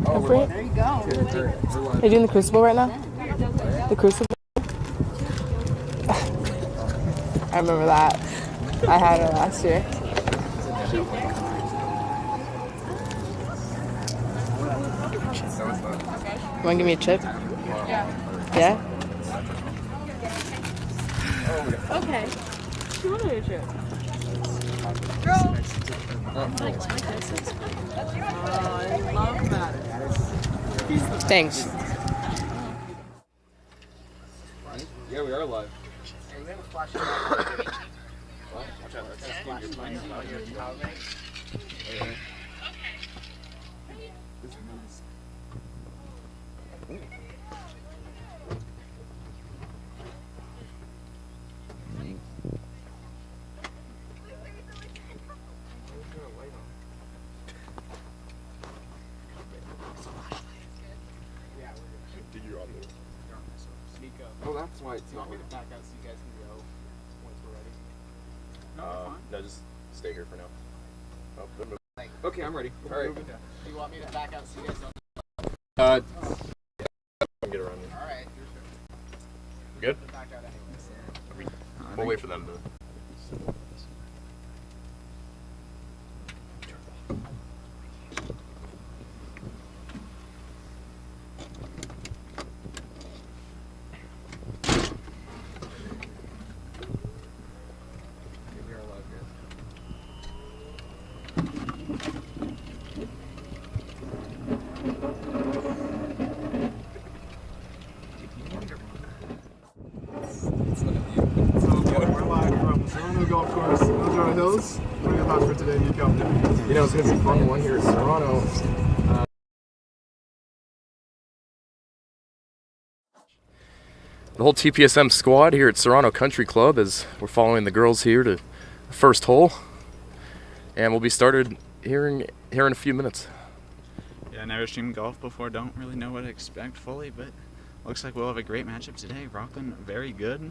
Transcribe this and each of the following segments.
Oh, there you go. Are you doing the Crucible right now? The Crucible? I remember that. I had it last year. You want to give me a chip? Yeah? Okay. She wanted a chip. I love that. Thanks. Yeah, we are live. Watch out, that's Nico. Oh, that's why it's Do you not want me to back out so you guys can go once we're ready? no, just stay here for now. Oh, okay, I'm ready. All right. Do you want me to back out so you guys don't? Get around here. All right. Good? Back out anyways. We'll wait for them to. We're live from Serrano Golf Course, Ojara Hills. What are your thoughts for today, Nico? You know, it's going to be a fun one here at Serrano. The whole TPSM squad here at Serrano Country Club as we're following the girls here to the first hole. And we'll be started here in a few minutes. Yeah, never streamed golf before, don't really know what to expect fully, but looks like we'll have a great matchup today. Rocklin, very good.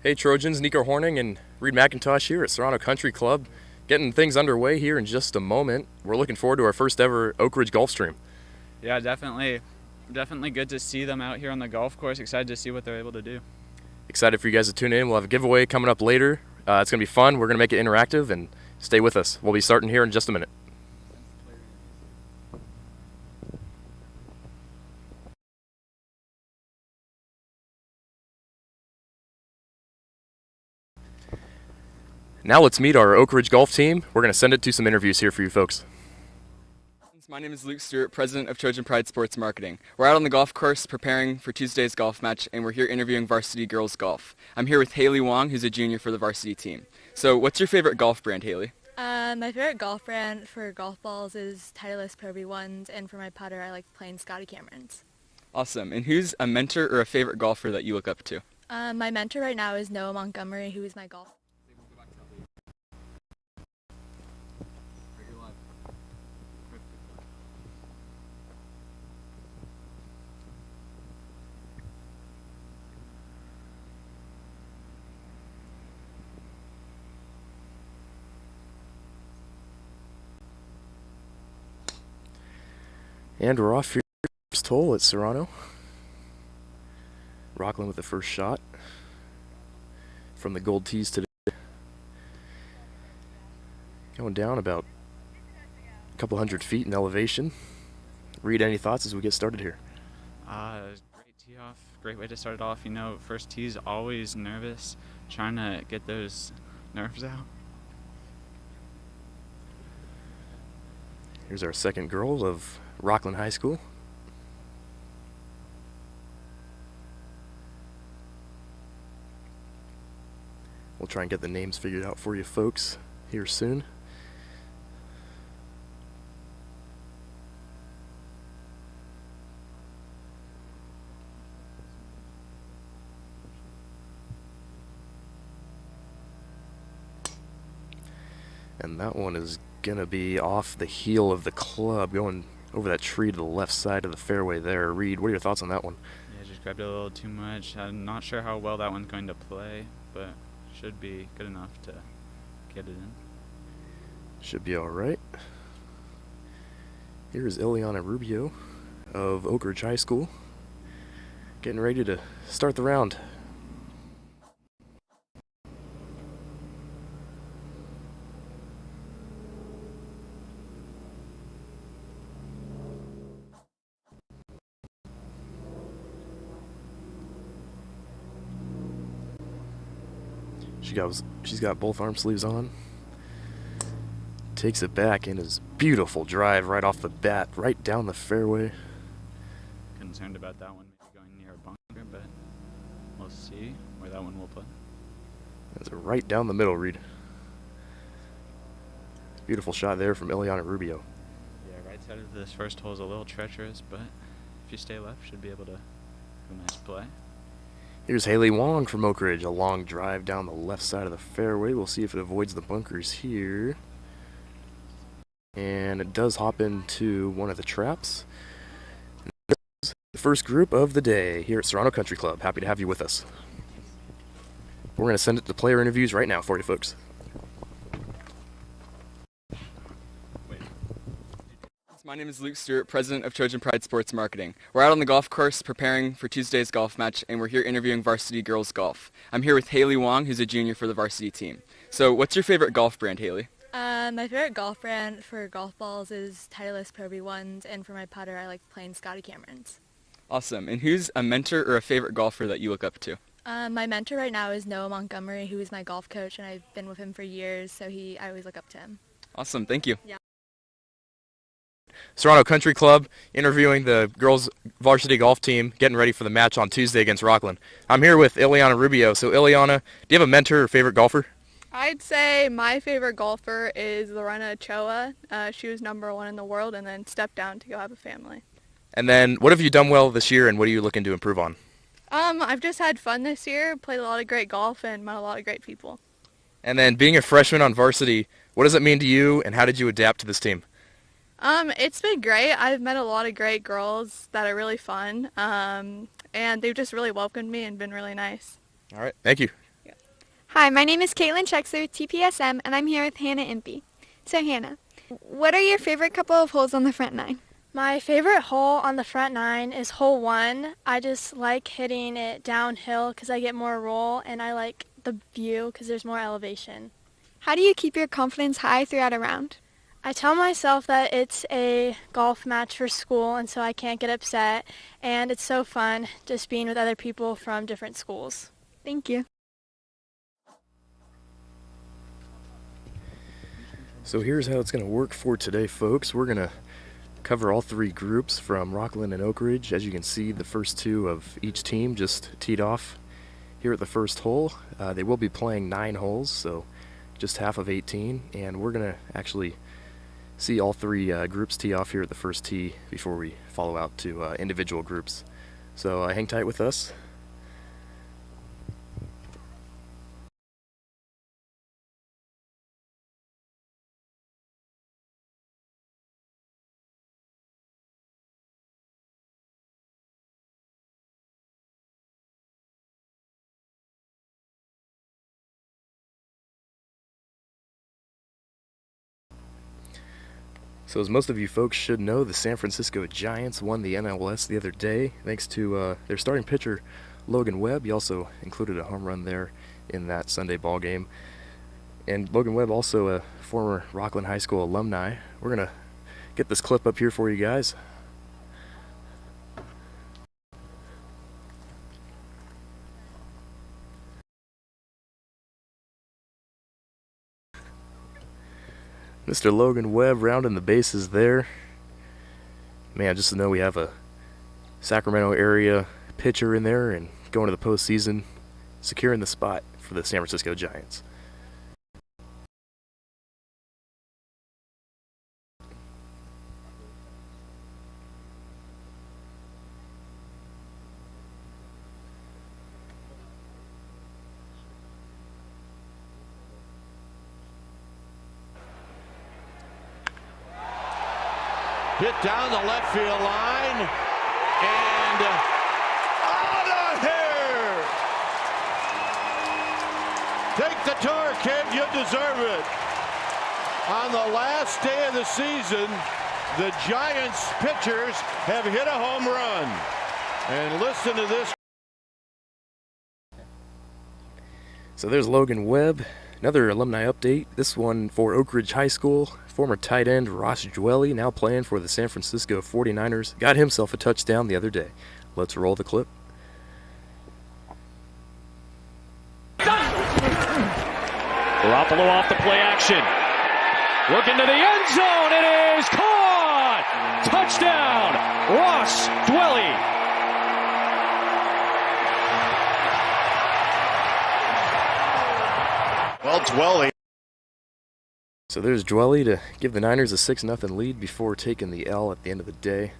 Hey Trojans, Nico Horning and Reed McIntosh here at Serrano Country Club, getting things underway here in just a moment. We're looking forward to our first ever Oak Ridge golf stream. Yeah, definitely good to see them out here on the golf course. Excited to see what they're able to do. Excited for you guys to tune in. We'll have a giveaway coming up later. It's going to be fun. We're going to make it interactive, and stay with us. We'll be starting here in just a minute. Now let's meet our Oak Ridge golf team. We're going to send it to some interviews here for you folks. My name is Stewart, president of Trojan Pride Sports Marketing. We're out on the golf course preparing for Tuesday's golf match, and we're here interviewing varsity girls golf. I'm here with Haley Wong, who's a junior for the varsity team. So what's your favorite golf brand, Haley? My favorite golf brand for golf balls is Titleist Pro V1s, and for my putter I like playing Scotty Camerons. Awesome. And who's a mentor or a favorite golfer that you look up to? My mentor right now is Noah Montgomery, who is my golf. And we're off here first hole at Serrano. Rocklin with the first shot from the gold tees today. Going down about a couple hundred feet in elevation. Reed, any thoughts as we get started here? Great tee off. Great way to start it off. You know, first tee's always nervous, trying to get those nerves out. Here's our second girl of Rocklin High School. We'll try and get the names figured out for you folks here soon. And that one is gonna be off the heel of the club, going over that tree to the left side of the fairway there. Reed, what are your thoughts on that one? Yeah, just grabbed it a little too much. I'm not sure how well that one's going to play, but should be good enough to get it in. Should be all right. Here is Ileana Rubio of Oak Ridge High School, getting ready to start the round. She's got both arm sleeves on. Takes it back in his beautiful drive right off the bat, right down the fairway. Concerned about that one maybe going near a bunker, but we'll see where that one will play. That's right down the middle, Reed. Beautiful shot there from Ileana Rubio. Yeah, right side of this first hole is a little treacherous, but if you stay left, should be able to have a nice play. Here's Haley Wong from Oak Ridge, a long drive down the left side of the fairway. We'll see if it avoids the bunkers here. And it does hop into one of the traps. This is the first group of the day here at Serrano Country Club. Happy to have you with us. We're going to send it to player interviews right now for you folks. My name is Stewart, president of Trojan Pride Sports Marketing. We're out on the golf course preparing for Tuesday's golf match, and we're here interviewing varsity girls golf. I'm here with Haley Wong, who's a junior for the varsity team. So what's your favorite golf brand, Haley? My favorite golf brand for golf balls is Titleist Pro V1s, and for my putter I like playing Scotty Camerons. Awesome. And who's a mentor or a favorite golfer that you look up to? My mentor right now is Noah Montgomery, who is my golf coach, and I've been with him for years, so I always look up to him. Awesome. Thank you. Yeah. Serrano Country Club interviewing the girls varsity golf team, getting ready for the match on Tuesday against Rocklin. I'm here with Ileana Rubio. So Ileana, do you have a mentor or favorite golfer? I'd say my favorite golfer is Lorena Ochoa. She was #1 in the world and then stepped down to go have a family. And then what have you done well this year, and what are you looking to improve on? I've just had fun this year, played a lot of great golf, and met a lot of great people. And then being a freshman on varsity, what does it mean to you, and how did you adapt to this team? It's been great. I've met a lot of great girls that are really fun, and they've just really welcomed me and been really nice. All right, thank you. Hi, my name is Caitlin Chexler, TPSM, and I'm here with Hannah Impey. So Hannah, what are your favorite couple of holes on the front nine? My favorite hole on the front nine is hole 1. I just like hitting it downhill because I get more roll, and I like the view because there's more elevation. How do you keep your confidence high throughout a round? I tell myself that it's a golf match for school, and so I can't get upset, and it's so fun just being with other people from different schools. Thank you. So here's how it's going to work for today, folks. We're going to cover all 3 groups from Rocklin and Oak Ridge. As you can see, the first 2 of each team just teed off here at the first hole. They will be playing 9 holes, so just half of 18, and we're going to actually see all 3 groups tee off here at the first tee before we follow out to individual groups. So hang tight with us. So as most of you folks should know, the San Francisco Giants won the NLS the other day thanks to their starting pitcher Logan Webb. He also included a home run there in that Sunday ball game. And Logan Webb, also a former Rocklin High School alumni. We're going to get this clip up here for you guys. Mr. Logan Webb rounding the bases there. Man, just to know we have a Sacramento area pitcher in there and going to the postseason, securing the spot for the San Francisco Giants. Hit down the left field line, and out of here! Take the tour, kid, you deserve it. On the last day of the season, the Giants pitchers have hit a home run. And listen to this. So there's Logan Webb. Another alumni update, this one for Oak Ridge High School. Former tight end Ross Dwelly, now playing for the San Francisco 49ers, got himself a touchdown the other day. Let's roll the clip. Garoppolo off the play action. Looking to the end zone. It is caught! Touchdown, Ross Dwelly. Well, Dwelly. So there's Dwelly to give the Niners a 6-0 lead before taking the L at the end of the day.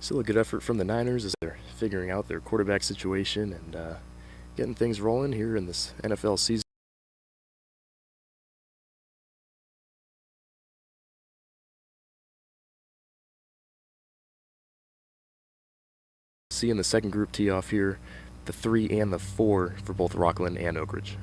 Still a good effort from the Niners as they're figuring out their quarterback situation and getting things rolling here in this NFL season. See in the second group tee off here, the 3 and the 4 for both Rocklin and Oak Ridge.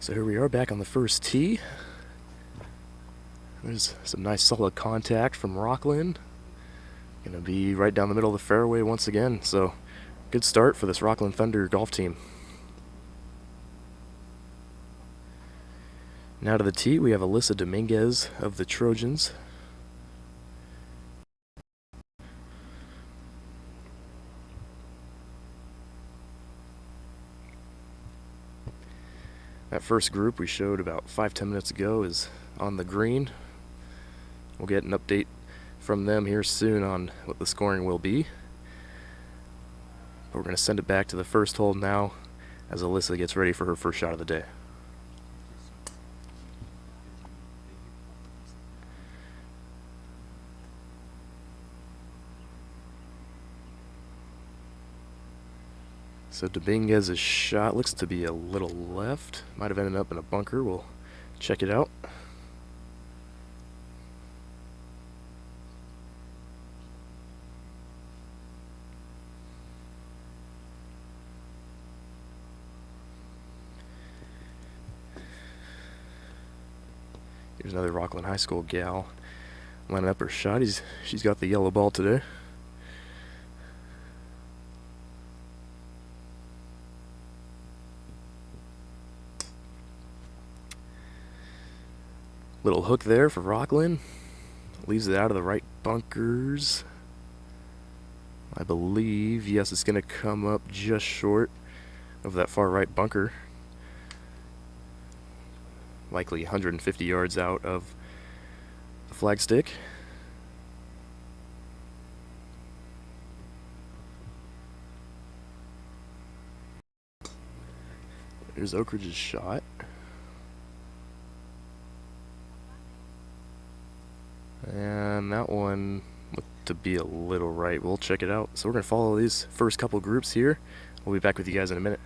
So here we are back on the first tee. There's some nice solid contact from Rocklin. Gonna be right down the middle of the fairway once again. So good start for this Rocklin Thunder golf team. Now to the tee, we have Alyssa Dominguez of the Trojans. That first group we showed about 5-10 minutes ago is on the green. We'll get an update from them here soon on what the scoring will be. But we're going to send it back to the first hole now as Alyssa gets ready for her first shot of the day. So Dominguez's shot looks to be a little left. Might have ended up in a bunker. We'll check it out. Here's another Rocklin High School gal lining up her shot. She's got the yellow ball today. Little hook there for Rocklin. Leaves it out of the right bunkers. I believe, yes, it's going to come up just short of that far right bunker. Likely 150 yards out of the flagstick. There's Oak Ridge's shot. And that one looked to be a little right. We'll check it out. So we're going to follow these first couple groups here. We'll be back with you guys in a minute.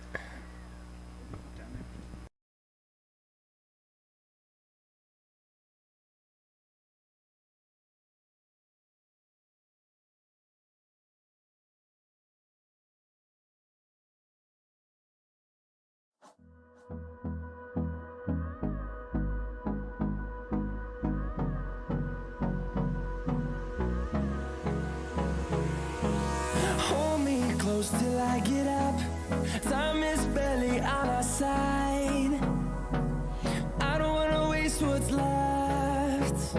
Till I get up, time is barely on our side. I don't wanna waste what's left.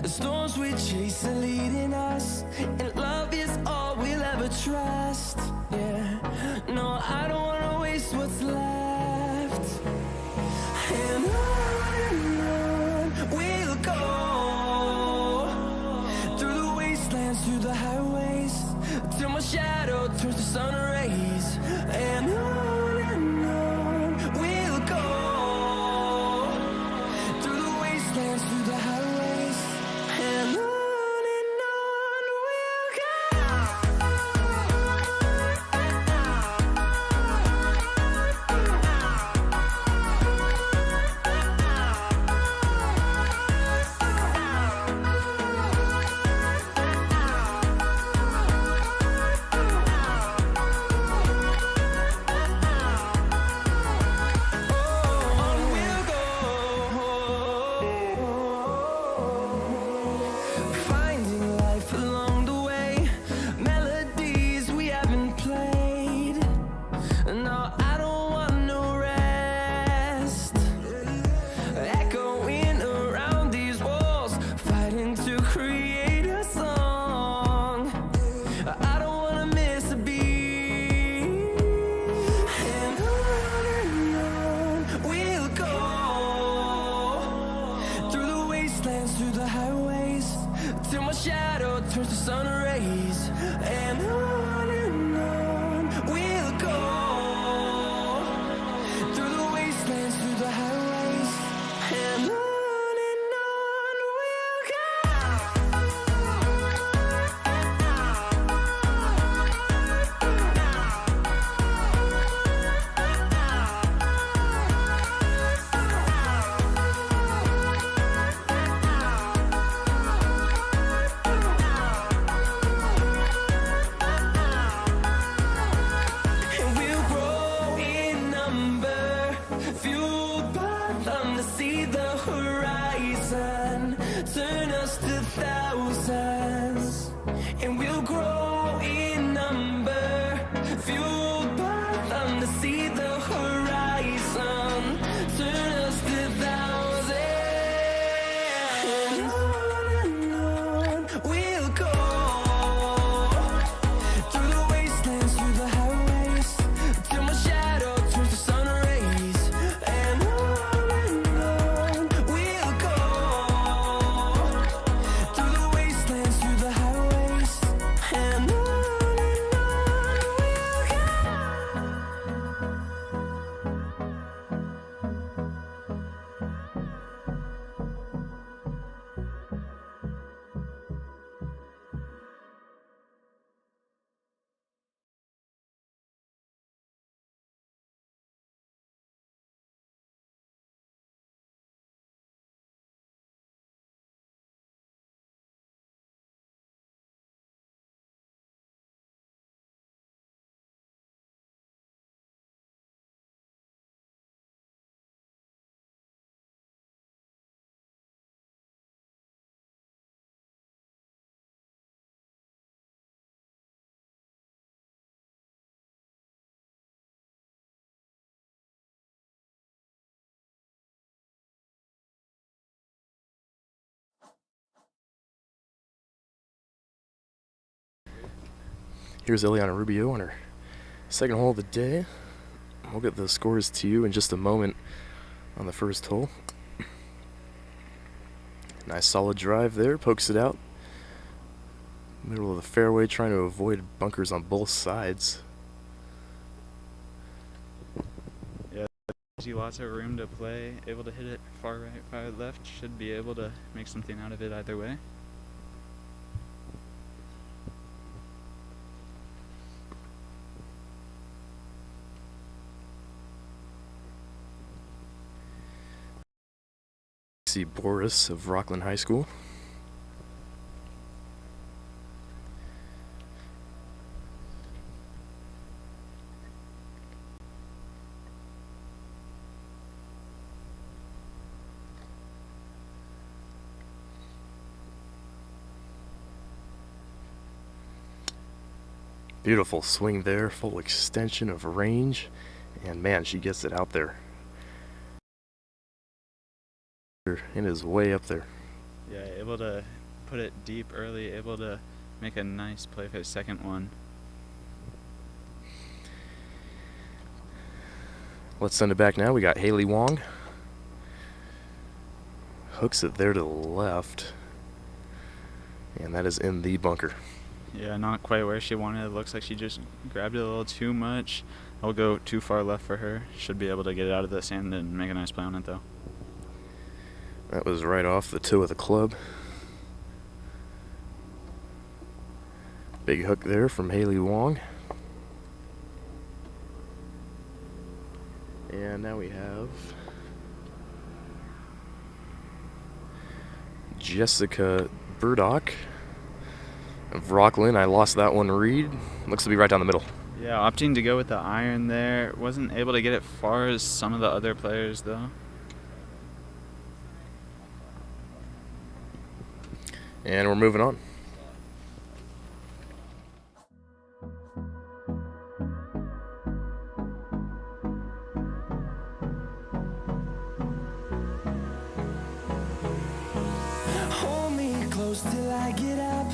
The storms we chase are leading us, and love is all we'll ever trust. Yeah, no, I don't wanna waste what's left. And on we'll go, through the wastelands, through the highways, till my shadow turns to sun rays. And on we'll go, through the wastelands, through the highways, and on we'll go. Turns to sun rays, and on we'll go, through the wastelands, through the highways, and on we'll go. See the horizon. Here's Eliana Rubio on her second hole of the day. We'll get the scores to you in just a moment on the first hole. Nice solid drive there, pokes it out. Middle of the fairway, trying to avoid bunkers on both sides. Yeah, lots of room to play, able to hit it far right, far left, should be able to make something out of it either way. See Boris of Rocklin High School. Beautiful swing there, full extension of range, and man, she gets it out there. And is way up there. Yeah, able to put it deep early, able to make a nice play for the second one. Let's send it back now. We got Haley Wong. Hooks it there to the left. And that is in the bunker. Yeah, not quite where she wanted. It looks like she just grabbed it a little too much. I'll go too far left for her. Should be able to get it out of the sand and make a nice play on it though. That was right off the toe of the club. Big hook there from Haley Wong. And now we have Jessica Burdock of Rocklin. I lost that one read. Looks to be right down the middle. Yeah, opting to go with the iron there. Wasn't able to get it far as some of the other players though. And we're moving on. Hold me close till I get up.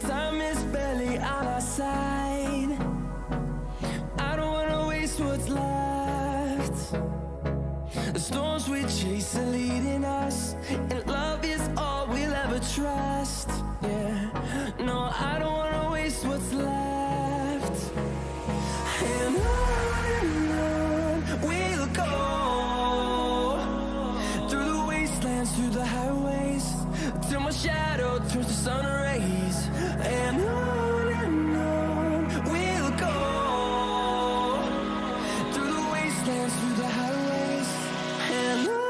Time is barely on our side. I don't wanna waste what's left. The storms we chase are leading us, and love is all we'll ever trust. Yeah, no, I don't wanna waste what's left. And on we'll go, through the wastelands, through the highways, till my shadow turns to sun rays. And on we'll go, through the wastelands, through the highways, and on we'll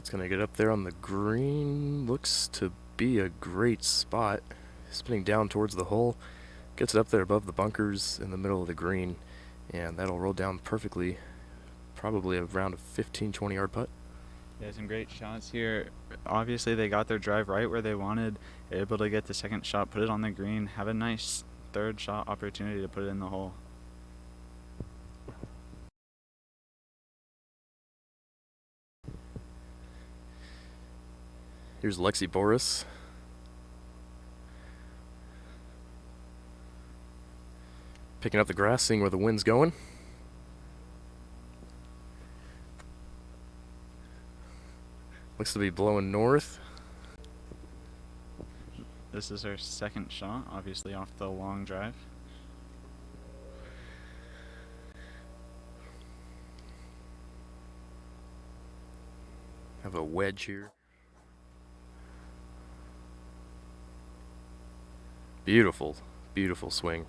Putt's going to get up there on the green. Looks to be a great spot. Spinning down towards the hole. Gets it up there above the bunkers in the middle of the green. And that'll roll down perfectly. Probably around a 15-20 yard putt. Yeah, some great shots here. Obviously, they got their drive right where they wanted. Able to get the second shot, put it on the green, have a nice third shot opportunity to put it in the hole. Here's Lexi Boris. Picking up the grass, seeing where the wind's going. Looks to be blowing north. This is her second shot, obviously off the long drive. Have a wedge here. Beautiful, beautiful swing.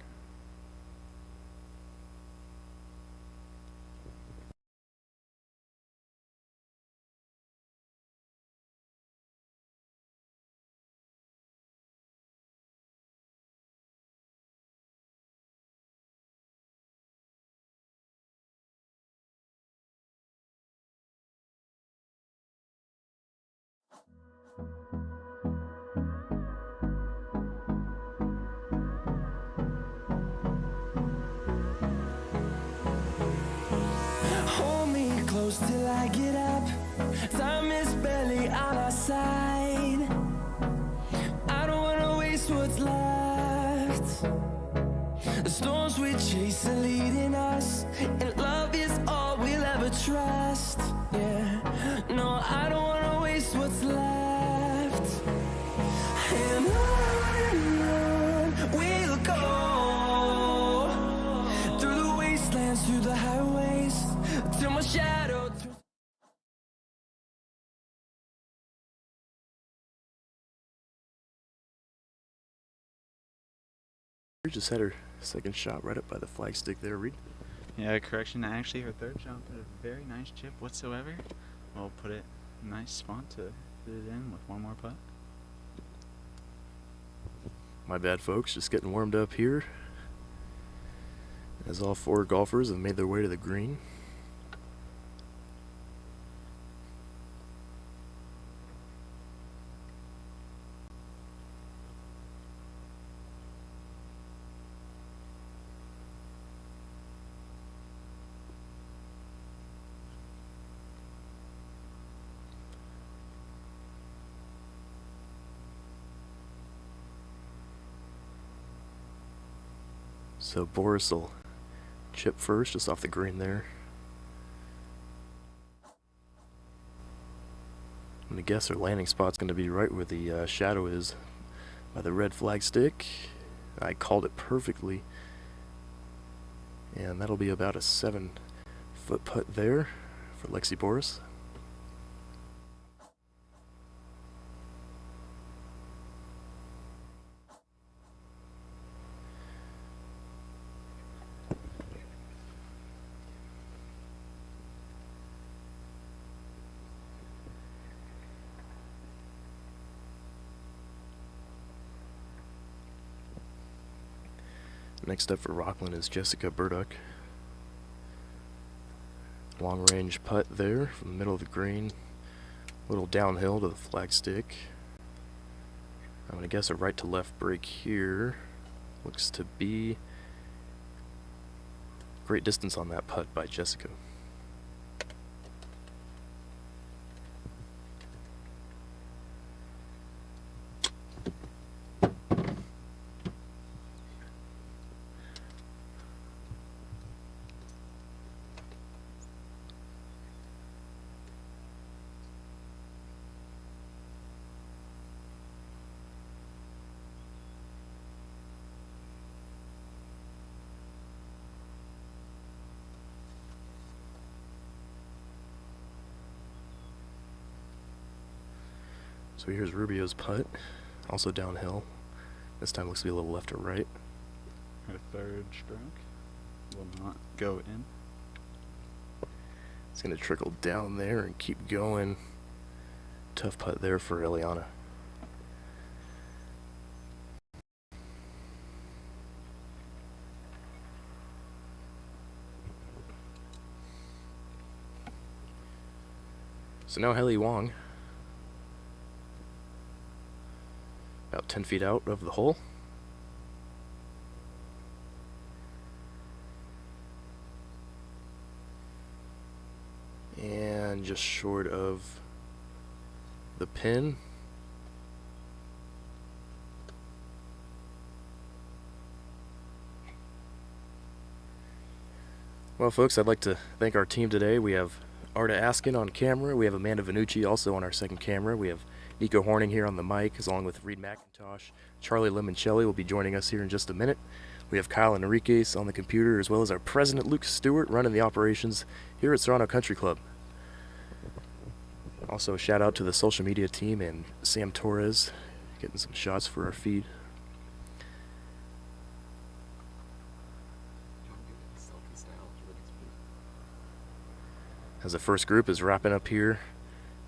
Hold me close till I get up. Time is barely on our side. I don't wanna waste what's left. The storms we chase are leading us, and love is all we'll ever trust. Yeah, no, I don't wanna waste what's left. And on we'll go, through the wastelands, through the highways, till my shadow turns. We just had her second shot right up by the flagstick there, Reed. Yeah, correction. Actually, her third shot put a very nice chip whatsoever. We'll put it in a nice spot to fit it in with one more putt. My bad, folks. Just getting warmed up here as all four golfers have made their way to the green. So Boris will chip first, just off the green there. I'm gonna guess her landing spot's gonna be right where the shadow is by the red flag stick. I called it perfectly, and that'll be about a 7-foot putt there for Lexi Boris. Next up for Rocklin is Jessica Burdock. Long range putt there from the middle of the green. A little downhill to the flagstick. I'm going to guess a right to left break here. Looks to be great distance on that putt by Jessica. So here's Rubio's putt, also downhill. This time looks to be a little left or right. Her third stroke will not go in. It's going to trickle down there and keep going. Tough putt there for Ileana. So now Haley Wong, about 10 feet out of the hole. And just short of the pin. Well, folks, I'd like to thank our team today. We have Arda Askin on camera. We have Amanda Vannucci also on our second camera. We have Nico Horning here on the mic, along with Reed McIntosh. Charlie Limoncelli will be joining us here in just a minute. We have Kyle Enriques on the computer, as well as our president, Luke Stewart, running the operations here at Serrano Country Club. Also, a shout out to the social media team and Sam Torres, getting some shots for our feed. As the first group is wrapping up here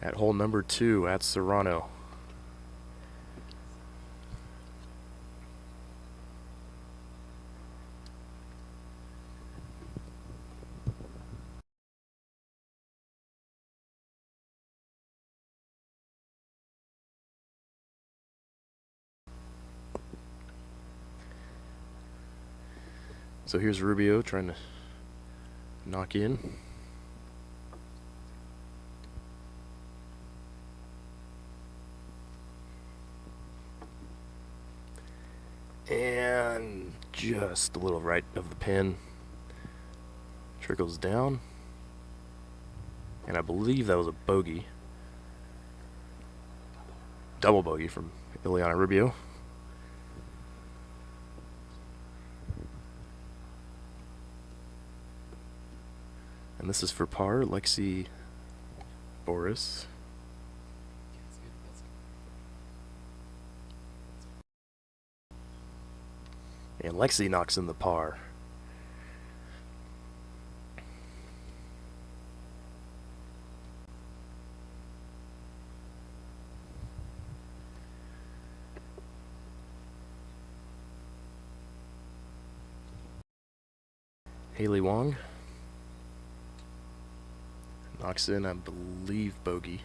at hole number 2 at Serrano. So here's Rubio trying to knock in. And just a little right of the pin. Trickles down. And I believe that was a bogey. Double bogey from Ileana Rubio. And this is for par, Lexi Boris. And Lexi knocks in the par. Haley Wong knocks in, I believe, bogey.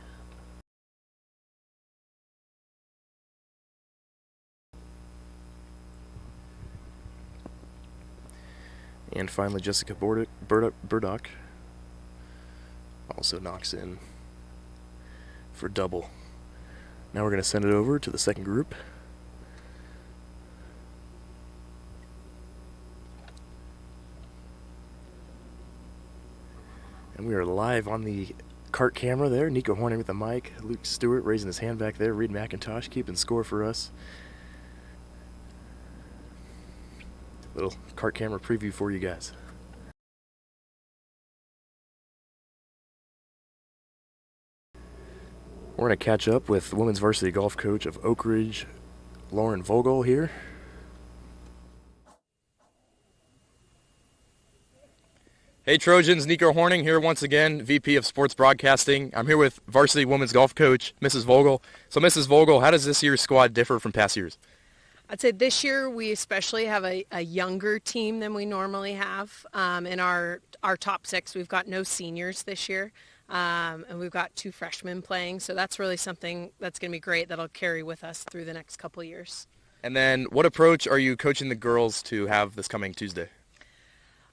And finally, Jessica Burdock also knocks in for double. Now we're going to send it over to the second group. And we are live on the cart camera there. Nico Horning with the mic. Luke Stewart raising his hand back there. Reed McIntosh keeping score for us. Little cart camera preview for you guys. We're going to catch up with women's varsity golf coach of Oak Ridge, Lauren Vogel here. Hey Trojans, Nico Horning here once again, VP of Sports Broadcasting. I'm here with varsity women's golf coach, Mrs. Vogel. So Mrs. Vogel, how does this year's squad differ from past years? I'd say this year we especially have a younger team than we normally have. In our top 6, we've got no seniors this year, and we've got 2 freshmen playing. So that's really something that's going to be great that'll carry with us through the next couple of years. And then what approach are you coaching the girls to have this coming Tuesday?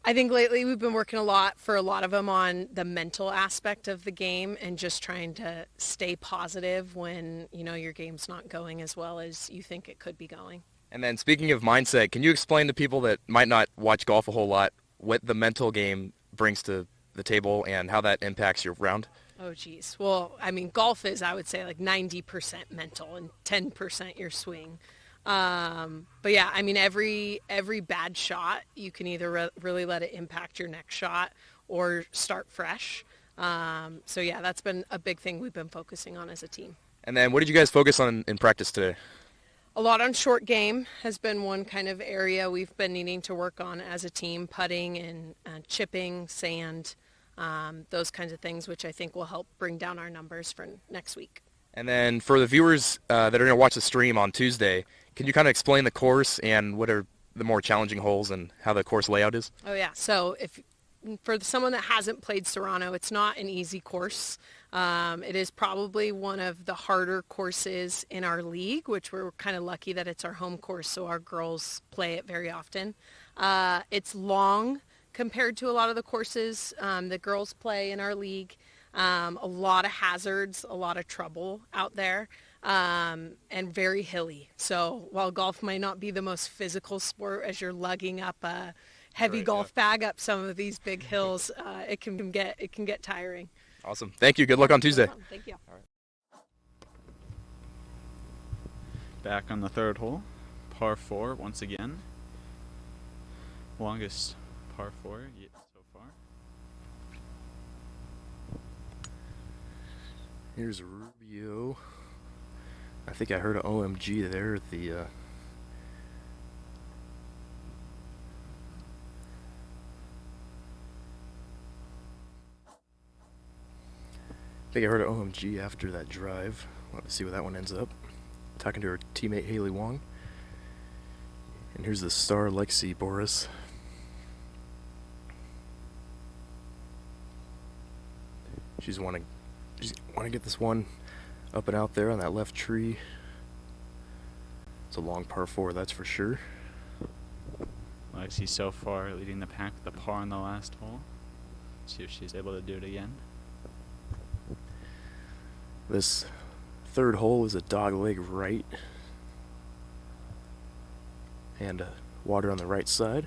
I think lately we've been working a lot for a lot of them on the mental aspect of the game and just trying to stay positive when, you know, your game's not going as well as you think it could be going. And then speaking of mindset, can you explain to people that might not watch golf a whole lot what the mental game brings to the table and how that impacts your round? Oh, geez. Well, I mean, golf is, I would say, like 90% mental and 10% your swing. But yeah, I mean, every bad shot, you can either really let it impact your next shot or start fresh. So yeah, that's been a big thing we've been focusing on as a team. And then what did you guys focus on in practice today? A lot on short game has been one kind of area we've been needing to work on as a team, putting and chipping, sand, those kinds of things, which I think will help bring down our numbers for next week. And then for the viewers that are going to watch the stream on Tuesday, can you kind of explain the course and what are the more challenging holes and how the course layout is? Oh yeah, so for someone that hasn't played Serrano, it's not an easy course. It is probably one of the harder courses in our league, which we're kind of lucky that it's our home course, so our girls play it very often. It's long compared to a lot of the courses that girls play in our league. A lot of hazards, a lot of trouble out there, and very hilly. So while golf might not be the most physical sport as you're lugging up a heavy golf bag up some of these big hills, it can get tiring. Awesome. Thank you. Good luck on Tuesday. Thank you. All right. Back on the third hole, par 4 once again. Longest par 4 yet so far. Here's Rubio. I think I heard an OMG there at the I think I heard an OMG after that drive. We'll have to see where that one ends up. Talking to her teammate Haley Wong. And here's the star Lexi Boris. She's want to get this one up and out there on that left tree. It's a long par 4, that's for sure. Lexi so far leading the pack with the par on the last hole. See if she's able to do it again. This third hole is a dog leg right. And water on the right side.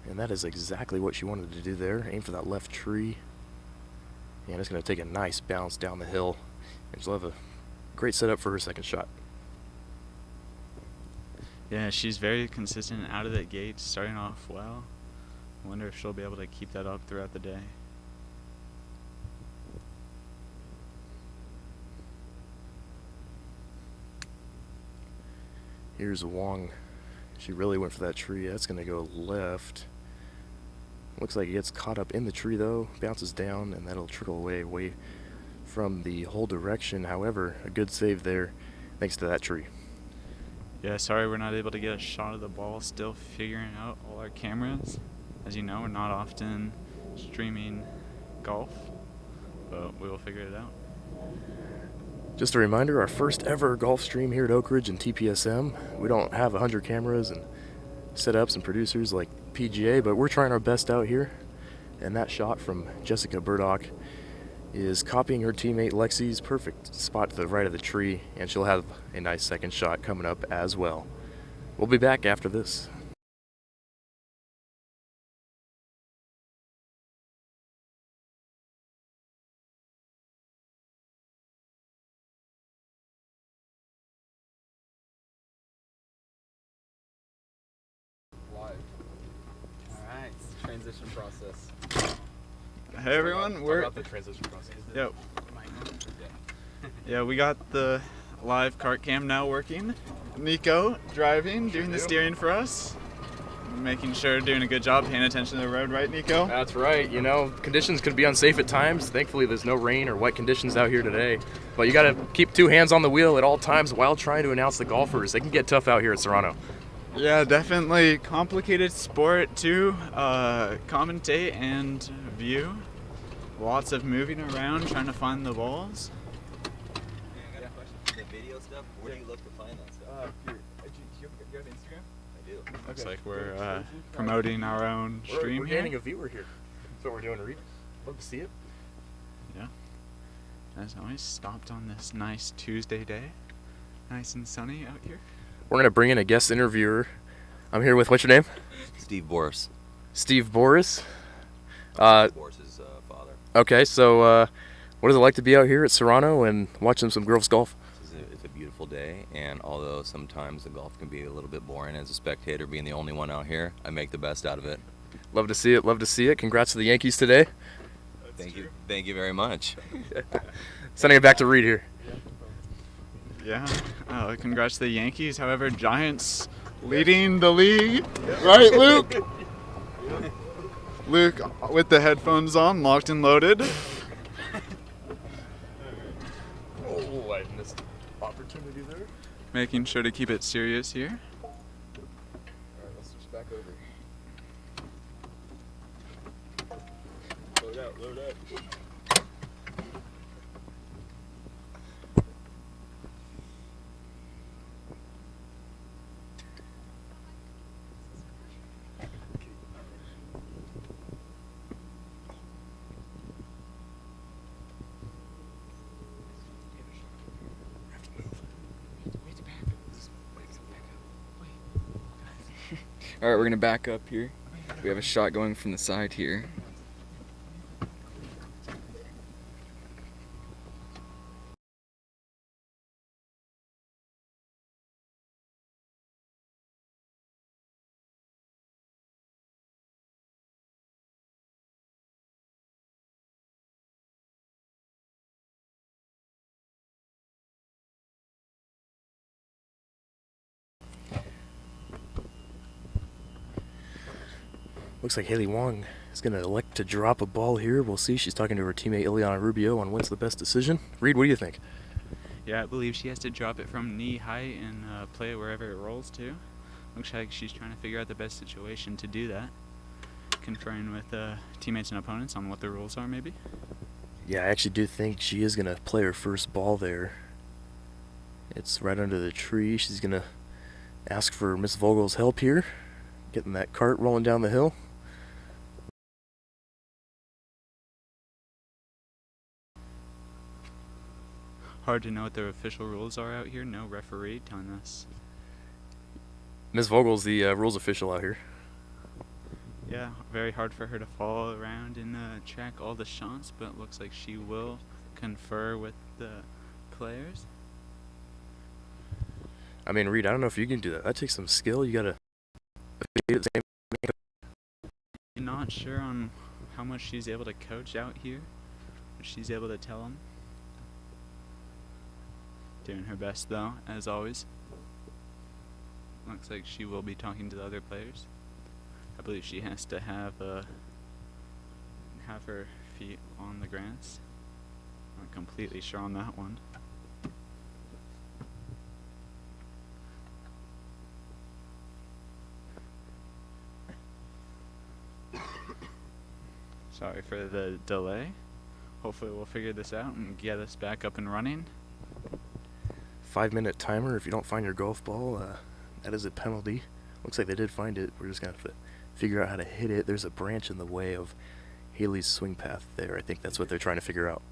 And that is exactly what she wanted to do there. Aim for that left tree. And it's going to take a nice bounce down the hill. And she'll have a great setup for her second shot. Yeah, she's very consistent out of the gate, starting off well. I wonder if she'll be able to keep that up throughout the day. Here's Wong. She really went for that tree. That's going to go left. Looks like it gets caught up in the tree though, bounces down, and that'll trickle away from the whole direction. However, a good save there thanks to that tree. Yeah, sorry we're not able to get a shot of the ball. Still figuring out all our cameras. As you know, we're not often streaming golf, but we will figure it out. Just a reminder, our first ever golf stream here at Oak Ridge and TPSM. We don't have 100 cameras and setups and producers like PGA, but we're trying our best out here. And that shot from Jessica Burdock is copying her teammate Lexi's perfect spot to the right of the tree, and she'll have a nice second shot coming up as well. We'll be back after this. Alright, transition process. Hey everyone, we're about the transition process. Yep. Yeah, we got the live cart cam now working. Nico driving, doing the steering for us. Making sure, doing a good job, paying attention to the road, right, Nico? That's right. You know, conditions can be unsafe at times. Thankfully, there's no rain or wet conditions out here today. But you got to keep 2 hands on the wheel at all times while trying to announce the golfers. They can get tough out here at Serrano. Yeah, definitely complicated sport to commentate and view. Lots of moving around, trying to find the balls. I got a question. The video stuff, where do you look to find that stuff? Do you have Instagram? I do. Looks like we're promoting our own stream we're here. gaining a viewer here. That's what we're doing, Enriques. Love to see it. Yeah. As always, stopped on this nice Tuesday day. Nice and sunny out here. We're going to bring in a guest interviewer. I'm here with, what's your name? Steve Boris. Steve Boris. Boris's father. Okay, so what is it like to be out here at Serrano and watching some girls golf? It's a beautiful day, and although sometimes the golf can be a little bit boring as a spectator, being the only one out here, I make the best out of it. Love to see it, love to see it. Congrats to the Yankees today. Thank you very much. Sending it back to Reed here. Yeah, congrats to the Yankees. However, Giants leading the league. Right, Luke? Luke with the headphones on, locked and loaded. do there? Making sure to keep it serious here. Alright, let's switch back over. Load up. Alright, we're gonna back up here. We have a shot going from the side here. Looks like Haley Wong is going to elect to drop a ball here. We'll see. She's talking to her teammate Ileana Rubio on what's the best decision. Reed, what do you think? Yeah, I believe she has to drop it from knee height and play it wherever it rolls to. Looks like she's trying to figure out the best situation to do that. Conferring with teammates and opponents on what the rules are, maybe. Yeah, I actually do think she is going to play her first ball there. It's right under the tree. She's going to ask for Miss Vogel's help here, getting that cart rolling down the hill. Hard to know what the official rules are out here. No referee telling us. Miss Vogel's the rules official out here. Yeah, very hard for her to follow around and track all the shots, but it looks like she will confer with the players. I mean, Reed, I don't know if you can do that. That takes some skill. You gotta. Not sure on how much she's able to coach out here, but she's able to tell them. Doing her best though, as always. Looks like she will be talking to the other players. I believe she has to have her feet on the grass. Not completely sure on that one. Sorry for the delay. Hopefully we'll figure this out and get us back up and running. 5-minute timer. If you don't find your golf ball, that is a penalty. Looks like they did find it. We're just gonna have to figure out how to hit it. There's a branch in the way of Haley's swing path there. I think that's what they're trying to figure out.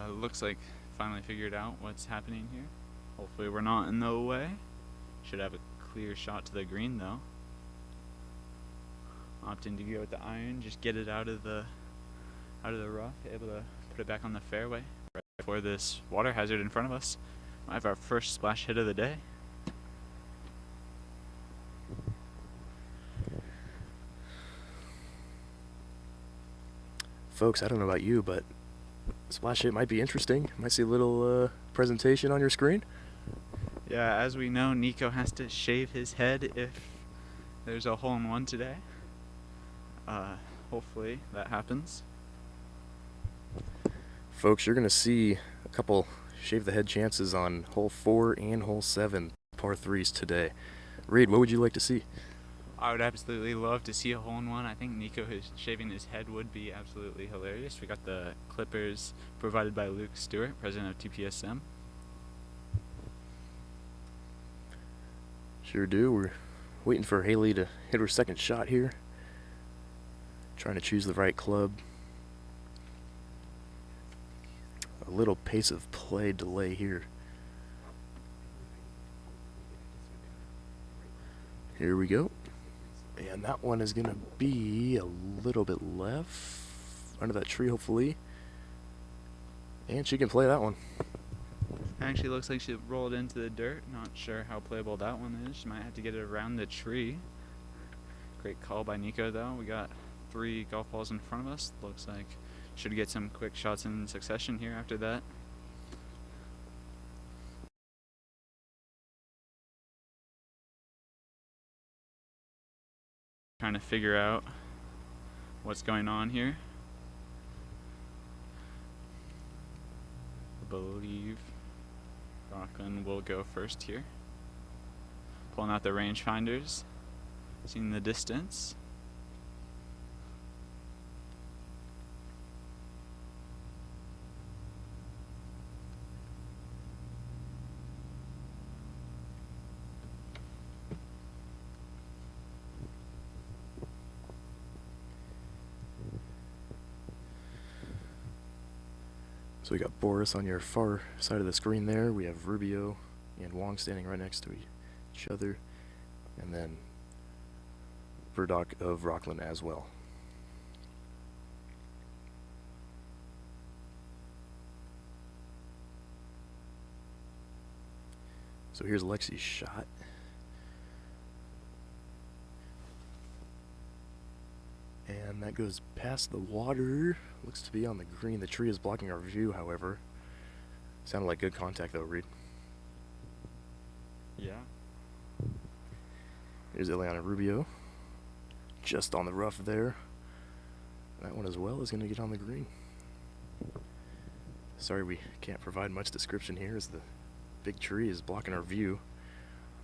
Looks like finally figured out what's happening here. Hopefully we're not in the way. Should have a clear shot to the green though. Opting to go with the iron, just get it out of the rough, able to put it back on the fairway right before this water hazard in front of us. Might have our first splash hit of the day. Folks, I don't know about you, but splash hit might be interesting. Might see a little presentation on your screen. Yeah, as we know, Nico has to shave his head if there's a hole-in-one today. Hopefully that happens. Folks, you're going to see a couple shave the head chances on hole 4 and hole 7 par 3s today. Reed, what would you like to see? I would absolutely love to see a hole-in-one. I think Nico shaving his head would be absolutely hilarious. We got the clippers provided by Stewart, president of TPSM. Sure do. We're waiting for Haley to hit her second shot here. Trying to choose the right club. A little pace of play delay here. Here we go. And that one is going to be a little bit left. under that tree, hopefully. And she can play that one. Actually looks like she rolled into the dirt. Not sure how playable that one is. She might have to get it around the tree. Great call by Nico, though. We got 3 golf balls in front of us. Looks like should get some quick shots in succession here after that. Trying to figure out what's going on here. I believe Rocklin will go first here. Pulling out the rangefinders, seeing the distance. So we got Boris on your far side of the screen there. We have Rubio and Wong standing right next to each other. And then Burdock of Rocklin as well. So here's Lexi's shot. And that goes past the water. Looks to be on the green. The tree is blocking our view, however. Sounded like good contact though, Reed. Yeah. Here's Ileana Rubio. Just on the rough there. That one as well is going to get on the green. Sorry we can't provide much description here as the big tree is blocking our view.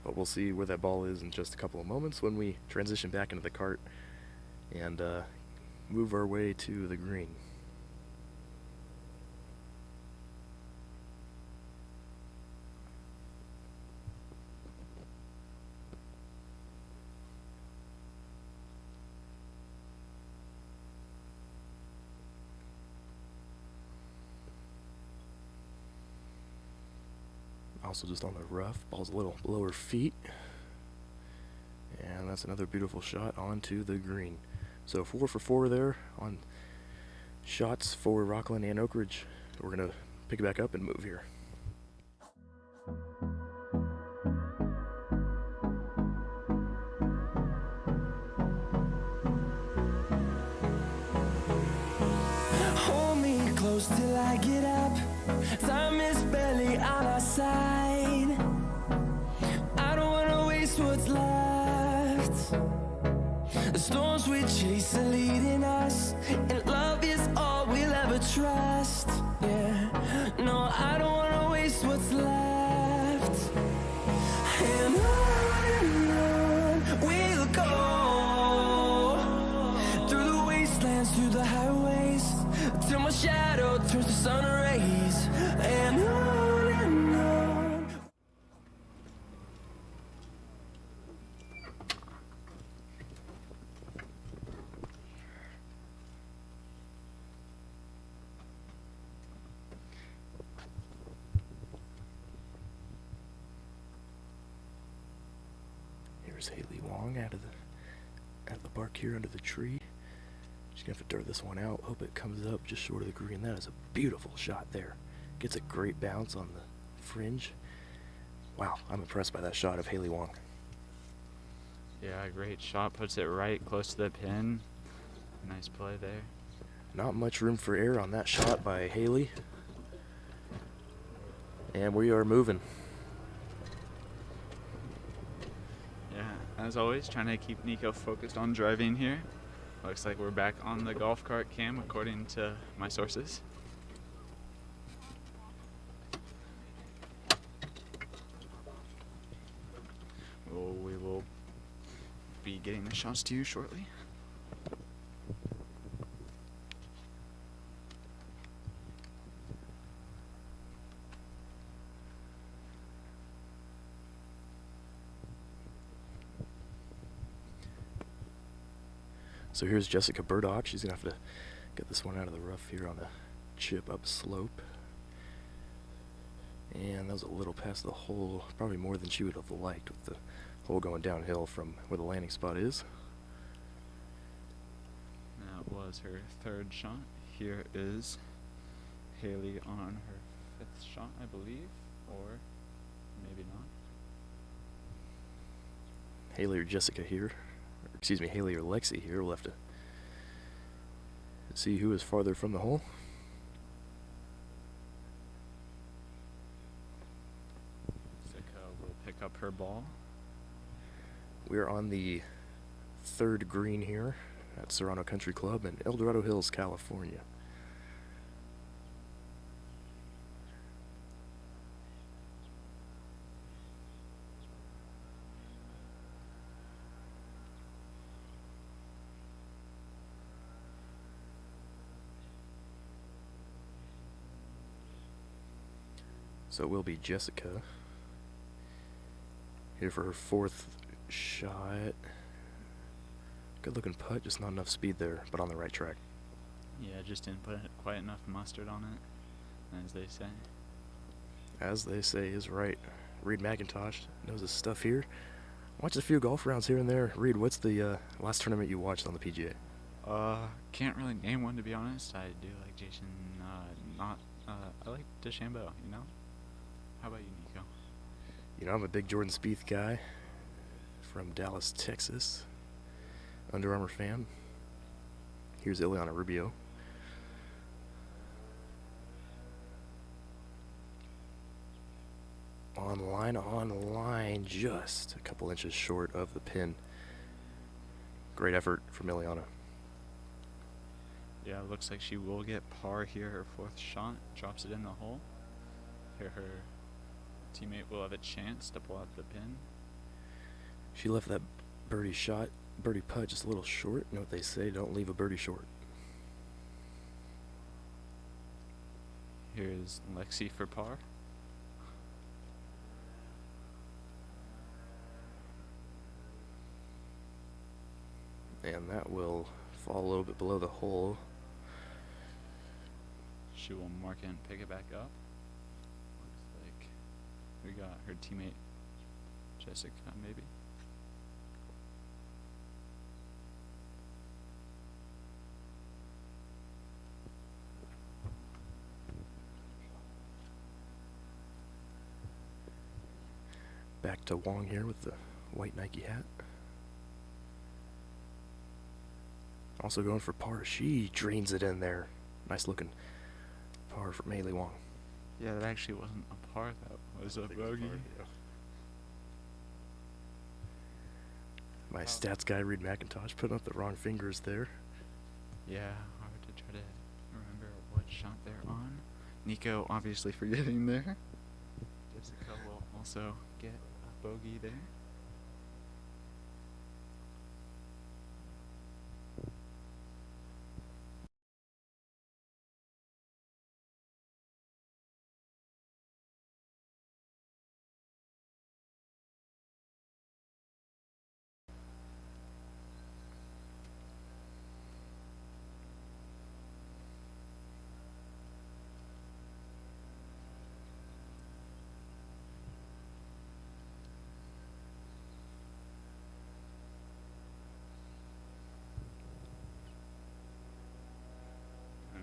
But we'll see where that ball is in just a couple of moments when we transition back into the cart and move our way to the green. Also just on the rough, ball's a little below her feet. And that's another beautiful shot onto the green. So 4 for 4 there on shots for Rocklin and Oak Ridge. We're going to pick it back up and move here. Hold me close till I get up. Time is barely on our side. I don't wanna waste what's left. The storms we chase are leading us, and love is all we'll ever trust. Yeah, no, I don't wanna waste what's left. And on we'll go, through the wastelands, through the highways, till my shadow turns to sun rays. And on and on. Here's Haley Wong out of the bark here under the tree. She's gonna have to dart this one out. Hope it comes up just short of the green. That is a beautiful shot there. Gets a great bounce on the fringe. Wow, I'm impressed by that shot of Haley Wong. Yeah, great shot. Puts it right close to the pin. Nice play there. Not much room for error on that shot by Haley. And we are moving. Yeah, as always, trying to keep Nico focused on driving here. Looks like we're back on the golf cart cam according to my sources. We will be getting the shots to you shortly. So here's Jessica Burdock. She's gonna have to get this one out of the rough here on the chip up slope. And that was a little past the hole, probably more than she would have liked with the hole going downhill from where the landing spot is. That was her third shot here is Haley on her 5th shot, I believe, or maybe not. Haley or Jessica here. Excuse me, Haley or Lexi here. We'll have to see who is farther from the hole. Jessica will pick up her ball. We're on the 3rd green here at Serrano Country Club in El Dorado Hills, California. So it will be Jessica here for her 4th shot. Good looking putt, just not enough speed there, but on the right track. Yeah, just didn't put quite enough mustard on it, as they say. As they say is right. Reed McIntosh knows his stuff here. Watched a few golf rounds here and there. Reed, what's the last tournament you watched on the PGA? Can't really name one, to be honest. I do like Jason, I like DeChambeau, you know? How about you, Nico? You know, I'm a big Jordan Spieth guy from Dallas, Texas. Under Armour fan. Here's Ileana Rubio. On line, just a couple inches short of the pin. Great effort from Ileana. Yeah, it looks like she will get par here. Her 4th shot drops it in the hole. Here her teammate will have a chance to pull out the pin. She left that birdie putt just a little short. You know what they say, don't leave a birdie short. Here's Lexi for par. And that will fall a little bit below the hole. She will mark it and pick it back up. Looks like we got her teammate Jessica, maybe. Back to Wong here with the white Nike hat. Also going for par. She drains it in there. Nice looking par from Haley Wong. Yeah, that actually wasn't a par, that was a bogey. My stats guy, Reed McIntosh, putting up the wrong fingers there. Yeah, hard to try to remember what shot they're on. Nico obviously forgetting there. Jessica will also get a bogey there.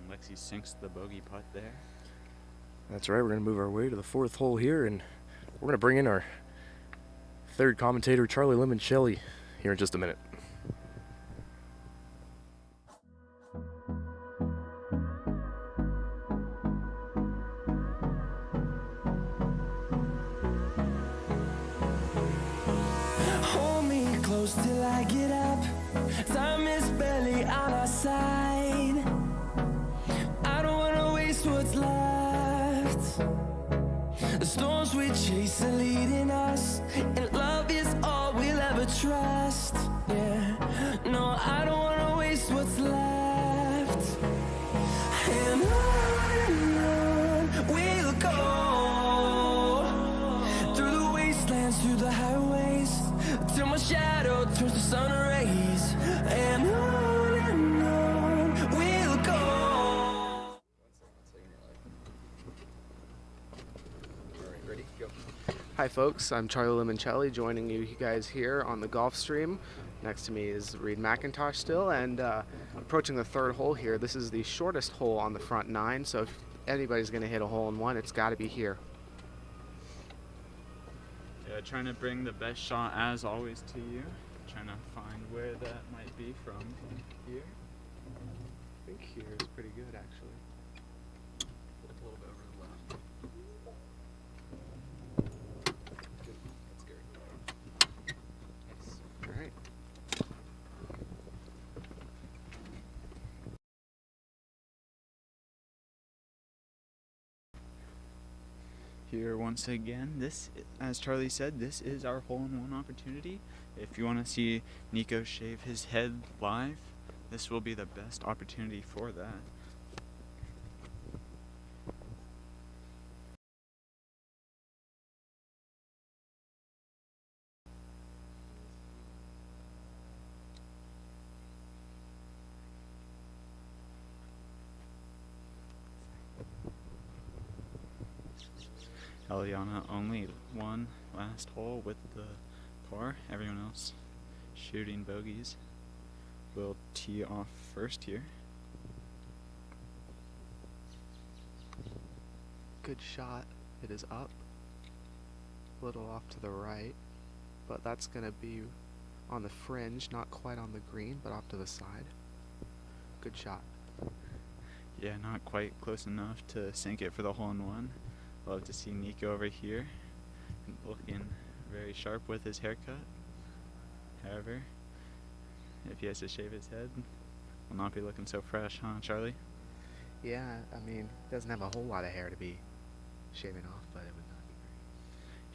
Lexi sinks the bogey putt there. That's right, we're going to move our way to the 4th hole here, and we're going to bring in our 3rd commentator, Charlie Limoncelli, here in just a minute. Hold me close till I get up. Time is barely on our side. I don't wanna waste what's left. The storms we chase are leading us, and love is all we'll ever trust. Yeah, no, I don't wanna waste what's left. And on we'll go, through the wastelands, through the highways, till my shadow turns to sun rays. And on we'll go. Hi folks, I'm Charlie Limoncelli joining you guys here on the Golf Stream Next to me is Reed McIntosh still, and approaching the third hole here. This is the shortest hole on the front 9, so if anybody's going to hit a hole in one, it's got to be here. Yeah, trying to bring the best shot as always to you. Trying to find where that might be from here. I think here is pretty good, actually. A little bit over the left. That's good. All right. Here once again, this, as Charlie said, this is our hole-in-one opportunity. If you want to see Nico shave his head live, this will be the best opportunity for that. Eliana only one last hole with the par. Everyone else shooting bogeys. We'll tee off first here. Good shot. It is up. A little off to the right, but that's going to be on the fringe, not quite on the green, but off to the side. Good shot. Yeah, not quite close enough to sink it for the hole-in-one. Love to see Nico over here looking very sharp with his haircut. However, if he has to shave his head, will not be looking so fresh, huh, Charlie? Yeah, I mean, doesn't have a whole lot of hair to be shaving off, but it would not be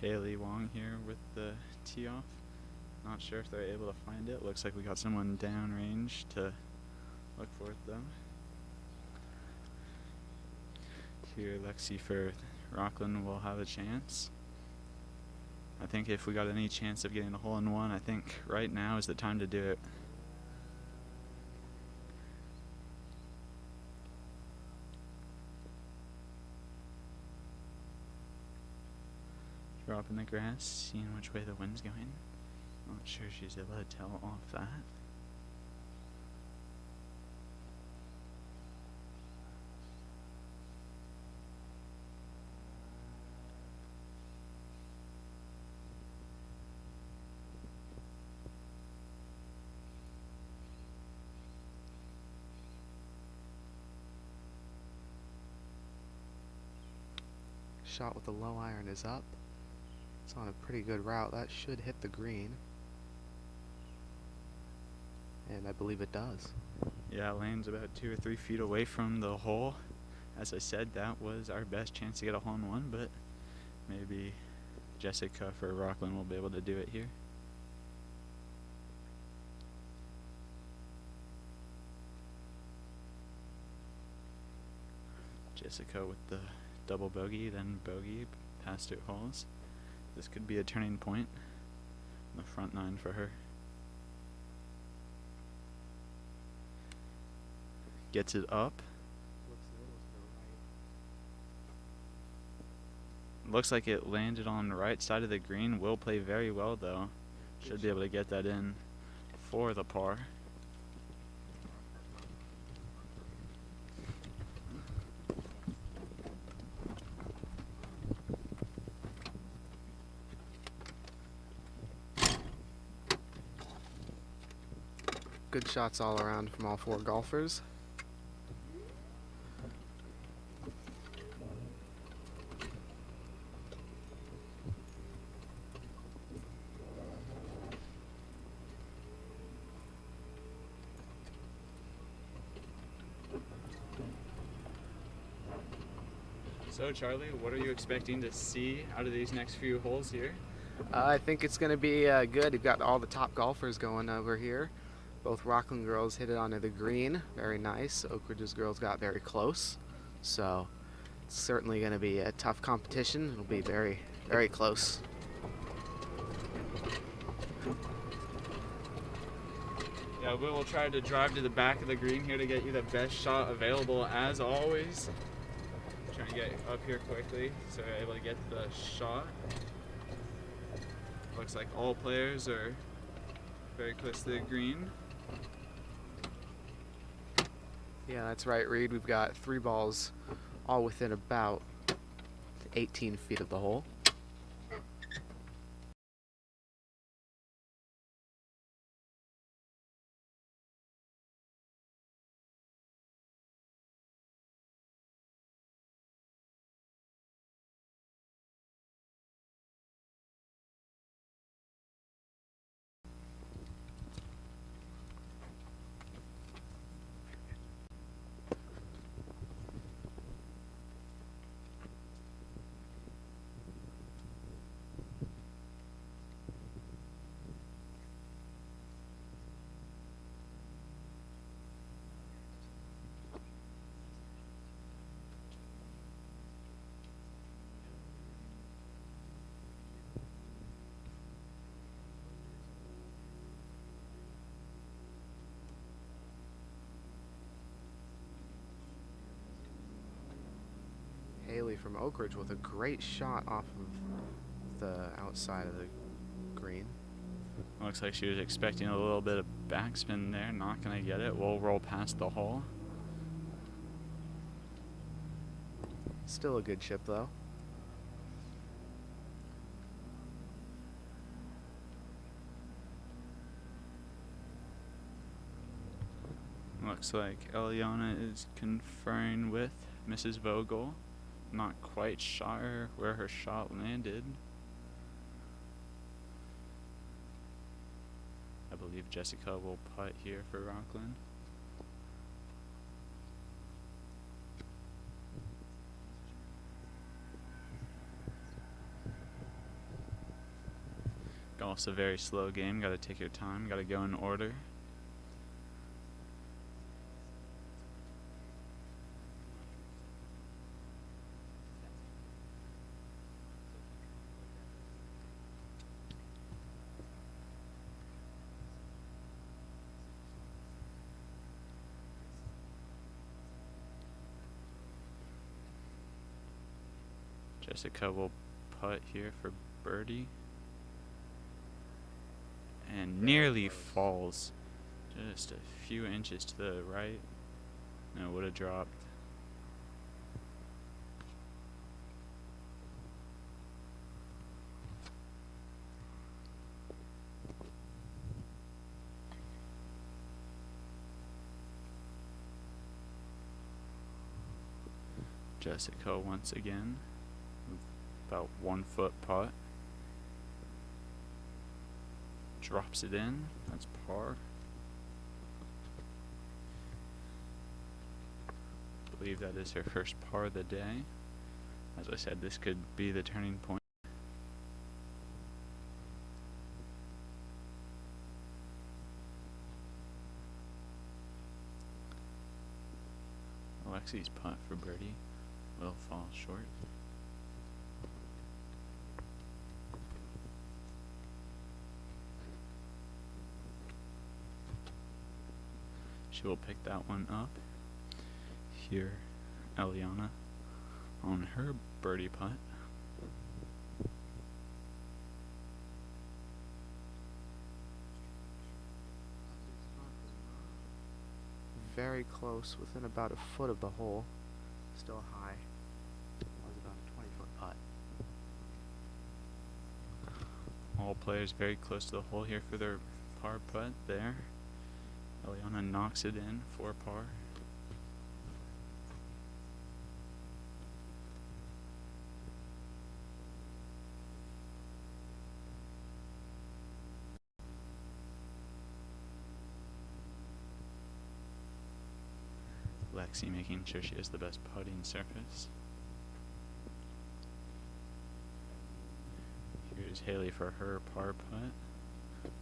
great. Haley Wong here with the tee off. Not sure if they're able to find it. Looks like we got someone downrange to look for it, though. Here, Lexi for Rocklin will have a chance. I think if we got any chance of getting a hole-in-one, I think right now is the time to do it. Drop in the grass, seeing which way the wind's going. Not sure she's able to tell off that. Shot with the low iron is up. It's on a pretty good route. That should hit the green. And I believe it does. Yeah, it lands about 2 or 3 feet away from the hole. As I said, that was our best chance to get a hole-in-one, but maybe Jessica for Rocklin will be able to do it here. Jessica with the double bogey, then bogey, past 2 holes. This could be a turning point in the front 9 for her. Gets it up. Looks like it landed on the right side of the green. Will play very well though. Should be able to get that in for the par. Good shots all around from all 4 golfers. So Charlie, what are you expecting to see out of these next few holes here? I think it's going to be good. You've got all the top golfers going over here. Both Rocklin girls hit it onto the green. Very nice. Oak Ridge's girls got very close. So it's certainly going to be a tough competition. It'll be very, very close. Yeah, we will try to drive to the back of the green here to get you the best shot available as always. Trying to get up here quickly so we're able to get the shot. Looks like all players are very close to the green. Yeah, that's right, Reed. We've got 3 balls all within about 18 feet of the hole. Haley from Oak Ridge with a great shot off of the outside of the green. Looks like she was expecting a little bit of backspin there. Not going to get it. We'll roll past the hole. Still a good chip, though. Looks like Eliana is conferring with Mrs. Vogel. Not quite sure where her shot landed. I believe Jessica will putt here for Rocklin. Golf's a very slow game. Got to take your time. Got to go in order. Jessica will putt here for birdie. And nearly falls. Just a few inches to the right. And it would have dropped. Jessica once again. About 1 foot putt. Drops it in. That's par. I believe that is her first par of the day. As I said, this could be the turning point. Alexi's putt for birdie will fall short. She will pick that one up. Here, Eliana on her birdie putt. Very close, within about a foot of the hole. Still high. Was about a 20-foot putt. All players very close to the hole here for their par putt there. Eliana knocks it in for par. Lexi making sure she has the best putting surface. Here's Haley for her par putt.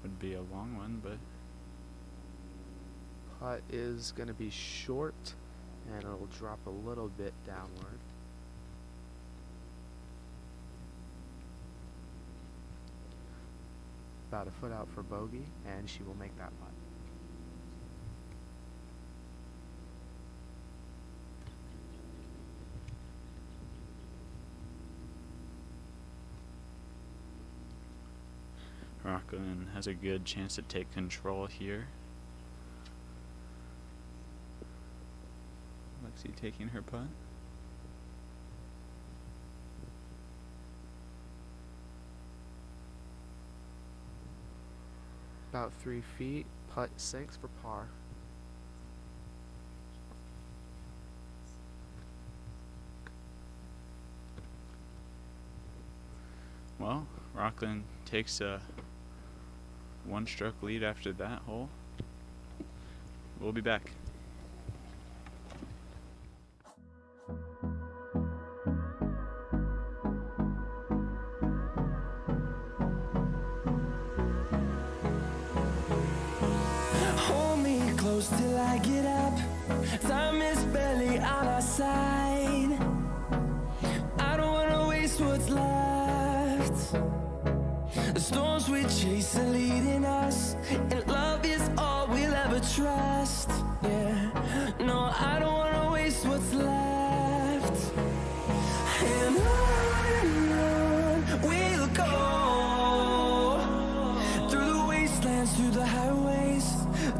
Would be a long one, but Putt is going to be short, and it'll drop a little bit downward. About a foot out for bogey, and she will make that putt. Rocklin has a good chance to take control here. Lexi taking her putt. About 3 feet, putt sinks for par. Well, Rocklin takes a one-stroke lead after that hole. We'll be back. Hold me close till I get up. Time is barely on our side. I don't wanna waste what's left. The storms we chase are leading us, and love is all we'll ever trust. Yeah, no, I don't wanna waste what's left. And on we'll go, through the wastelands, through the highways,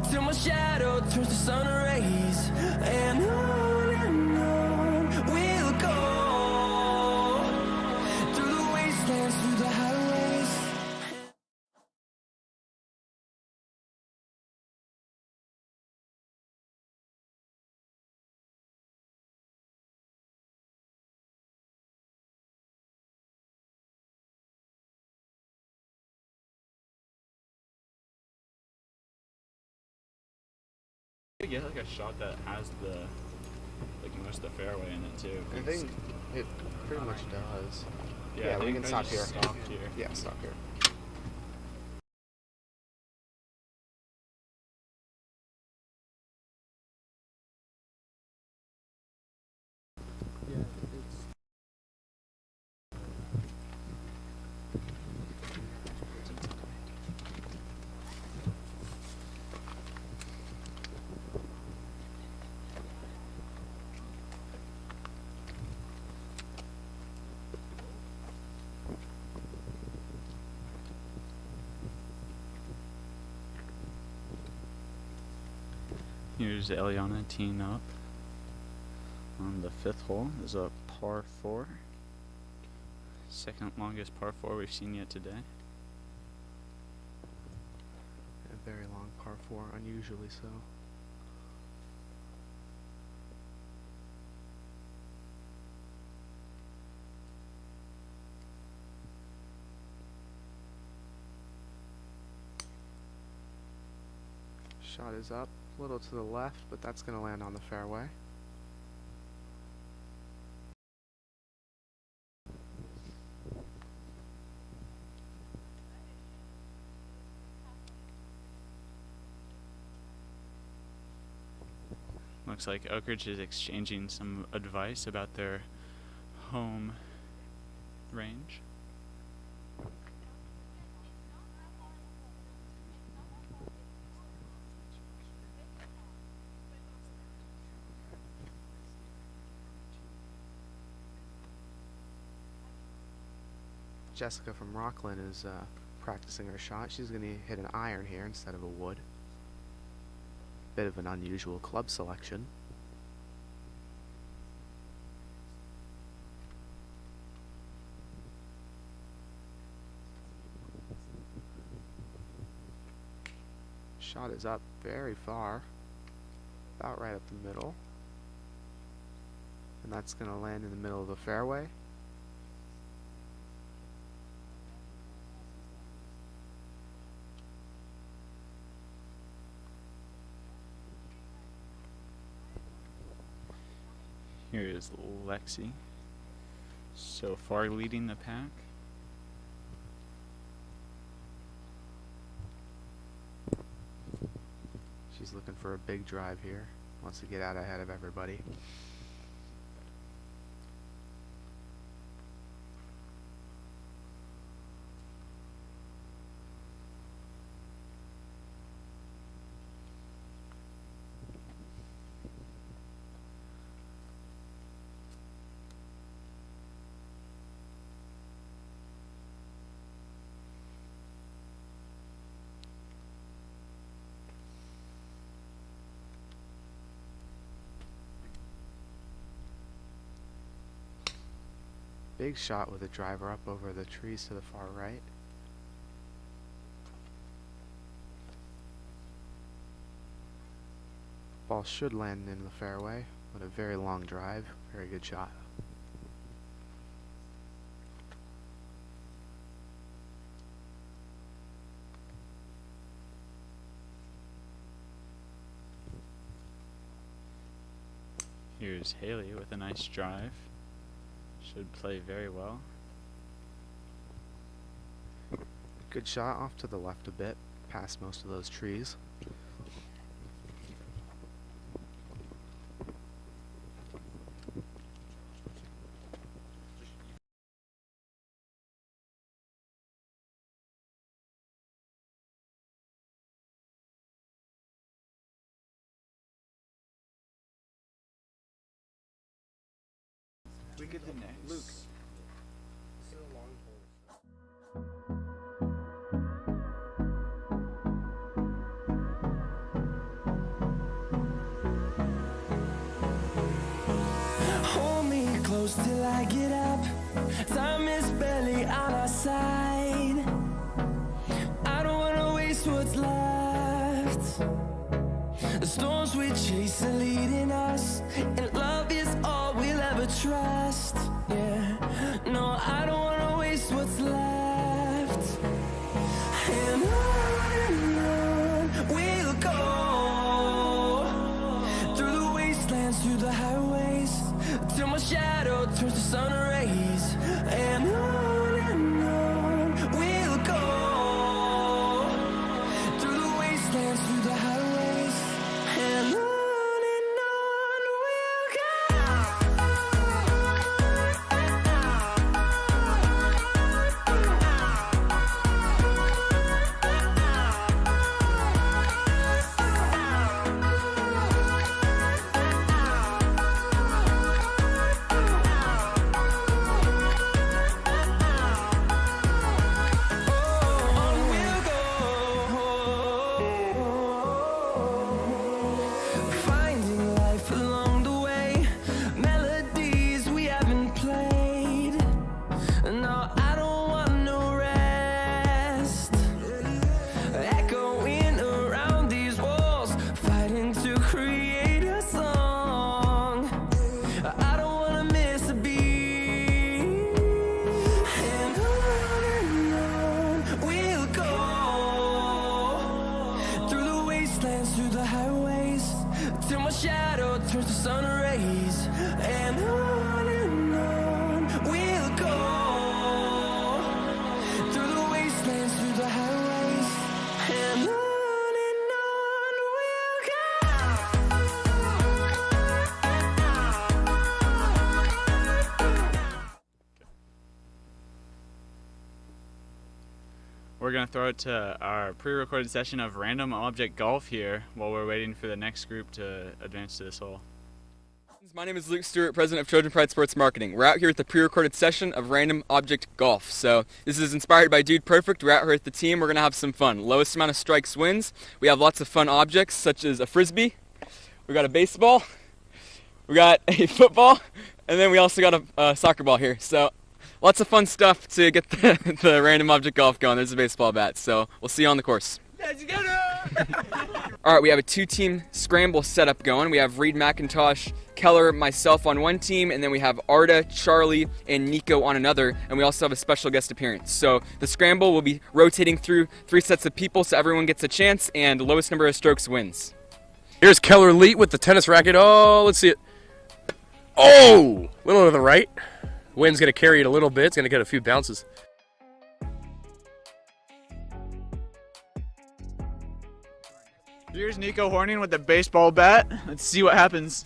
till my shadow turns to sun rays. And on we'll go, through the wastelands, through the highways. To get like a shot that has the most of the fairway in it too. I think it pretty much does. Yeah, we can I stop just here. stopped here. Yeah, stop here. Here's Eliana teeing up on the 5th hole. Is a par 4. Second longest par 4 we've seen yet today. A very long par 4, unusually so. Shot is up, a little to the left, but that's going to land on the fairway. Looks like Oak Ridge is exchanging some advice about their home range. Jessica from Rocklin is practicing her shot. She's going to hit an iron here instead of a wood. Bit of an unusual club selection. Shot is up very far, about right up the middle. And that's going to land in the middle of the fairway. Here is Lexi, so far leading the pack. She's looking for a big drive here. Wants to get out ahead of everybody. Big shot with a driver up over the trees to the far right. Ball should land in the fairway, but a very long drive. Very good shot. Here's Haley with a nice drive. Should play very well. Good shot off to the left a bit, past most of those trees. We get the next. Luke. Hold me close till I get up. Time is barely on our side. I don't wanna waste what's left. The storms we chase are leading us, and love is all we'll ever trust. Yeah, no, I don't wanna waste what's left. And on we'll go, through the wastelands, through the highways, till my shadow turns to sun rays. And on we'll go, through the wastelands, through the highways, and on we'll through the highways, till my shadow turns to sun rays. And on we'll go, through the wastelands, through the highways, and on we'll We're going to throw it to our pre-recorded session of random object golf here while we're waiting for the next group to advance to this hole. My name is Luke Stewart, president of Trojan Pride Sports Marketing. We're out here at the pre-recorded session of random object golf. So this is inspired by Dude Perfect. We're out here at the team. We're going to have some fun. Lowest amount of strikes wins. We have lots of fun objects such as a frisbee. We got a baseball. We got a football. And then we also got a soccer ball here. So lots of fun stuff to get the random object golf going. There's a baseball bat. So we'll see you on the course. All right, we have a two-team scramble setup going. We have Reed, McIntosh, Keller, myself on one team, and then we have Arda, Charlie, and Nico on another, and we also have a special guest appearance. So the scramble will be rotating through 3 sets of people so everyone gets a chance, and the lowest number of strokes wins. Here's Keller Leet with the tennis racket. Oh, let's see it. Oh, a little to the right. Wind's going to carry it a little bit. It's going to get a few bounces. Here's Nico Horning with the baseball bat. Let's see what happens.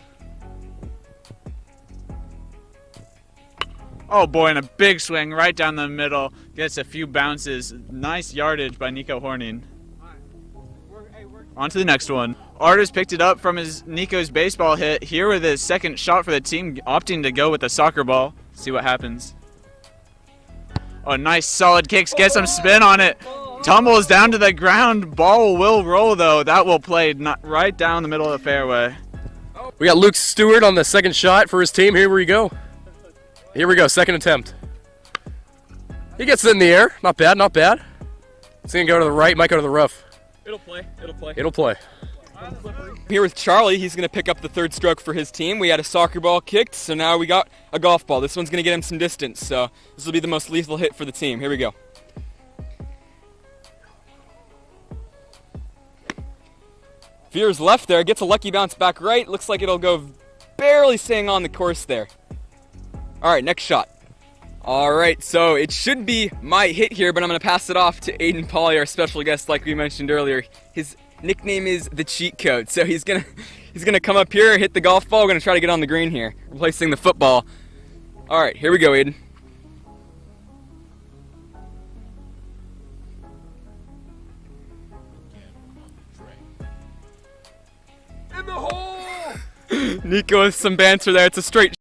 Oh boy, and a big swing right down the middle. Gets a few bounces. Nice yardage by Nico Horning. On to the next one. Arda's picked it up from Nico's baseball hit. Here with his second shot for the team, opting to go with the soccer ball. See what happens. Oh, nice solid kicks. Get some spin on it. Tumbles down to the ground. Ball will roll, though. That will play right down the middle of the fairway. We got Luke Stewart on the second shot for his team. Here we go. Here we go, second attempt. He gets it in the air. Not bad, not bad. It's going to go to the right, might go to the rough. It'll play. It'll play. It'll play. Here with Charlie, he's going to pick up the third stroke for his team. We had a soccer ball kicked, so now we got a golf ball. This one's going to get him some distance, so this will be the most lethal hit for the team. Here we go. Veers left there, gets a lucky bounce back right. Looks like it'll go barely staying on the course there. All right, next shot. All right, so it should be my hit here, but I'm going to pass it off to Aiden Pauly, our special guest, like we mentioned earlier. His nickname is the cheat code, so he's gonna come up here, hit the golf ball. We're gonna try to get on the green here, replacing the football. All right, here we go, Aiden. In the hole! Nico with some banter there. It's a straight.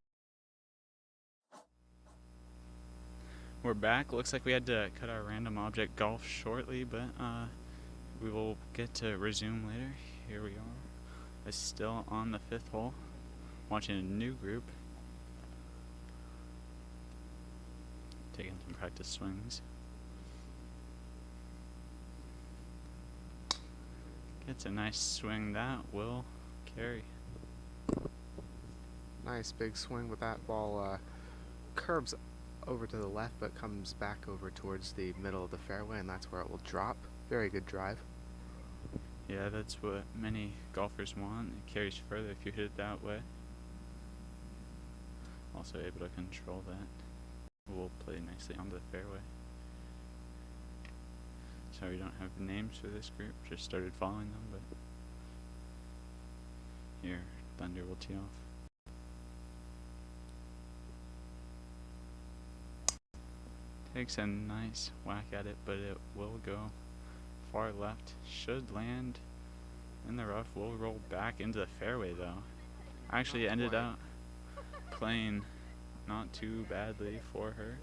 We're back. Looks like we had to cut our random object golf shortly, but we will get to resume later. Here we are. It's still on the 5th hole. Watching a new group. Taking some practice swings. Gets a nice swing that will carry. Nice big swing with that ball. Curves over to the left but comes back over towards the middle of the fairway, and that's where it will drop. Very good drive. Yeah, that's what many golfers want. It carries further if you hit it that way. Also able to control that. We'll play nicely onto the fairway. Sorry, we don't have names for this group. Just started following them, but here, Thunder will tee off. Takes a nice whack at it, but it will go far left. Should land in the rough. Will roll back into the fairway though. Actually ended up playing not too badly for her.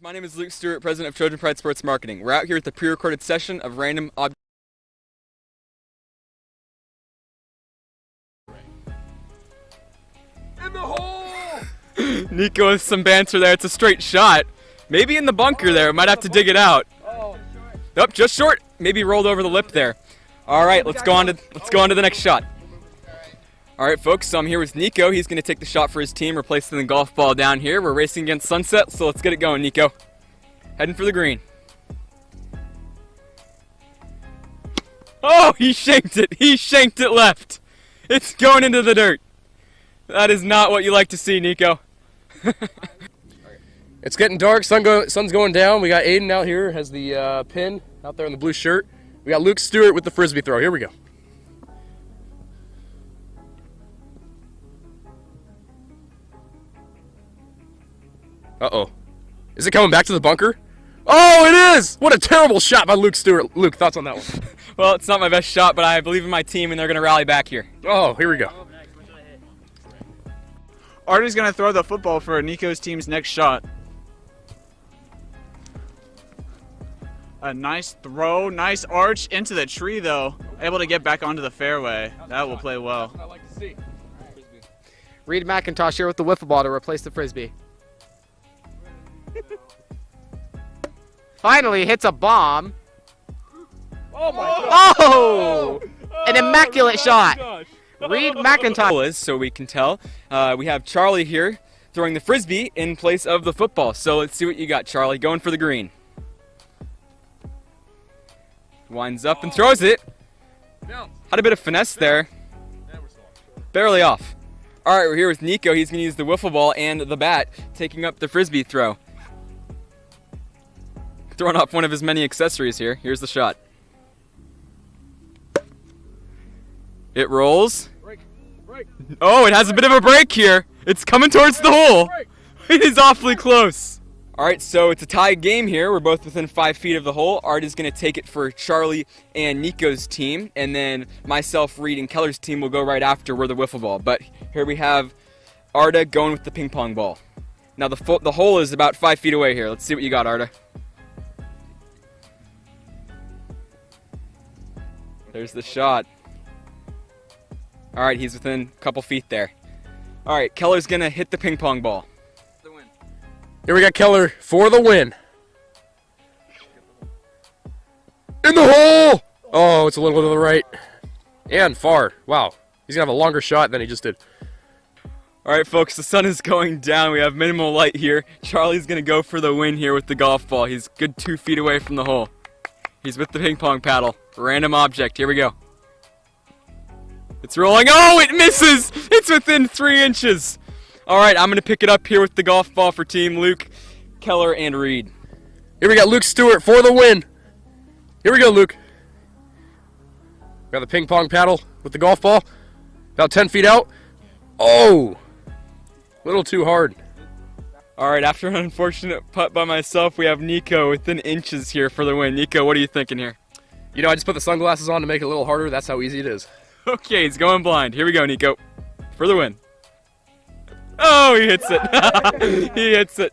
My name is Luke Stewart, president of Trojan Pride Sports Marketing. We're out here at the pre-recorded session of Random Object. In the hole! Nico with some banter there. It's a straight shot. Maybe in the bunker there. Might have to dig it out. Nope, just short. Maybe rolled over the lip there. All right, let's go on to the next shot. All right, folks, so I'm here with Nico. He's going to take the shot for his team, replacing the golf ball down here. We're racing against sunset, so let's get it going, Nico. Heading for the green. Oh, he shanked it. He shanked it left. It's going into the dirt. That is not what you like to see, Nico. It's getting dark. Sun's going down. We got Aiden out here, has the pin out there in the blue shirt. We got Luke Stewart with the frisbee throw. Here we go. Uh-oh. Is it coming back to the bunker? Oh, it is! What a terrible shot by Luke Stewart. Luke, thoughts on that one? Well, it's not my best shot, but I believe in my team, and they're going to rally back here. Oh, here we go. Arda's going to throw the football for Nico's team's next shot. A nice throw, nice arch into the tree, though. Able to get back onto the fairway. That will play well. That's what I like to see. Reed McIntosh here with the wiffle ball to replace the frisbee. Finally hits a bomb. Oh my God! Oh! An immaculate shot. Reed McIntosh. So we can tell. We have Charlie here throwing the frisbee in place of the football. So let's see what you got, Charlie. Going for the green. Winds up and throws it. Had a bit of finesse there. Barely off. All right, we're here with Nico. He's going to use the wiffle ball and the bat, taking up the frisbee throw. Throwing off one of his many accessories here. Here's the shot. It rolls. Oh, it has a bit of a break here. It's coming towards the hole. It is awfully close. All right, so it's a tied game here. We're both within 5 feet of the hole. Arda's going to take it for Charlie and Nico's team, and then myself, Reed, and Keller's team will go right after. We're the wiffle ball. But here we have Arda going with the ping pong ball. Now the hole is about 5 feet away here. Let's see what you got, Arda. There's the shot. All right, he's within a couple feet there. All right, Keller's going to hit the ping pong ball. Here we got Keller for the win. In the hole! Oh, it's a little to the right. And far. Wow. He's going to have a longer shot than he just did. All right, folks, the sun is going down. We have minimal light here. Charlie's going to go for the win here with the golf ball. He's good 2 feet away from the hole. He's with the ping pong paddle. Random object. Here we go. It's rolling. Oh, it misses! It's within 3 inches. All right, I'm going to pick it up here with the golf ball for Team Luke, Keller, and Reed. Here we got Luke Stewart for the win. Here we go, Luke. Got the ping pong paddle with the golf ball. About 10 feet out. Oh! A little too hard. All right, after an unfortunate putt by myself, we have Nico within inches here for the win. Nico, what are you thinking here? You know, I just put the sunglasses on to make it a little harder. That's how easy it is. Okay, he's going blind. Here we go, Nico. For the win. Oh, he hits it. He hits it.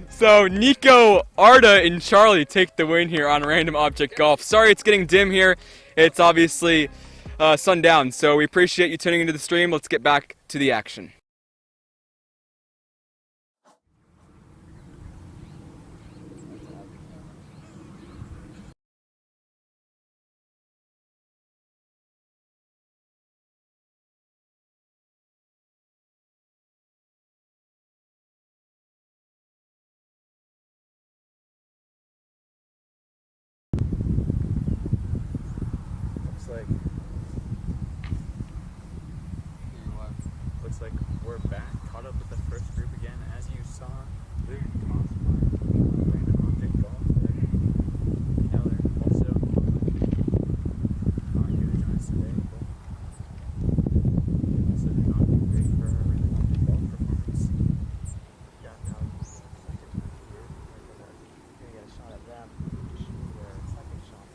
So Nico, Arda, and Charlie take the win here on Random Object Golf. Sorry it's getting dim here. It's obviously sundown, so we appreciate you tuning into the stream. Let's get back to the action. Looks like we're back, caught up with the first group again. As you saw, Luke tossed one Random Object Golf there. Keller also not here to join us today, but also did not do great for our Random Object Golf performance. Yeah, now it's second group here. We're gonna get a shot at them. Shoot their second shot.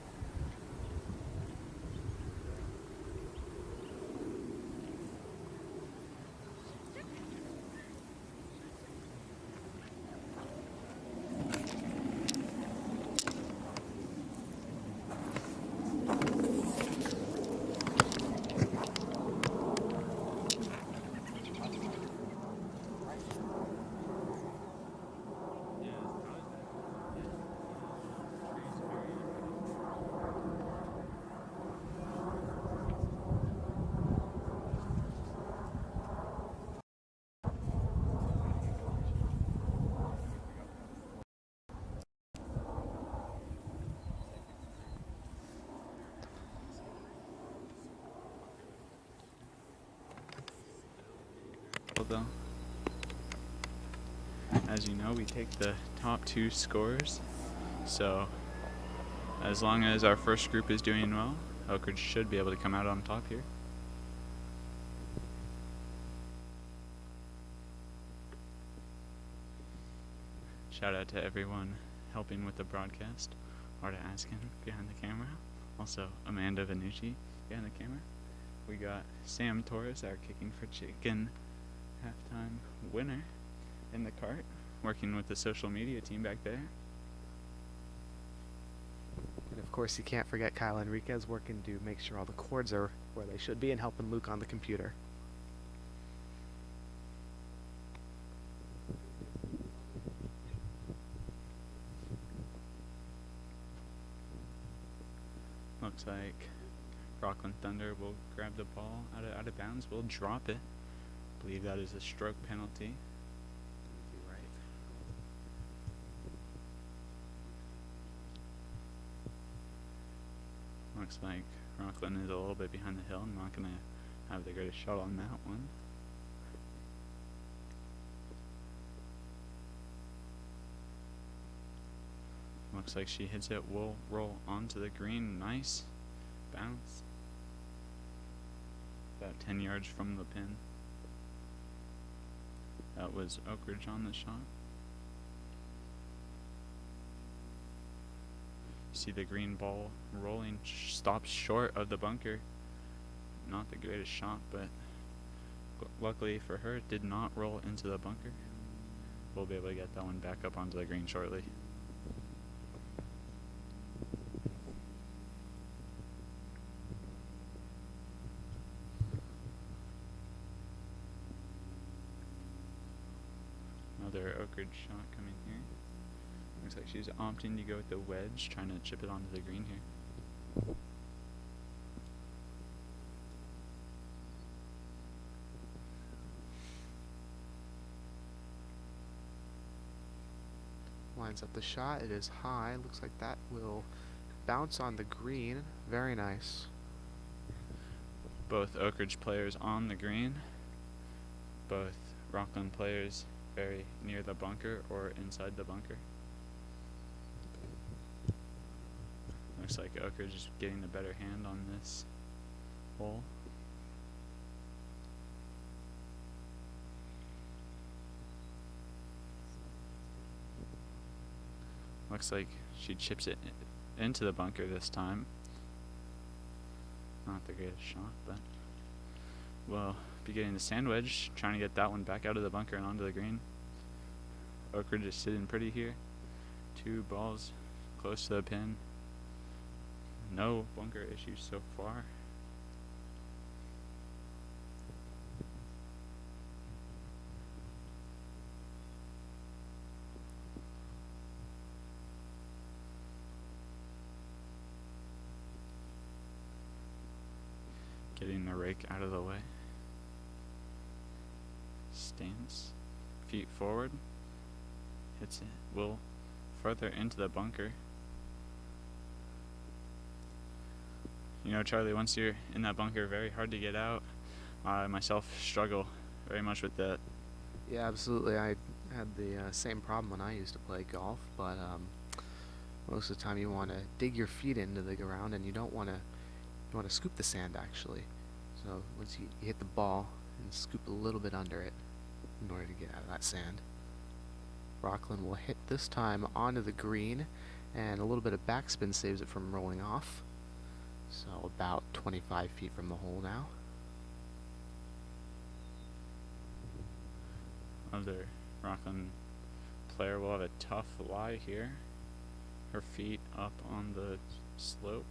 Though, as you know, we take the top 2 scores, so as long as our first group is doing well, Oak Ridge should be able to come out on top here. Shout out to everyone helping with the broadcast. Arda Askin behind the camera, also Amanda Vannucci behind the camera. We got Sam Torres, our Kicking for Chicken halftime winner, in the cart, working with the social media team back there. And of course you can't forget Kyle Enriques working to make sure all the cords are where they should be and helping Luke on the computer. Looks like Rocklin Thunder will grab the ball out of bounds. We'll drop it. I believe that is a stroke penalty. Looks like Rocklin is a little bit behind the hill. I'm not going to have the greatest shot on that one. Looks like she hits it. Will roll onto the green. Nice bounce. About 10 yards from the pin. That was Oak Ridge on the shot. See the green ball rolling, stops short of the bunker. Not the greatest shot, but luckily for her, it did not roll into the bunker. We'll be able to get that one back up onto the green shortly. Another Oak Ridge shot coming here. Looks like she's opting to go with the wedge, trying to chip it onto the green here. Lines up the shot. It is high. Looks like that will bounce on the green. Very nice. Both Oak Ridge players on the green. Both Rocklin players very near the bunker or inside the bunker. Looks like Oak Ridge is getting the better hand on this hole. Looks like she chips it into the bunker this time. Not the greatest shot, but we'll be getting the sand wedge, trying to get that one back out of the bunker and onto the green. Oak Ridge is sitting pretty here. 2 balls close to the pin. No bunker issues so far. Getting the rake out of the way. Stance. Feet forward. Hits it. Will further into the bunker. You know, Charlie, once you're in that bunker, very hard to get out. I myself struggle very much with that. Yeah, absolutely. I had the same problem when I used to play golf, but most of the time you want to dig your feet into the ground, and you don't want to. You want to scoop the sand, actually. So once you hit the ball and scoop a little bit under it in order to get out of that sand. Rocklin will hit this time onto the green, and a little bit of backspin saves it from rolling off. So about 25 feet from the hole now. Other Rocklin player will have a tough lie here. Her feet up on the slope.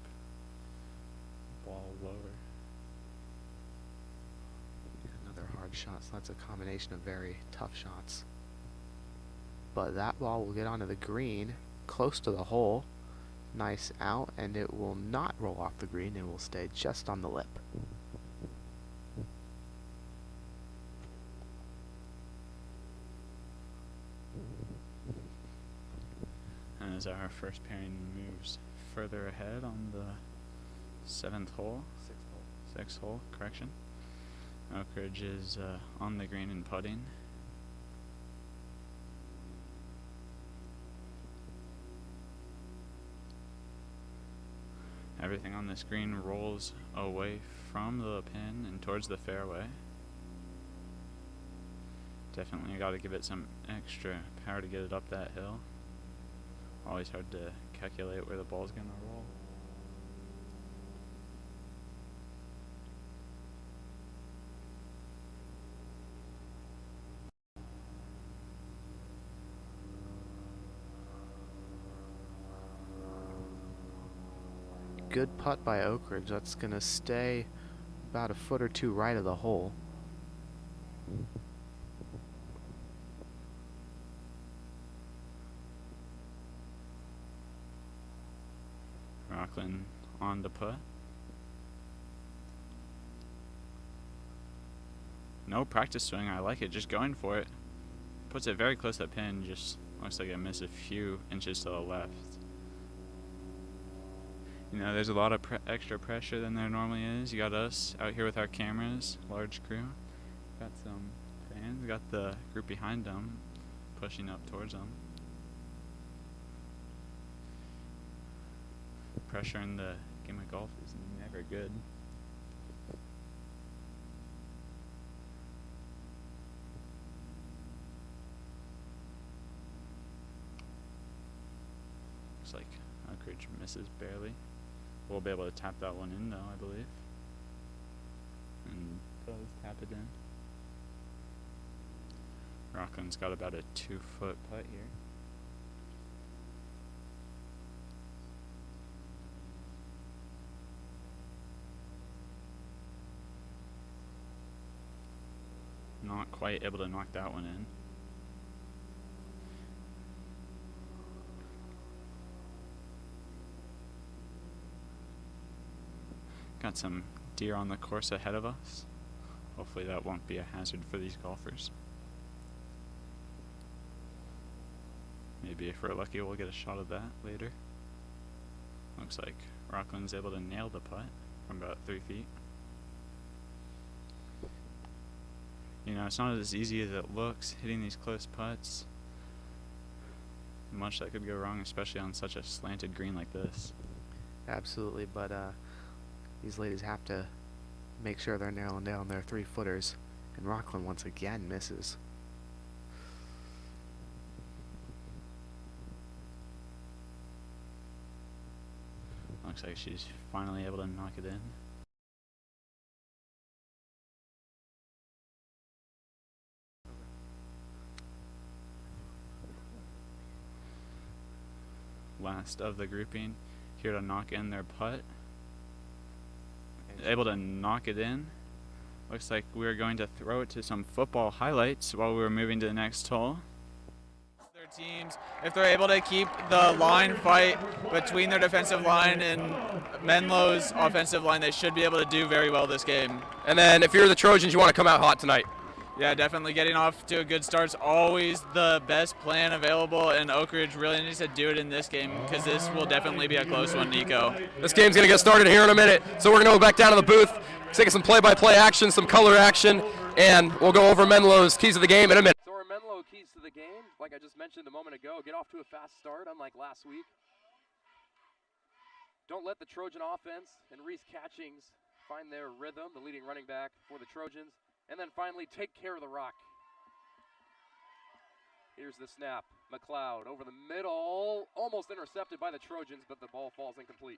Ball lower. Another hard shot, so that's a combination of very tough shots. But that ball will get onto the green, close to the hole. Nice out, and it will not roll off the green. It will stay just on the lip. And as our first pairing moves further ahead on the 7th hole, 6th hole, correction. Oak Ridge is on the green and putting. Everything on this green rolls away from the pin and towards the fairway. Definitely got to give it some extra power to get it up that hill. Always hard to calculate where the ball's going to roll. Good putt by Oak Ridge. That's going to stay about a foot or two right of the hole. Rocklin on the putt. No practice swing. I like it. Just going for it. Puts it very close to the pin. Just looks like it missed a few inches to the left. You know, there's a lot of extra pressure than there normally is. You got us out here with our cameras, large crew. Got some fans. Got the group behind them, pushing up towards them. pressure in the game of golf is never good. Looks like Anchorage misses barely. We'll be able to tap that one in though, I believe. And does tap it in. Rocklin's got about a 2-foot putt here. Not quite able to knock that one in. Got some deer on the course ahead of us. Hopefully that won't be a hazard for these golfers. Maybe if we're lucky we'll get a shot of that later. Looks like Rocklin's able to nail the putt from about 3 feet. You know, it's not as easy as it looks hitting these close putts. Much that could go wrong, especially on such a slanted green like this. Absolutely, but these ladies have to make sure they're nailing down their 3-footers, and Rocklin once again misses. Looks like she's finally able to knock it in. Last of the grouping here to knock in their putt. Able to knock it in. Looks like we're going to throw it to some football highlights while we're moving to the next hole. Their teams, if they're able to keep the line fight between their defensive line and Menlo's offensive line, they should be able to do very well this game. And then if you're the Trojans, you want to come out hot tonight. Yeah, definitely getting off to a good start's always the best plan available, and Oak Ridge really needs to do it in this game because this will definitely be a close one, Nico. This game's going to get started here in a minute, so we're going to go back down to the booth, take some play-by-play action, some color action, and we'll go over Menlo's keys of the game in a minute. So our Menlo keys to the game, like I just mentioned a moment ago, get off to a fast start, unlike last week. Don't let the Trojan offense and Reese Catchings find their rhythm, the leading running back for the Trojans. And then finally, take care of the rock. Here's the snap. McLeod over the middle, almost intercepted by the Trojans, but the ball falls incomplete.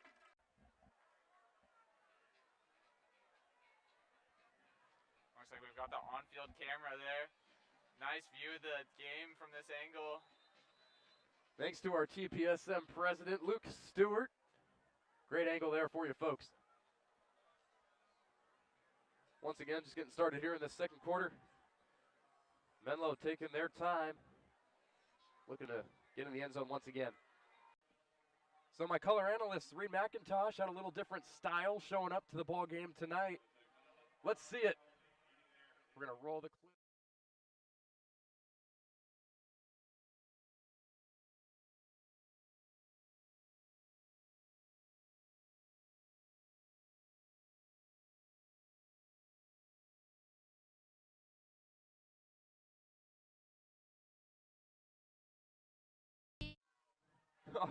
Looks like we've got the on-field camera there. Nice view of the game from this angle. Thanks to our TPSM president, Luke Stewart. Great angle there for you folks. Once again, just getting started here in the second quarter. Menlo taking their time, looking to get in the end zone once again. So my color analyst, Reed McIntosh, had a little different style showing up to the ball game tonight. Let's see it. We're going to roll the clip.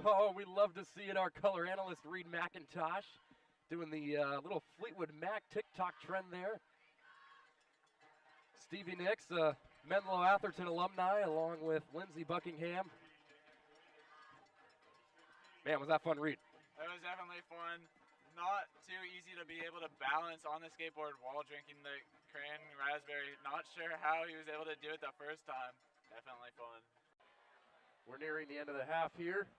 Oh, we love to see it. Our color analyst, Reed McIntosh, doing the little Fleetwood Mac TikTok trend there. Stevie Nicks, Menlo Atherton alumni, along with Lindsey Buckingham. Man, was that fun, Reed? It was definitely fun. Not too easy to be able to balance on the skateboard while drinking the cran raspberry. Not sure how he was able to do it the first time. Definitely fun. We're nearing the end of the half here.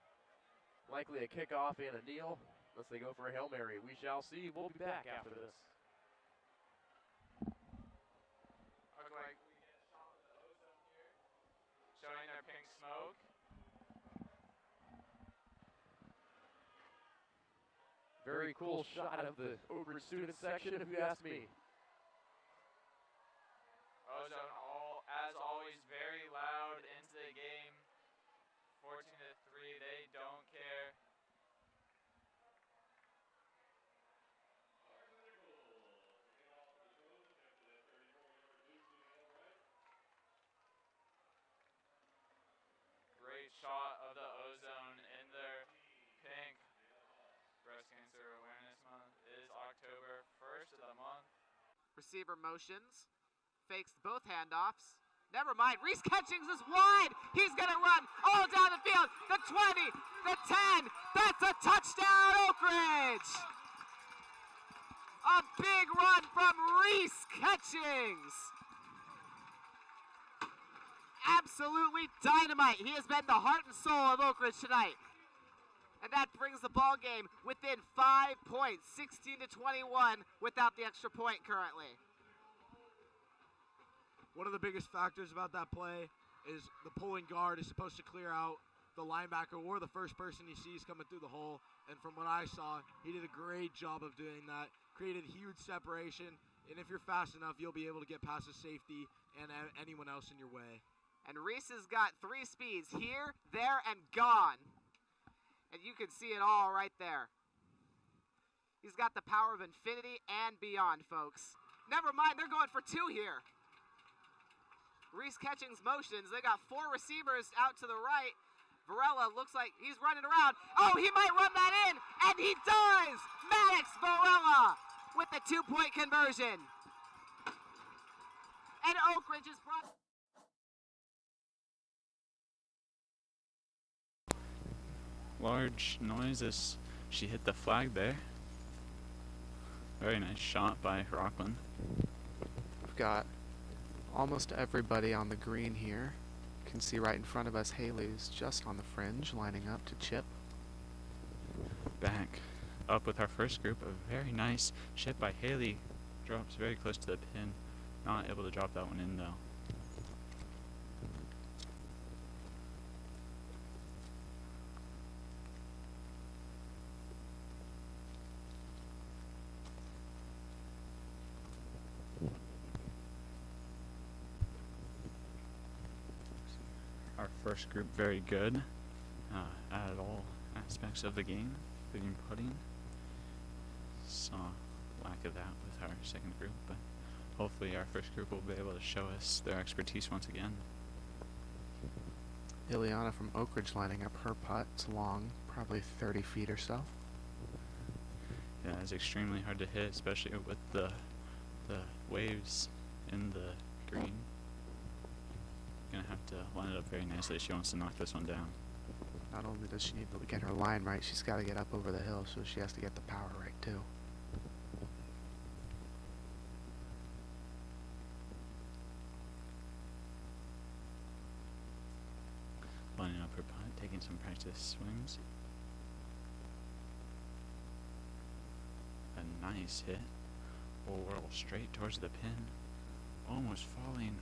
Likely a kickoff and a kneel, unless they go for a Hail Mary. We shall see. We'll be back after this. Look like we get a shot of the ozone here, showing their pink smoke. Very cool shot of the Oak Ridge student section, if you ask me. Ozone, as always, very loud into the game. 14-3, they don't care. Great shot of the ozone in their pink Receiver motions, fakes both handoffs. Never mind, Reese Catchings is wide. He's gonna run all down the field. The 20, the 10, that's a touchdown, Oak Ridge. A big run from Reese Catchings. Absolutely dynamite. He has been the heart and soul of Oak Ridge tonight. And that brings the ball game within 5 points, 16-21 without the extra point currently. One of the biggest factors about that play is the pulling guard is supposed to clear out the linebacker or the first person he sees coming through the hole. And from what I saw, he did a great job of doing that, created huge separation. And if you're fast enough, you'll be able to get past the safety and anyone else in your way. And Reese has got 3 speeds, here, there, and gone. And you can see it all right there. He's got the power of infinity and beyond, folks. Never mind, they're going for 2 here. Reese Catchings motions. They got 4 receivers out to the right. Varela looks like he's running around. Oh, he might run that in, and he does! Maddox Varela with the 2-point conversion. And Oak Ridge is brought... Large noise as she hit the flag there. Very nice shot by Rocklin. We've got almost everybody on the green here. You can see right in front of us Haley's just on the fringe lining up to chip. Back up with our first group. A very nice chip by Haley. Drops very close to the pin. Not able to drop that one in though. Our first group very good at all aspects of the game, including putting. Saw lack of that with our second group, but hopefully our first group will be able to show us their expertise once again. Ileana from Oak Ridge lining up her putt. It's long, probably 30 feet or so. Yeah, it's extremely hard to hit, especially with the waves in the green. Gonna have to line it up very nicely if she wants to knock this one down. Not only does she need to get her line right, she's got to get up over the hill, so she has to get the power right too. Lining up her putt, taking some practice swings. A nice hit. Will whirl straight towards the pin. Almost falling.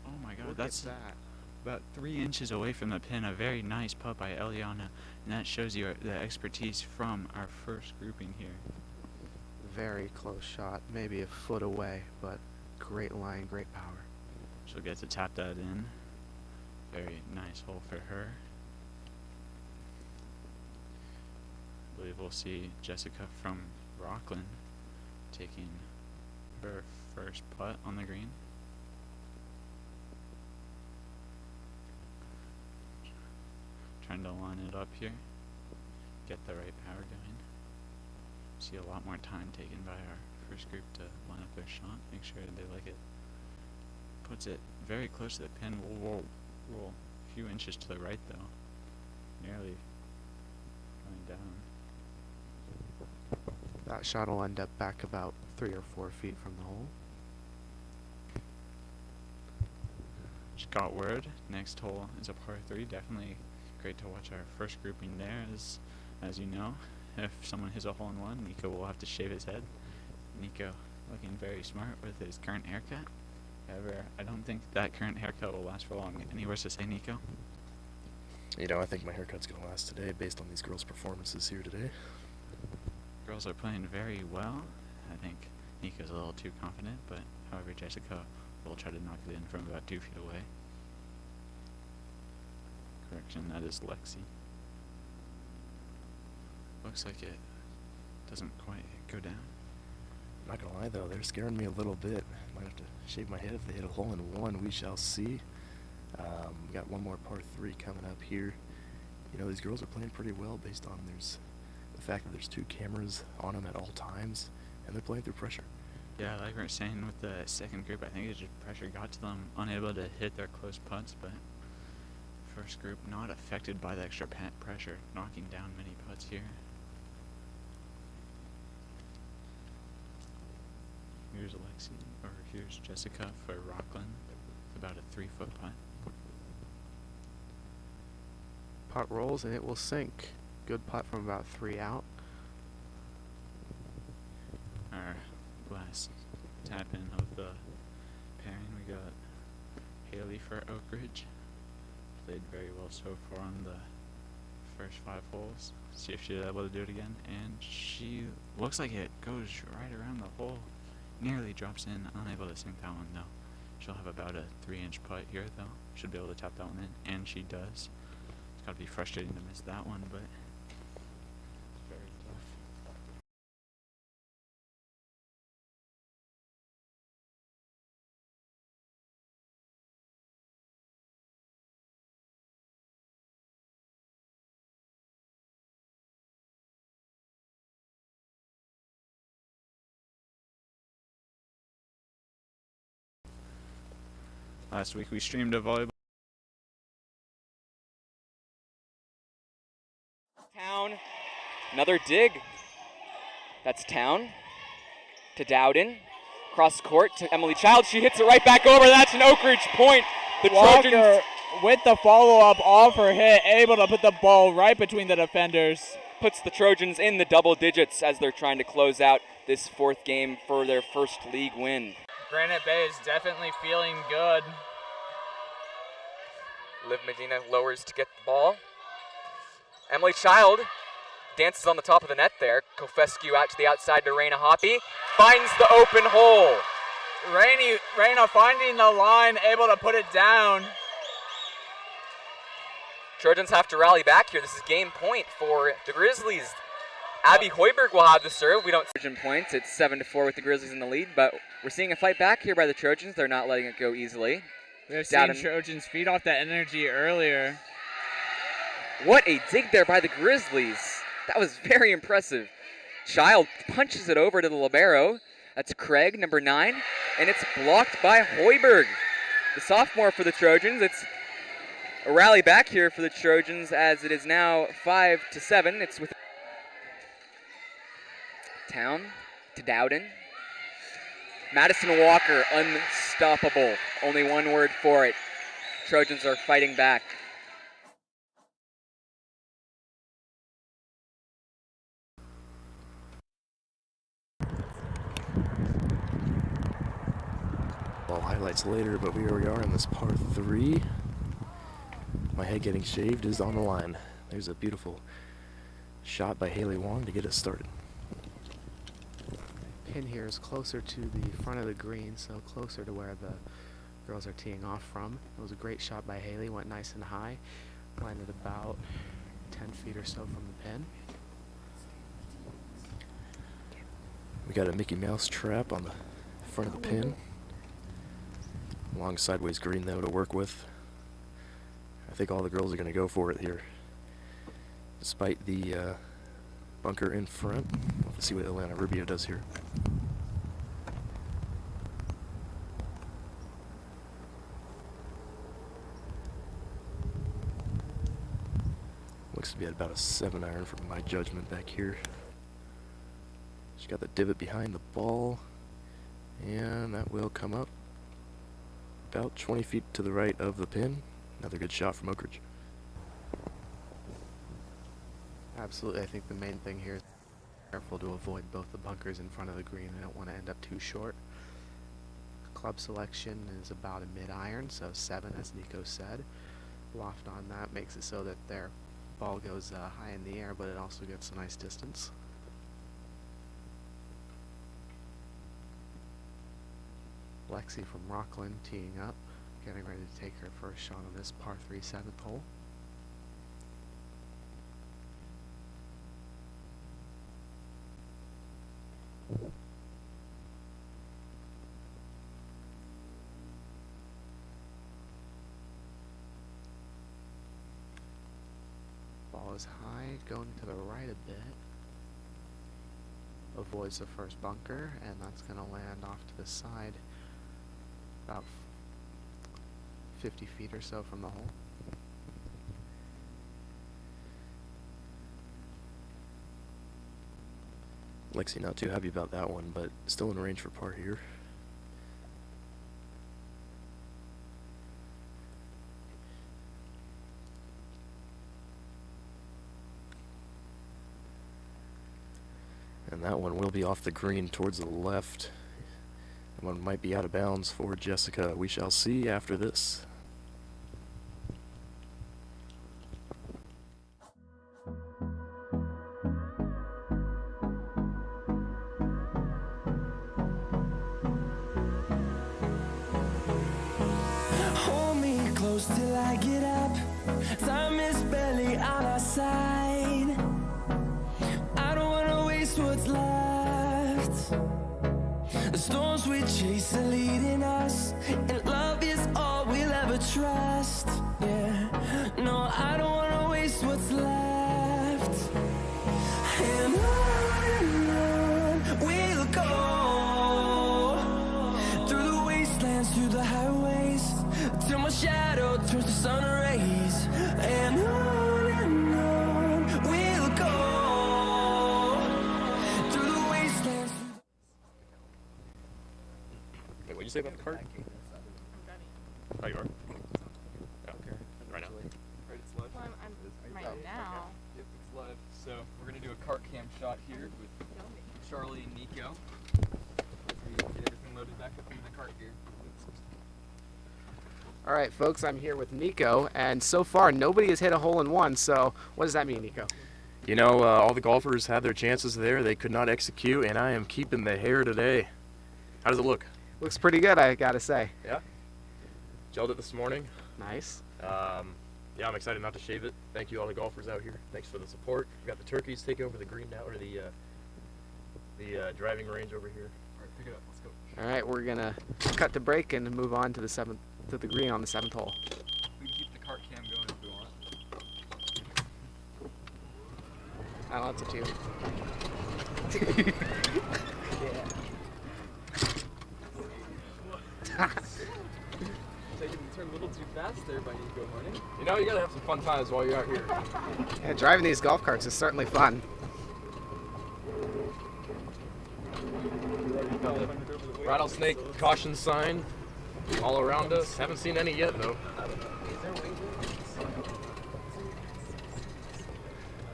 Oh my god, that's that. About 3 inches away from the pin. A very nice putt by Eliana, and that shows you the expertise from our first grouping here. Very close shot, maybe a foot away, but great line, great power. She'll get to tap that in. Very nice hole for her. I believe we'll see Jessica from Rocklin taking her first putt on the green. Trying to line it up here, get the right power going. See a lot more time taken by our first group to line up their shot, make sure they like it. Puts it very close to the pin. Will roll a few inches to the right though, nearly going down. That shot will end up back about 3 or 4 feet from the hole. Just got word. Next hole is a par 3. Definitely great to watch our first grouping there. As you know, if someone hits a hole in one, Nico will have to shave his head. Nico looking very smart with his current haircut. However, I don't think that current haircut will last for long. Any words to say, Nico? You know, I think my haircut's gonna last today based on these girls' performances here today. Girls are playing very well. I think Nico's a little too confident, but however, Jessica will try to knock it in from about 2 feet away. Correction, that is Lexi. Looks like it doesn't quite go down. I'm not gonna lie though, they're scaring me a little bit. Might have to shave my head if they hit a hole in one. We shall see. We got one more par 3 coming up here. You know, these girls are playing pretty well based on the fact that there's 2 cameras on them at all times, and they're playing through pressure. Yeah, like we were saying with the second group, I think it's just pressure got to them, unable to hit their close putts, but first group not affected by the extra pressure, knocking down many putts here. Here's here's Jessica for Rocklin, about a 3-foot putt. Putt rolls and it will sink. Good putt from about 3 out. Our last tap in of the pairing, we got Haley for Oak Ridge. Played very well so far on the first 5 holes. See if she's able to do it again. And she looks like it goes right around the hole. Nearly drops in, unable to sink that one though. She'll have about a 3-inch putt here though. Should be able to tap that one in, and she does. It's gotta be frustrating to miss that one, but it's very tough. Last week we streamed a volleyball. Town, another dig. That's Town to Dowden. Cross court to Emily Child. She hits it right back over. That's an Oak Ridge point. The Walker Trojans, with the follow-up off her hit, able to put the ball right between the defenders. puts the Trojans in the double digits as they're trying to close out this 4th game for their first league win. Granite Bay is definitely feeling good. Liv Medina lowers to get the ball. Emily Child dances on the top of the net there. Kofescu out to the outside to Raina Hoppy. Finds the open hole. Raina finding the line, able to put it down. Trojans have to rally back here. This is game point for the Grizzlies. Abby Hoiberg will have the serve. We don't see Trojan points. It's 7-4 with the Grizzlies in the lead, but we're seeing a fight back here by the Trojans. They're not letting it go easily. We've seen Trojans feed off that energy earlier. What a dig there by the Grizzlies. That was very impressive. Child punches it over to the libero. That's Craig, number 9, and it's blocked by Hoiberg, the sophomore for the Trojans. It's a rally back here for the Trojans as it is now 5-7. It's with Town to Dowden. Madison Walker, unstoppable. Only one word for it. Trojans are fighting back. Well, highlights later, but here we are in this par 3. My head getting shaved is on the line. There's a beautiful shot by Haley Wong to get us started. Pin here is closer to the front of the green, so closer to where the girls are teeing off from. It was a great shot by Haley, went nice and high, landed about 10 feet or so from the pin. We got a Mickey Mouse trap on the front of the pin. Long sideways green though to work with. I think all the girls are going to go for it here, despite the bunker in front. Let's see what Atlanta Rubio does here. Looks to be at about a 7-iron from my judgment back here. She's got the divot behind the ball, and that will come up about 20 feet to the right of the pin. Another good shot from Oak Ridge. Absolutely, I think the main thing here is careful to avoid both the bunkers in front of the green. They don't want to end up too short. Club selection is about a mid-iron, so 7 as Nico said. Loft on that makes it so that their ball goes high in the air, but it also gets a nice distance. Lexi from Rocklin teeing up, getting ready to take her first shot on this par 3 7th hole. Ball is high, going to the right a bit. avoids the first bunker, and that's going to land off to the side about 50 feet or so from the hole. Lexi not too happy about that one, but still in range for par here. And that one will be off the green towards the left. That one might be out of bounds for Jessica. We shall see after this. Hold me close till I get up. Time is barely on our side. I don't wanna waste what's left. The storms we chase are leading us, and love is all we'll ever trust. Yeah, no, I don't wanna waste what's left. And on we'll go, through the wastelands, through the highways, till my shadow turns to sun rays. And on we'll go, through the wastelands. Wait, what'd you say about the cart? Oh, you are? Oh, okay. Right now? Right, it's live. Well, I'm right now. Yep, it's live. So we're gonna do a cart cam shot here with Charlie and Nico. We get everything loaded back up into the cart here. All right, folks, I'm here with Nico, and so far nobody has hit a hole-in-one, so what does that mean, Nico? You know, all the golfers had their chances there. They could not execute, and I am keeping the hair today. How does it look? Looks pretty good, I gotta say. Yeah? Gelled it this morning. Nice. Yeah, I'm excited not to shave it. Thank you all the golfers out here. Thanks for the support. We've got the turkeys take over the green now, or the driving range over here. All right, pick it up. Let's go. All right, we're gonna cut the break and move on to the green on the 7th hole. We can keep the cart cam going if we want. I want to too. Taking the turn a little too fast there by Nico Horning. You know, you gotta have some fun times while you're out here. Yeah, driving these golf carts is certainly fun. Rattlesnake caution sign all around us. Haven't seen any yet, though.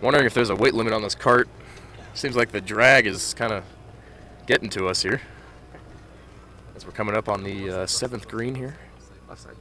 Wondering if there's a weight limit on this cart. Seems like the drag is kind of getting to us here. As we're coming up on the 7th green here. Left side.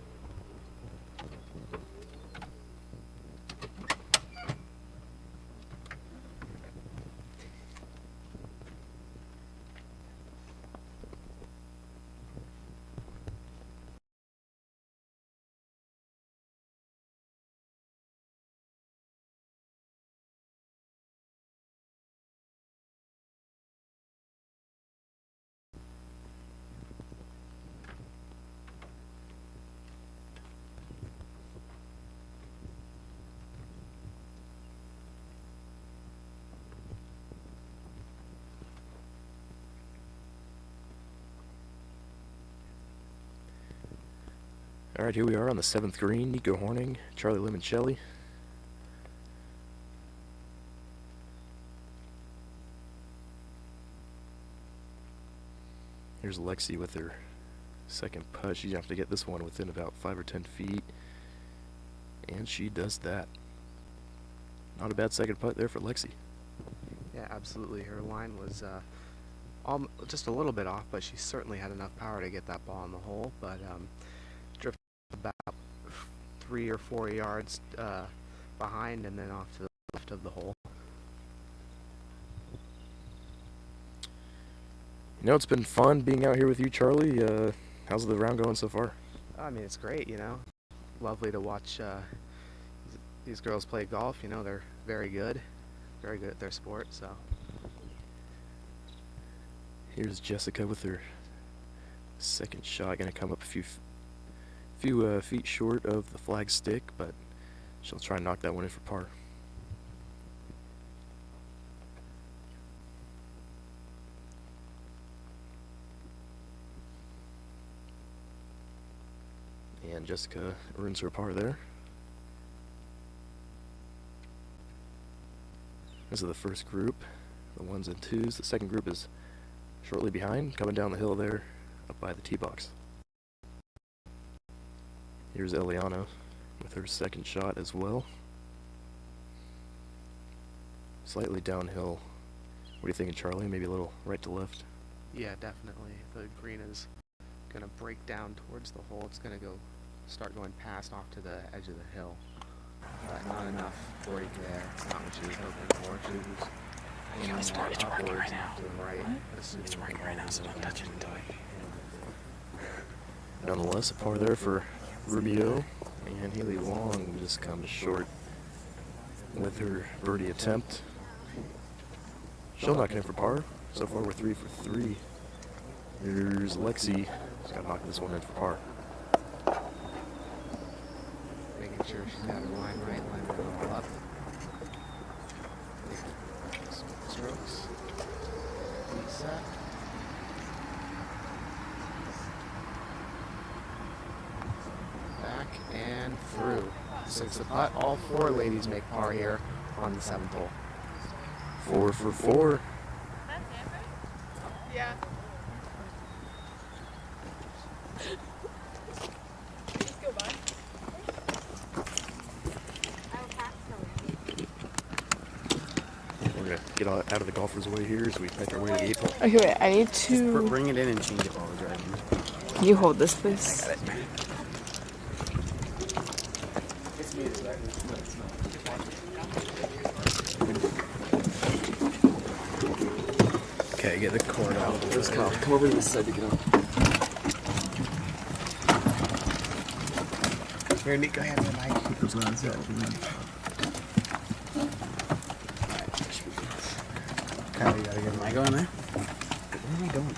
Alright, here we are on the 7th green. Nico Horning, Charlie Limoncelli. Here's Lexi with her second putt. She's going to have to get this one within about 5 or 10 feet. And she does that. Not a bad second putt there for Lexi. Yeah, absolutely. Her line was just a little bit off, but she certainly had enough power to get that ball in the hole. But drifted about 3 or 4 yards behind and then off to the left of the hole. You know, it's been fun being out here with you, Charlie. How's the round going so far? I mean, it's great, you know. Lovely to watch these girls play golf. You know, they're very good at their sport. So here's Jessica with her second shot. Going to come up a few feet short of the flag stick, but she'll try and knock that one in for par. And Jessica runs her par there. This is the first group, the ones and twos. The second group is shortly behind, coming down the hill there, up by the tee box. Here's Eliana with her second shot as well. Slightly downhill. What are you thinking, Charlie? Maybe a little right to left? Yeah, definitely. The green is going to break down towards the hole. It's going to start going past off to the edge of the hill. But not enough break there. It's not what she was hoping for. She was aiming It's more working upwards right now. to the right. It's working right now, so don't touch it until Nonetheless, a par there for Rubio, and Haley Wong just comes short with her birdie attempt. She'll knock it in for par. So far we're 3 for 3. Here's Lexi. She's got to knock this one in for par. Making sure she's got her line right, line it all up. Strokes. Reset. Back and through. 6 a putt. All 4 ladies make par here on the 7th hole. 4 for 4. Yeah. We're going to get out of the golfer's way here as we make our way to the 8th hole. Okay, wait, I need to... Bring it in and change it while we're driving. Can you hold this, please? Okay, get the cord out. Let's go. Come over to this side to get up. Here, Nico, have the mic. Nico's on set. Kyle, you gotta get the mic on there. Where am I going?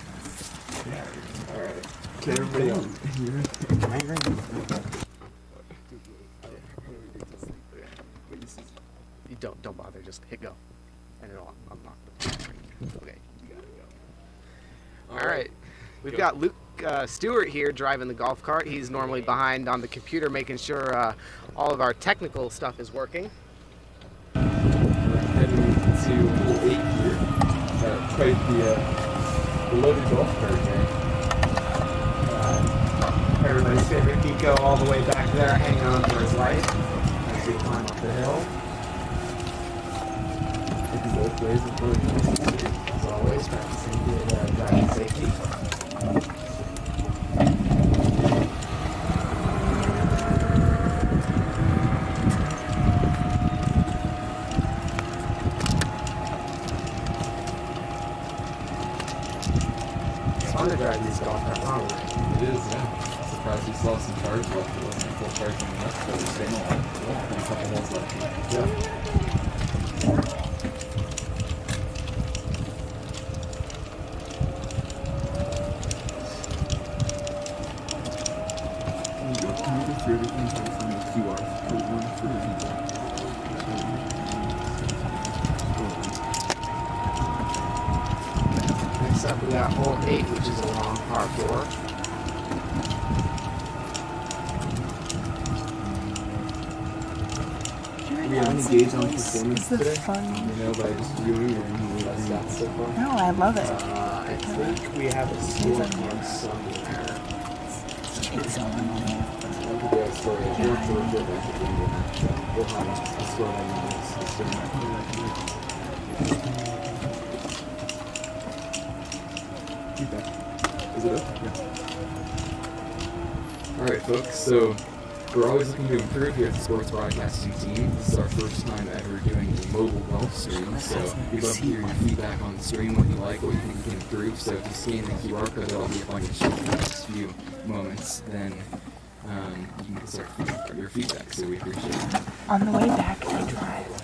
Alright. Okay, everybody else. You don't bother, just hit go. And it'll unlock the Okay, you gotta go. Alright. We've got Luke Stewart here driving the golf cart. He's normally behind on the computer making sure all of our technical stuff is working. Heading to hole 8 here. Quite the loaded golf cart here. Everybody's favorite Nico all the way back there hanging on for his life as we climb up the hill. Both ways is really nice. As always, practicing good driving safety. It's fun to drive these golf carts, huh? It is, yeah. Surprised we still have some charge left. It wasn't full charge on the left, but we're staying alive. Yeah, a couple holes left. Yeah. Can you go through everything and try to find the QR code one for the people? Next up, we got hole 8, which is a long par 4. We have any gauge on performance Is the today? fun? You know, by just viewing or any stats so far? No, I love it. I think we have a scorecard somewhere. It's on my money. We'll have a scoreline on this system. Okay. Is it up? Yeah. Alright folks, so we're always looking to improve here at the Sports Broadcasting team. This is our first time ever doing a mobile golf stream, so we'd love to hear your feedback on the stream, what you like, what you think we can improve. So if you scan the QR code that'll be up on your screen in the next few moments, then you can start your feedback, so we appreciate it. On the way back, I drive.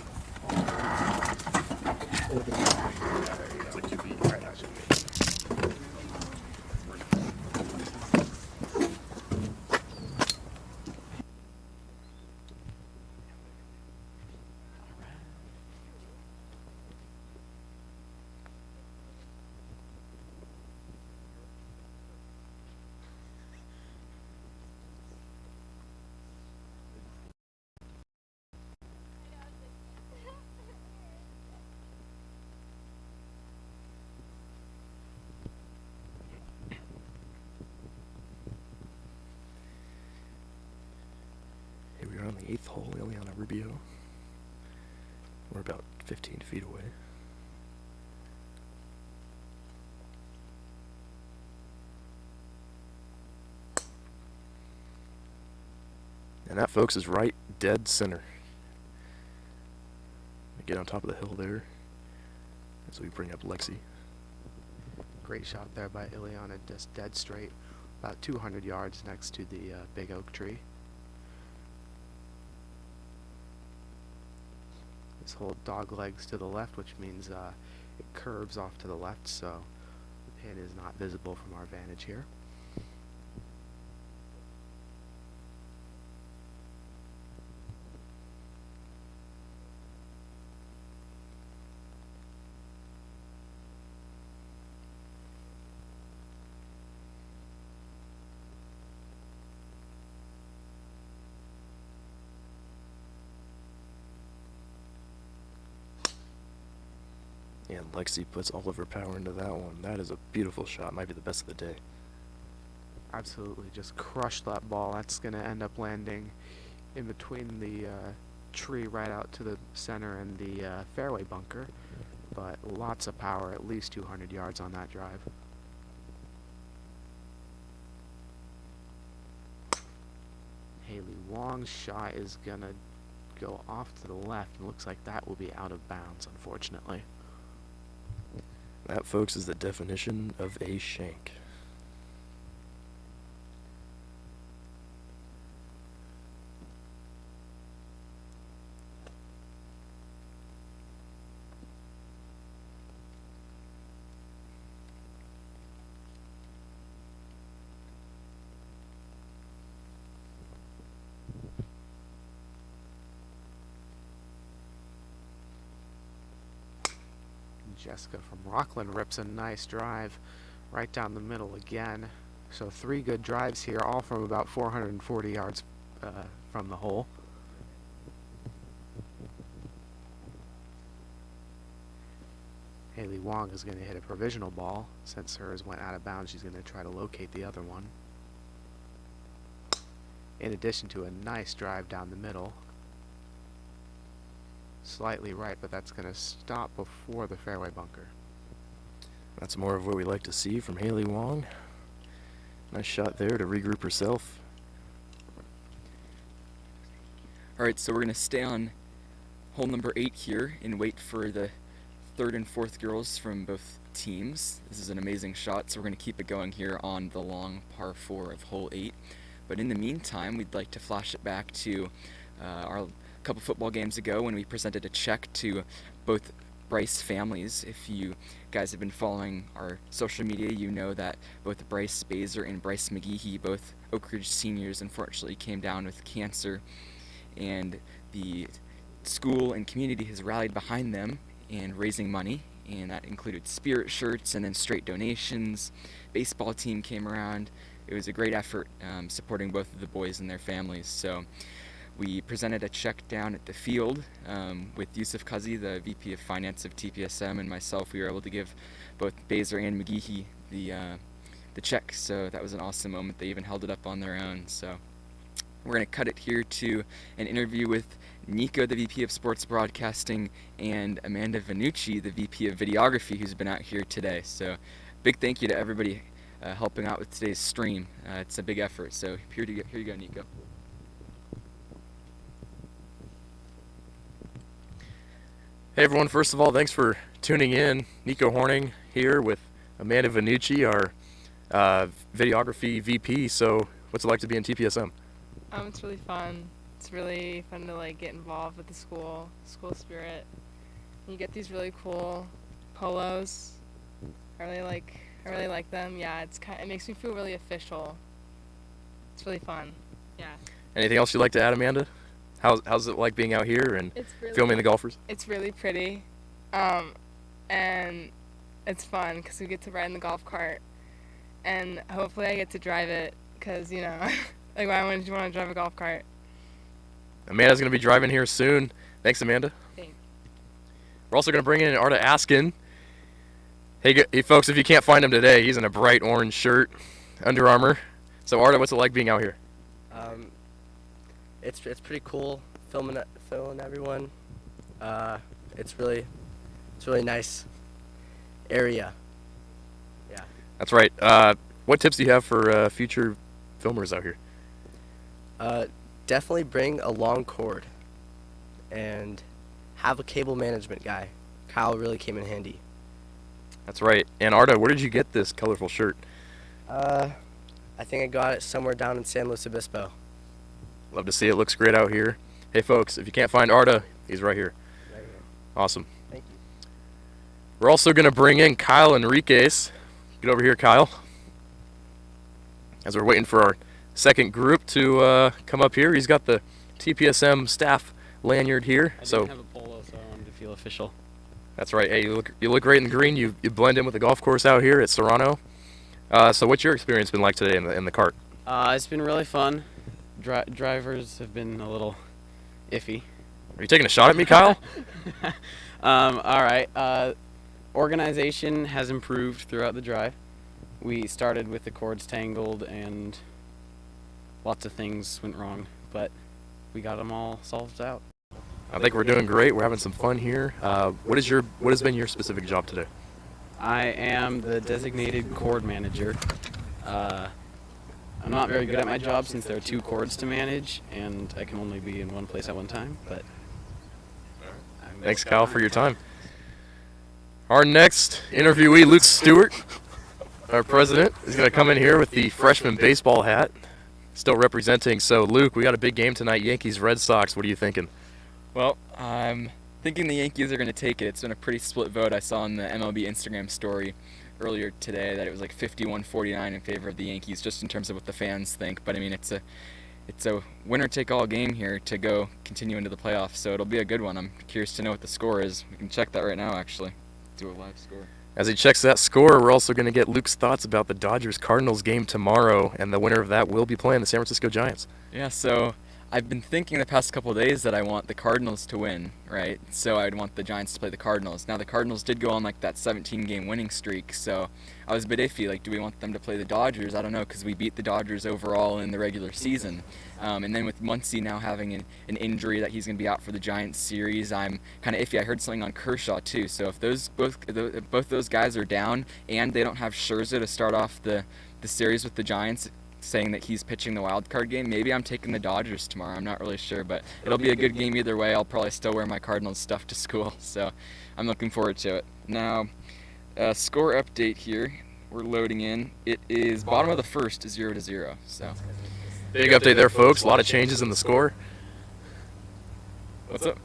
We're on the 8th hole, Ileana Rubio. We're about 15 feet away. And that, folks, is right dead center. Get on top of the hill there as we bring up Lexi. Great shot there by Ileana, just dead straight, about 200 yards next to the big oak tree. This hole dog legs to the left, which means it curves off to the left, so the pin is not visible from our vantage here. And Lexi puts all of her power into that one. That is a beautiful shot. Might be the best of the day. Absolutely, just crushed that ball. That's going to end up landing in between the tree right out to the center and the fairway bunker. But lots of power, at least 200 yards on that drive. Haley Wong's shot is going to go off to the left. It looks like that will be out of bounds, unfortunately. That, folks, is the definition of a shank. Jessica from Rocklin rips a nice drive right down the middle again. So 3 good drives here, all from about 440 yards from the hole. Haley Wong is going to hit a provisional ball. Since hers went out of bounds, she's going to try to locate the other one. In addition to a nice drive down the middle. Slightly right, but that's going to stop before the fairway bunker. That's more of what we like to see from Haley Wong. Nice shot there to regroup herself. Alright, so we're going to stay on hole number 8 here and wait for the 3rd and 4th girls from both teams. This is an amazing shot, so we're going to keep it going here on the long par 4 of hole 8. But in the meantime, we'd like to flash it back to our couple football games ago when we presented a check to both Bryce families. If you guys have been following our social media, you know that both Bryce Baser and Bryce McGeehee, both Oak Ridge seniors, unfortunately came down with cancer, and the school and community has rallied behind them in raising money, and that included spirit shirts and then straight donations. Baseball team came around. It was a great effort supporting both of the boys and their families. So we presented a check down at the field with Yusuf Kazi, the VP of Finance of TPSM, and myself. We were able to give both Baser and McGeehee the check, so that was an awesome moment. They even held it up on their own. So we're going to cut it here to an interview with Nico, the VP of Sports Broadcasting, and Amanda Vannucci, the VP of Videography, who's been out here today. So big thank you to everybody helping out with today's stream. It's a big effort. So here you go, Nico. Hey everyone, first of all, thanks for tuning in. Nico Horning here with Amanda Vannucci, our videography VP. So what's it like to be in TPSM? It's really fun. It's really fun to like get involved with the school spirit. You get these really cool polos. I really like them. Yeah, it makes me feel really official. It's really fun. Yeah. Anything else you'd like to add, Amanda? How's it like being out here and filming the golfers? It's really pretty, and it's fun because we get to ride in the golf cart, and hopefully I get to drive it because, you know, like why wouldn't you want to drive a golf cart? Amanda's going to be driving here soon. Thanks, Amanda. Thanks. We're also going to bring in Arda Askin. Hey folks, if you can't find him today, he's in a bright orange shirt, Under Armour. So Arda, what's it like being out here? It's pretty cool filming everyone. It's really nice area. Yeah. That's right. What tips do you have for future filmers out here? Definitely bring a long cord and have a cable management guy. Kyle really came in handy. That's right. And Arda, where did you get this colorful shirt? I think I got it somewhere down in San Luis Obispo. Love to see it. Looks great out here. Hey, folks, if you can't find Arda, he's right here. Right here. Awesome. Thank you. We're also going to bring in Kyle Enriques. Get over here, Kyle. As we're waiting for our second group to come up here, he's got the TPSM staff lanyard here. I didn't have a polo, so I wanted to feel official. That's right. Hey, you look great in the green. You blend in with the golf course out here at Serrano. So what's your experience been like today in the cart? It's been really fun. Drivers have been a little iffy. Are you taking a shot at me, Kyle? All right. Organization has improved throughout the drive. We started with the cords tangled and lots of things went wrong, but we got them all solved out. I think we're doing great. We're having some fun here. What has been your specific job today? I am the designated cord manager. I'm not very good at my job since there are 2 cords to manage, and I can only be in one place at one time. But thanks, Kyle, for your time. Our next interviewee, Luke Stewart, our president, is going to come in here with the freshman baseball hat, still representing. So, Luke, we got a big game tonight, Yankees-Red Sox. What are you thinking? Well, I'm thinking the Yankees are going to take it. It's been a pretty split vote. I saw on the MLB Instagram story earlier today that it was like 51-49 in favor of the Yankees, just in terms of what the fans think. But I mean, it's a winner-take-all game here to go continue into the playoffs, so it'll be a good one. I'm curious to know what the score is. We can check that right now, actually. Do a live score. As he checks that score, we're also going to get Luke's thoughts about the Dodgers-Cardinals game tomorrow, and the winner of that will be playing the San Francisco Giants. Yeah, so I've been thinking the past couple of days that I want the Cardinals to win, right? So I'd want the Giants to play the Cardinals. Now the Cardinals did go on like that 17-game winning streak, so I was a bit iffy. Like, do we want them to play the Dodgers? I don't know, because we beat the Dodgers overall in the regular season. And then with Muncy now having an injury that he's going to be out for the Giants series, I'm kind of iffy. I heard something on Kershaw too. So if both those guys are down and they don't have Scherzer to start off the series with the Giants, saying that he's pitching the wild card game, maybe I'm taking the Dodgers tomorrow. I'm not really sure, but it'll be a good game either way. I'll probably still wear my Cardinals stuff to school, so I'm looking forward to it. Now, score update here. We're loading in. It is bottom of the first, 0-0. So big update there, folks. A lot of changes in the score. What's up?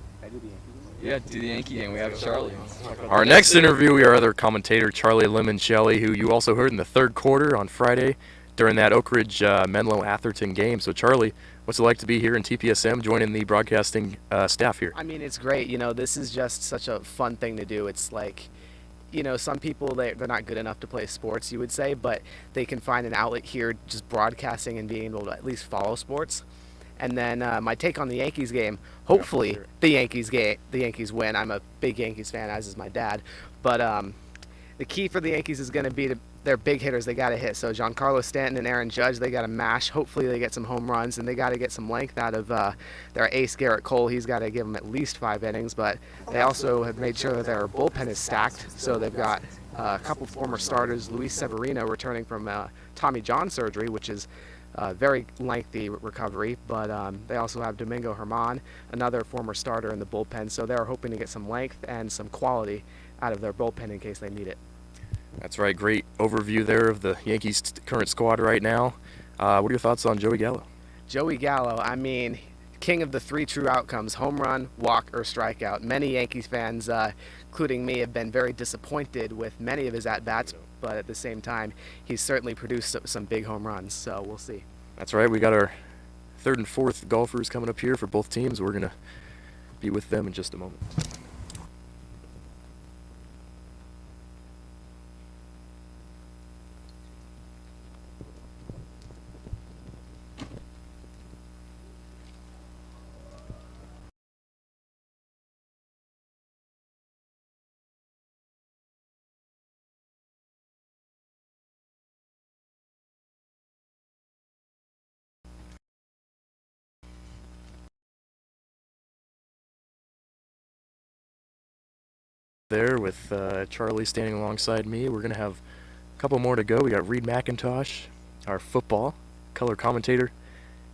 Yeah, do the Yankee game. We have Charlie. Our next interviewee, our other commentator, Charlie Limoncelli, who you also heard in the third quarter on Friday during that Oak Ridge Menlo-Atherton game. So, Charlie, what's it like to be here in TPSM, joining the broadcasting staff here? I mean, it's great. You know, this is just such a fun thing to do. It's like, you know, some people, they're not good enough to play sports, you would say, but they can find an outlet here just broadcasting and being able to at least follow sports. And then my take on the Yankees game, hopefully the Yankees win. I'm a big Yankees fan, as is my dad. But the key for the Yankees is going to be their big hitters they got to hit. So Giancarlo Stanton and Aaron Judge, they got to mash. Hopefully they get some home runs, and they got to get some length out of their ace, Garrett Cole. He's got to give them at least 5 innings. But they also have made sure that their bullpen is stacked. So they've got a couple former starters, Luis Severino returning from Tommy John surgery, which is very lengthy recovery, but they also have Domingo Germán, another former starter in the bullpen, so they're hoping to get some length and some quality out of their bullpen in case they need it. That's right. Great overview there of the Yankees' current squad right now. What are your thoughts on Joey Gallo? Joey Gallo, I mean, king of the 3 true outcomes, home run, walk, or strikeout. Many Yankees fans, including me, have been very disappointed with many of his at-bats, but at the same time, he's certainly produced some big home runs, so we'll see. That's right. We got our 3rd and 4th golfers coming up here for both teams. We're going to be with them in just a moment. there with Charlie standing alongside me. We're going to have a couple more to go. We got Reed McIntosh, our football color commentator,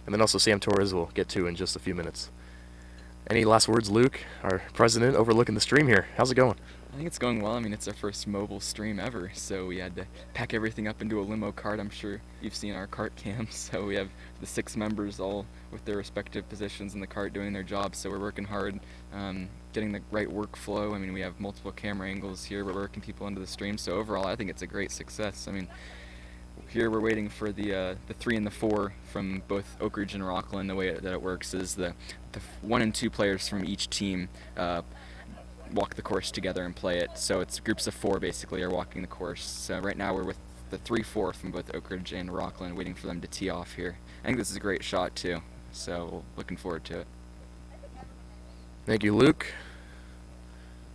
and then also Sam Torres we'll get to in just a few minutes. Any last words, Luke, our president, overlooking the stream here? How's it going? I think it's going well. I mean, it's our first mobile stream ever, so we had to pack everything up into a limo cart. I'm sure you've seen our cart cams, so we have the 6 members all with their respective positions in the cart doing their jobs, so we're working hard, getting the right workflow. I mean, we have multiple camera angles here. We're working people into the stream, so overall I think it's a great success. I mean, here we're waiting for the 3 and the 4 from both Oak Ridge and Rocklin. The way that it works is the 1 and 2 players from each team walk the course together and play it. So it's groups of 4 basically are walking the course. So right now we're with the 3-4 from both Oak Ridge and Rocklin, waiting for them to tee off here. I think this is a great shot too, so looking forward to it. Thank you, Luke.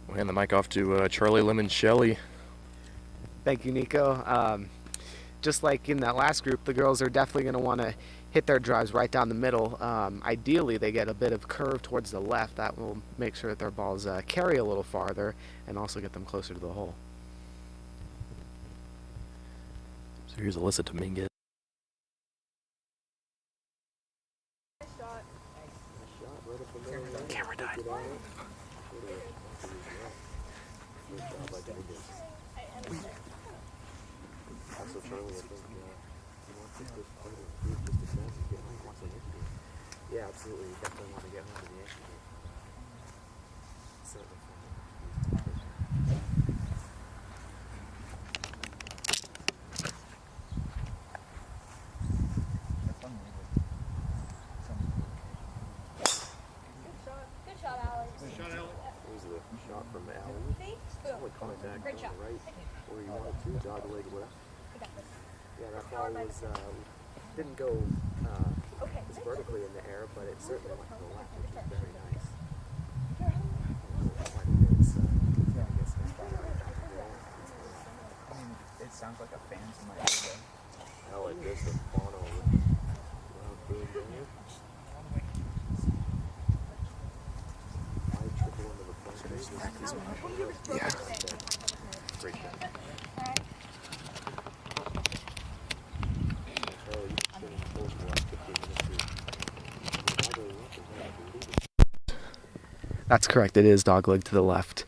We'll hand the mic off to Charlie Limoncelli. Thank you, Nico. Just like in that last group, the girls are definitely going to want to hit their drives right down the middle. Ideally, they get a bit of curve towards the left. That will make sure that their balls carry a little farther and also get them closer to the hole. So here's Alyssa Dominguez. Camera died. Also, Charlie, I think he wants this to improve just as fast as get home. He wants an Yankee game. Yeah, absolutely. You definitely want to get home to the Yankee game. Certainly. Good shot, Alex. Here's the shot from Allie. Solid contact on the right, where you wanted to, dog leg left. Yeah, that ball was, didn't go as vertically in the air, but it certainly went to the left, which is very nice. I mean, it sounds like a fan to my ear. I like this, the mono loud boom there. Wide triple into the front face. Yeah. Great shot. That's correct. It is dogleg to the left.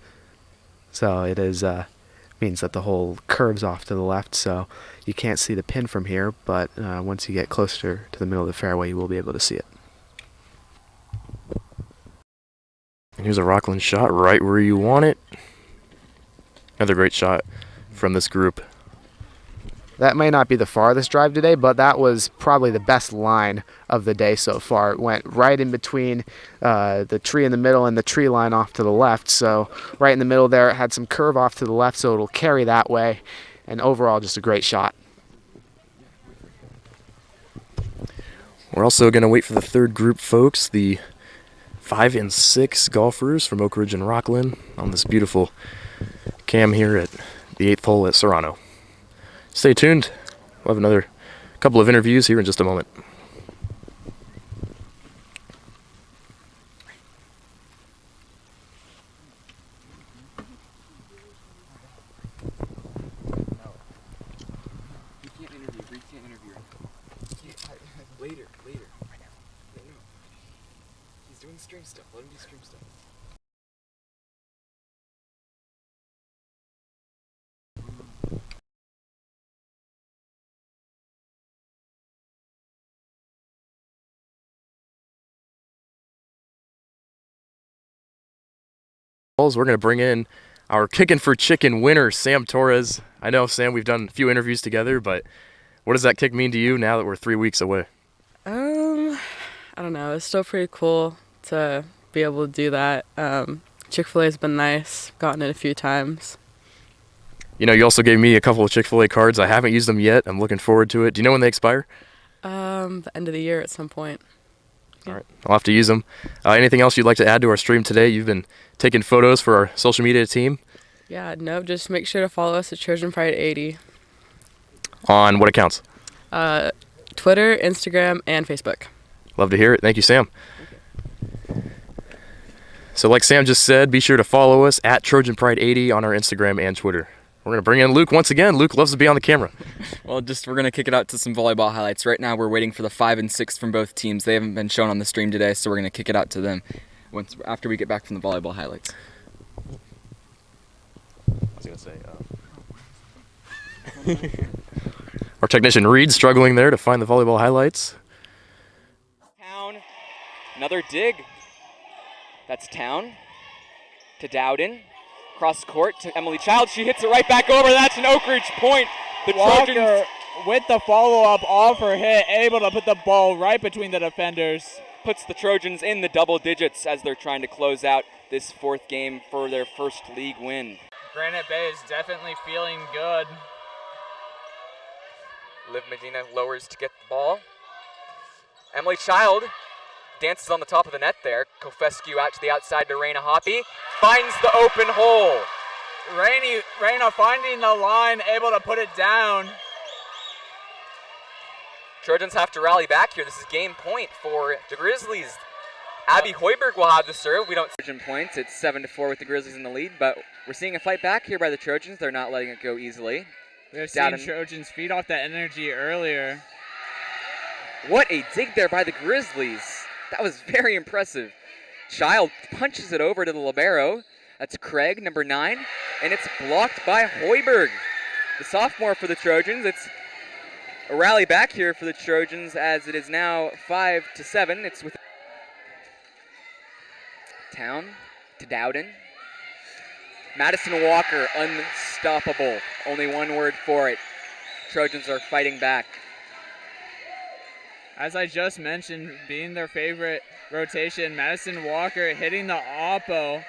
So it is means that the hole curves off to the left, so you can't see the pin from here, but once you get closer to the middle of the fairway, you will be able to see it. And here's a Rocklin shot right where you want it. Another great shot from this group. That may not be the farthest drive today, but that was probably the best line of the day so far. It went right in between the tree in the middle and the tree line off to the left. So right in the middle there, it had some curve off to the left, so it'll carry that way. And overall, just a great shot. We're also going to wait for the third group, folks, the 5 and 6 golfers from Oak Ridge and Rocklin on this beautiful cam here at the 8th hole at Serrano. Stay tuned. We'll have another couple of interviews here in just a moment. Later. Right now. No. He's doing stream stuff. Let him do stream stuff. We're going to bring in our Kickin' for Chicken winner, Sam Torres. I know, Sam, we've done a few interviews together, but what does that kick mean to you now that we're 3 weeks away? I don't know. It's still pretty cool to be able to do that. Chick-fil-A has been nice. Gotten it a few times. You know, you also gave me a couple of Chick-fil-A cards. I haven't used them yet. I'm looking forward to it. Do you know when they expire? The end of the year at some point. All right, I'll have to use them. Anything else you'd like to add to our stream today? You've been taking photos for our social media team. Yeah, no, just make sure to follow us at Trojan Pride 80. On what accounts? Twitter, Instagram, and Facebook. Love to hear it. Thank you, Sam. So like Sam just said, be sure to follow us at Trojan Pride 80 on our Instagram and Twitter. We're going to bring in Luke once again. Luke loves to be on the camera. Well, we're going to kick it out to some volleyball highlights. Right now we're waiting for the 5 and 6 from both teams. They haven't been shown on the stream today, so we're going to kick it out to them after we get back from the volleyball highlights. I was going to say, our technician Reed struggling there to find the volleyball highlights. Town, another dig. That's Town to Dowden. Cross court to Emily Child. She hits it right back over. That's an Oak Ridge point. The Walker Trojans, with the follow-up off her hit, able to put the ball right between the defenders. puts the Trojans in the double digits as they're trying to close out this fourth game for their first league win. Granite Bay is definitely feeling good. Liv Medina lowers to get the ball. Emily Child dances on the top of the net there. Kofescu out to the outside to Raina Hoppy. Finds the open hole. Raina finding the line, able to put it down. Trojans have to rally back here. This is game point for the Grizzlies. Abby Hoiberg will have the serve. We don't see Trojan points. It's 7-4 with the Grizzlies in the lead, but we're seeing a fight back here by the Trojans. They're not letting it go easily. We're seeing Trojans feed off that energy earlier. What a dig there by the Grizzlies. That was very impressive. Child punches it over to the libero. That's Craig, number 9, and it's blocked by Hoiberg, the sophomore for the Trojans. It's a rally back here for the Trojans as it is now 5-7. It's with Town to Dowden. Madison Walker, unstoppable. Only one word for it. Trojans are fighting back. As I just mentioned, being their favorite rotation, Madison Walker hitting the oppo.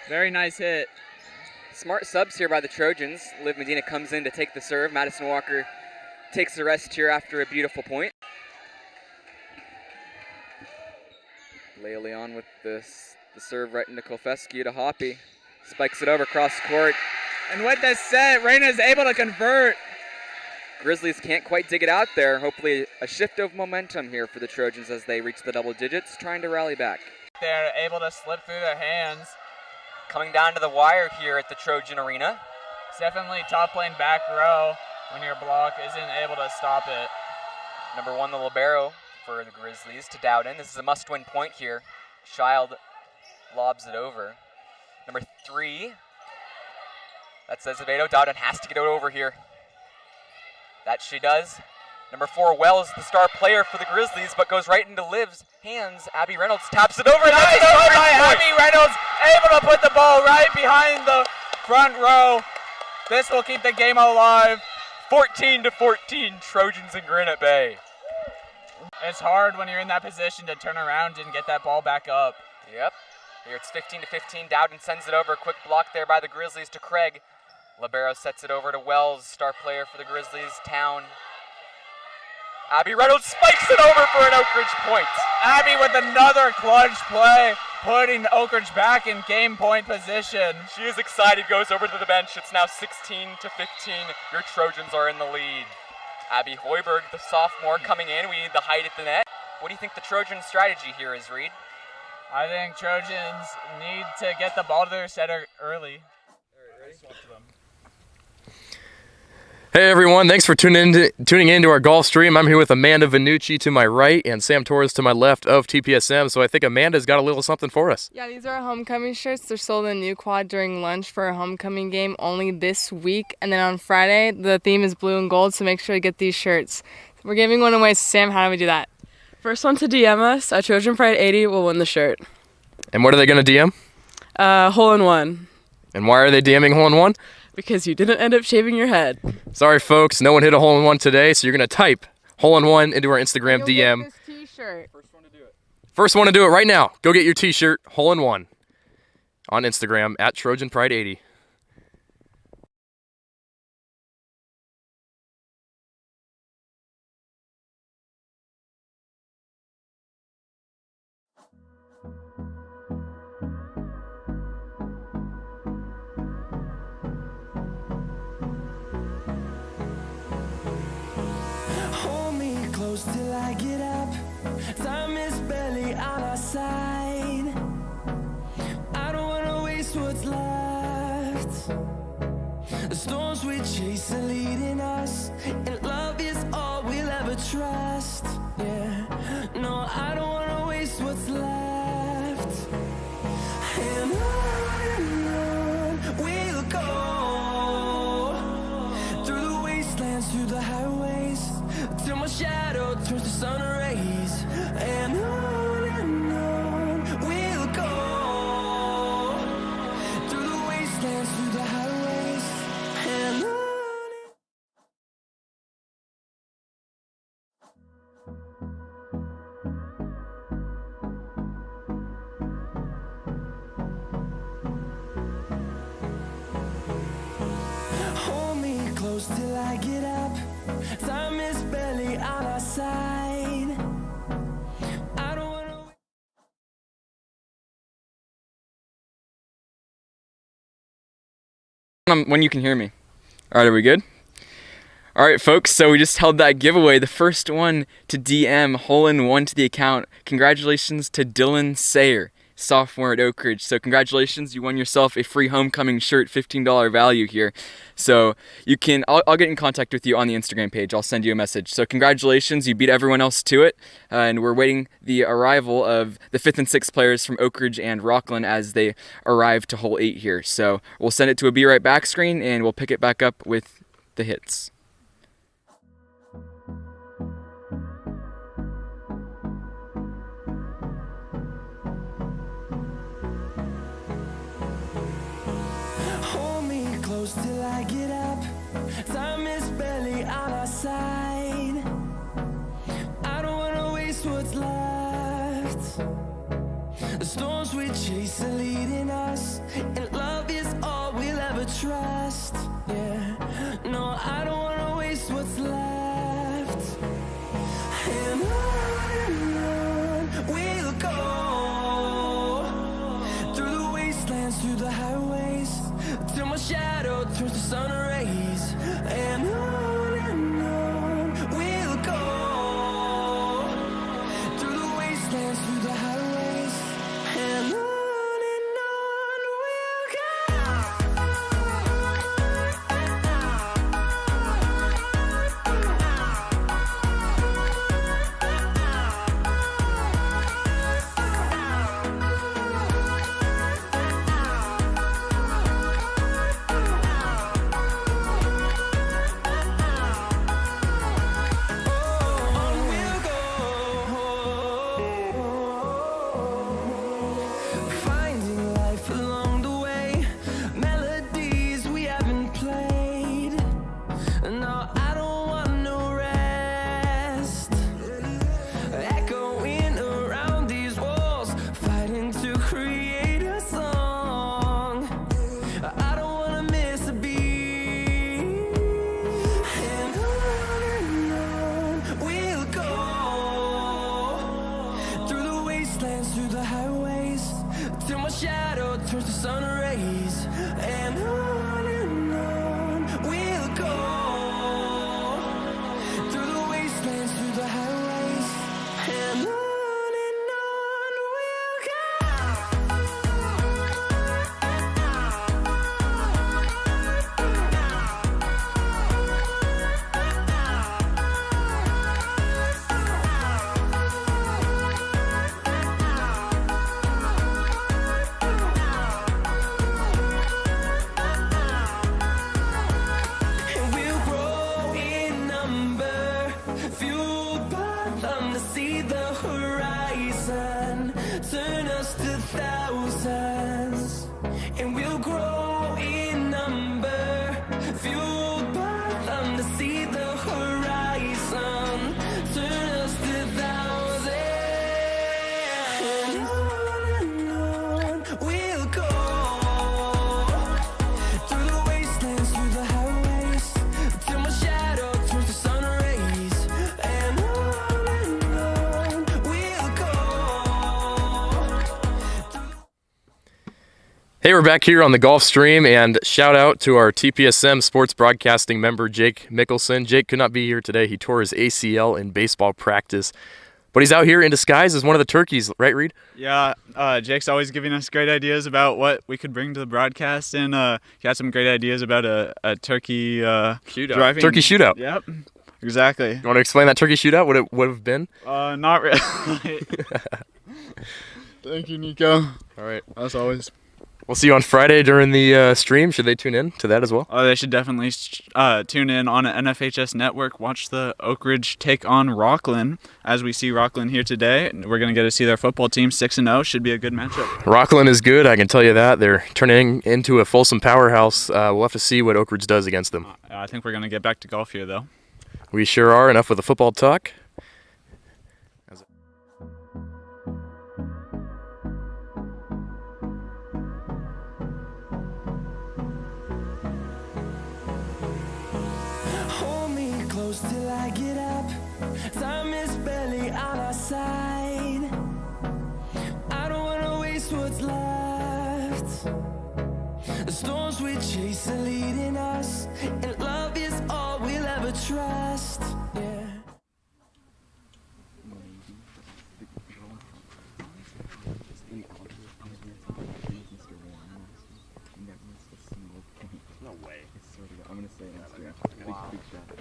Very nice hit. Smart subs here by the Trojans. Liv Medina comes in to take the serve. Madison Walker takes the rest here after a beautiful point. Leah Leon with the serve right into Kofescu to Hoppy. Spikes it over cross court. And with this set, Raina is able to convert. Grizzlies can't quite dig it out there. Hopefully a shift of momentum here for the Trojans as they reach the double digits, trying to rally back. They're able to slip through their hands. Coming down to the wire here at the Trojan Arena. It's definitely top lane back row when your block isn't able to stop it. Number 1, the libero for the Grizzlies to Dowden. This is a must-win point here. Child lobs it over. Number 3, that's Azevedo. Dowden has to get it over here. That she does. Number 4, Wells, the star player for the Grizzlies, but goes right into Liv's hands. Abby Reynolds taps it over. Nice over by Abby Reynolds, able to put the ball right behind the front row. This will keep the game alive. 14-14, Trojans in Granite Bay. It's hard when you're in that position to turn around and get that ball back up. Yep. Here it's 15-15. Dowden sends it over. Quick block there by the Grizzlies to Craig. Libero sets it over to Wells, star player for the Grizzlies. Town. Abby Reynolds spikes it over for an Oak Ridge point. Abby with another clutch play, putting Oak Ridge back in game point position. She is excited, goes over to the bench. It's now 16-15. Your Trojans are in the lead. Abby Hoiberg, the sophomore, coming in. We need the height at the net. What do you think the Trojan strategy here is, Reed? I think Trojans need to get the ball to their setter early. Hey everyone, thanks for tuning in to our golf stream. I'm here with Amanda Vannucci to my right and Sam Torres to my left of TPSM. So I think Amanda's got a little something for us. Yeah, these are our homecoming shirts. They're sold in New Quad during lunch for a homecoming game only this week. And then on Friday, the theme is blue and gold, so make sure to get these shirts. We're giving one away. Sam, how do we do that? First one to DM us at Trojan Pride 80 will win the shirt. And what are they going to DM? Hole in one. And why are they DMing hole in one? Because you didn't end up shaving your head. Sorry, folks. No one hit a hole in one today, so you're going to type hole in one into our Instagram DM. Get this t-shirt. First one to do it right now. Go get your t-shirt, hole in one, on Instagram at Trojan Pride 80. Till I get up, time is barely on our side. storms we chase are leading us, and love is all we'll ever trust. Yeah, no, I don't wanna waste what's left. And on we'll go, through the wastelands, through the highways, till my shadow turns to sun rays. And on we'll go, through the wastelands, through the highways, and on. Hold me close till I get up. Time is barely on our side. I don't wanna. When you can hear me. All right, are we good? All right, folks, so we just held that giveaway, the first one to DM, hole-in-one to the account. Congratulations to Dylan Sayer, sophomore at Oak Ridge. So congratulations, you won yourself a free homecoming shirt, $15 value here. So you can, I'll get in contact with you on the Instagram page. I'll send you a message. So congratulations, you beat everyone else to it. And we're waiting the arrival of the 5th and 6th players from Oak Ridge and Rocklin as they arrive to hole 8 here. So we'll send it to a Be Right Back screen and we'll pick it back up with the hits. Hold me close till I get up. Time is barely on our side. I don't wanna waste what's left. The storms we chase are leading us, and love is all we'll ever trust. Yeah, no, I don't wanna waste what's left. And on we'll go, through the wastelands, through the highways, till my shadow turns to sun rays. And on we'll go, through the wastelands, through the highways, and on we'll go. Finding life along the way, melodies we haven't played. No, I don't want no rest. Echoing around these walls, fighting to create a song. I don't wanna miss a beat. And on we'll go, through the wastelands, through the highways, till my shadow turns to sun rays. And on we'll go, through the wastelands, through the highways, and on we'll And we'll grow in number, fueled by them to see the horizon, turn us to thousands. And we'll grow in number, fueled by them to see the horizon, turn us to thousands. And on we'll go, through the wastelands, through the highways, till my shadow turns to sun rays. And on we'll go. Hey, we're back here on the Golf Stream, and shout out to our TPSM sports broadcasting member, Jake Mickelson. Jake could not be here today. He tore his ACL in baseball practice, But he's out here in disguise as one of the turkeys, right, Reed? Yeah, Jake's always giving us great ideas about what we could bring to the broadcast, and he had some great ideas about a turkey shootout. Driving. Turkey shootout. Yep, exactly. You want to explain that turkey shootout? What it would have been? Not really. Thank you, Nico. All right. As always. We'll see you on Friday during the stream. Should they tune in to that as well? Oh, they should definitely tune in on an NFHS network. Watch the Oak Ridge take on Rocklin. As we see Rocklin here today, we're going to get to see their football team 6-0. Should be a good matchup. Rocklin is good, I can tell you that. They're turning into a Folsom powerhouse. We'll have to see what Oak Ridge does against them. I think we're going to get back to golf here, though. We sure are. Enough with the football talk. Till I get up, time is barely on our side. I don't wanna waste what's left. The storms we chase are leading us, and love is all we'll ever trust. Yeah. No way. I'm gonna say Instagram. Wow. Big shot.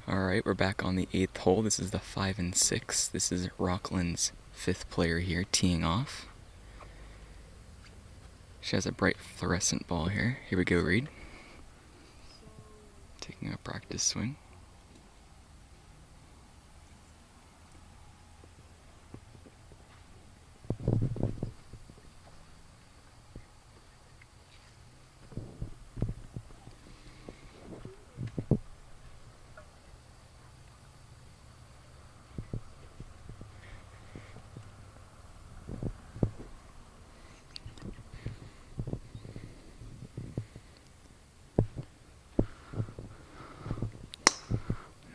Alright, we're back on the 8th hole. This is the 5 and 6. This is Rocklin's 5th player here, teeing off. She has a bright fluorescent ball here. Here we go, Reed. Taking a practice swing.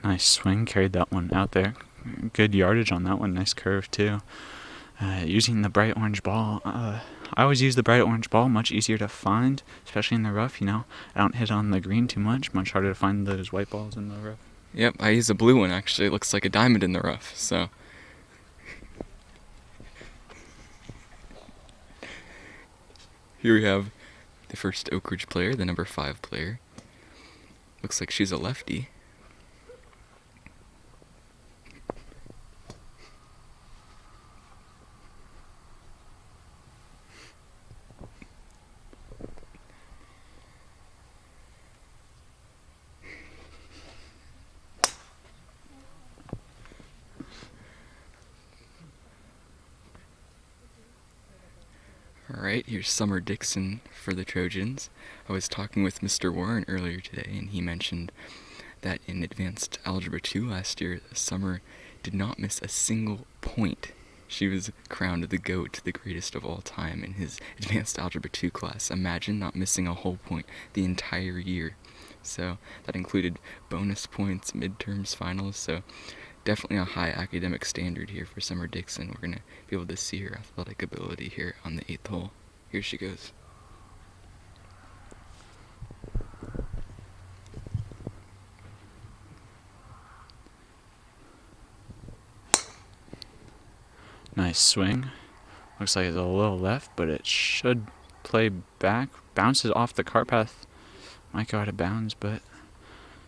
Nice swing, carried that one out there. Good yardage on that one, nice curve too. Using the bright orange ball, I always use the bright orange ball, much easier to find, especially in the rough, you know. I don't hit on the green too much harder to find those white balls in the rough. Yep, I use a blue one actually. It looks like a diamond in the rough, so. Here we have the first Oak Ridge player, the number 5 player. Looks like she's a lefty. Alright, here's Summer Dixon for the Trojans. I was talking with Mr. Warren earlier today, and he mentioned that in Advanced Algebra 2 last year, Summer did not miss a single point. She was crowned the GOAT, the greatest of all time, in his Advanced Algebra 2 class. Imagine not missing a whole point the entire year. So that included bonus points, midterms, finals, so definitely a high academic standard here for Summer Dixon. We're going to be able to see her athletic ability here on the 8th hole. Here she goes. Nice swing. Looks like it's a little left, but it should play back. Bounces off the cart path. Might go out of bounds, but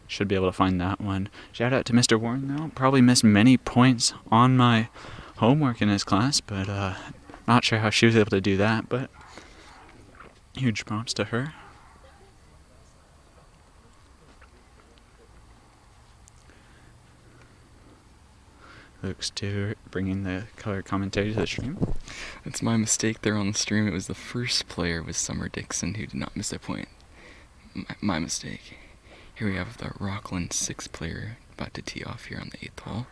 should be able to find that one. Shout out to Mr. Warren, though. Probably missed many points on my homework in his class, but not sure how she was able to do that, but huge props to her. Luke Stewart bringing the color commentary to the stream. It's my mistake there on the stream. It was the first player was Summer Dixon who did not miss a point. My mistake. Here we have the Rocklin 6 player about to tee off here on the 8th hole.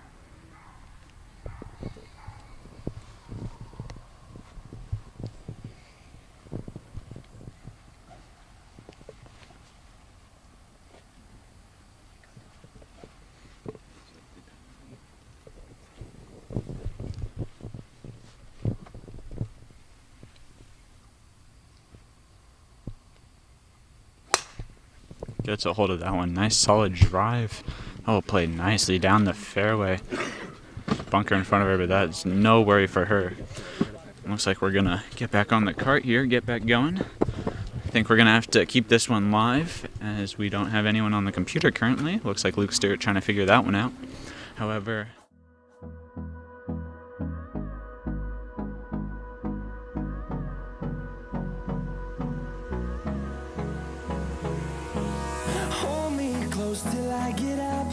Gets a hold of that one. Nice solid drive. Oh, played nicely down the fairway. Bunker in front of her, but that's no worry for her. Looks like we're going to get back on the cart here, get back going. I think we're going to have to keep this one live as we don't have anyone on the computer currently. Looks like Luke Stewart trying to figure that one out. However... Hold me close till I get up.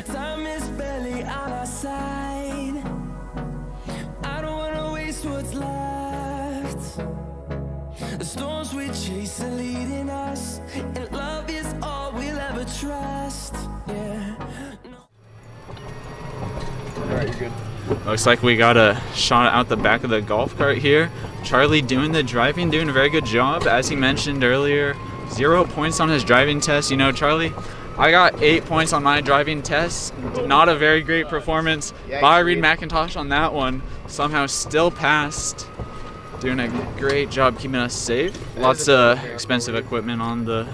Time is barely on our side. I don't wanna waste what's left. The storms we chase are leading us, and love is all we'll ever trust. Yeah. Alright, you're good. Looks like we got a shot out the back of the golf cart here. Charlie doing the driving, doing a very good job. As he mentioned earlier, 0 points on his driving test. You know, Charlie, I got 8 points on my driving test. Not a very great performance. Byron McIntosh on that one somehow still passed. Doing a great job keeping us safe. Lots of expensive equipment on the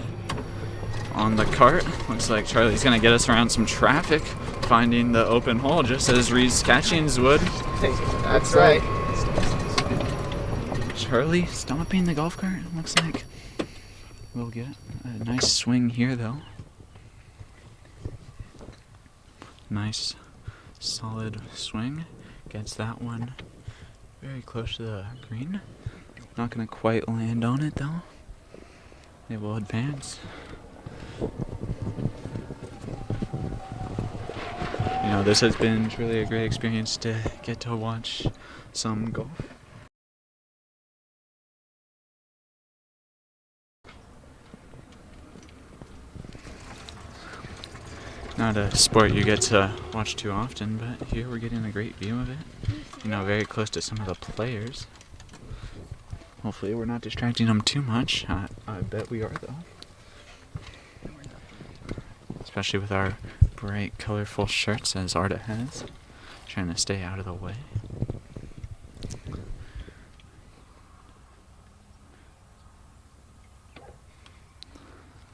cart. Looks like Charlie's gonna get us around some traffic, finding the open hole just as Reed's Catchings would. That's right. Charlie stomping the golf cart. Looks like we'll get a nice swing here though. Nice solid swing. Gets that one very close to the green. Not gonna quite land on it though. It will advance. You know, this has been truly a great experience to get to watch some golf. Not a sport you get to watch too often, but here we're getting a great view of it. You know, very close to some of the players. Hopefully we're not distracting them too much. I bet we are though. Especially with our bright, colorful shirts as Arda has. Trying to stay out of the way.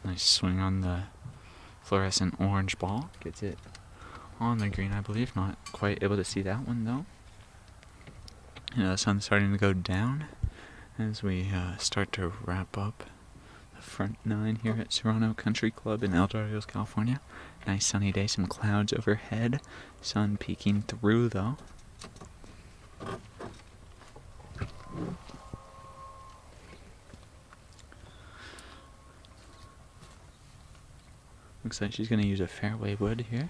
Nice swing on the fluorescent orange ball. Gets it on the green, I believe. Not quite able to see that one though. You know, the sun's starting to go down as we start to wrap up the front nine here at Serrano Country Club in El Dorado, California. Nice sunny day, some clouds overhead. Sun peeking through though. Looks like she's going to use a fairway wood here.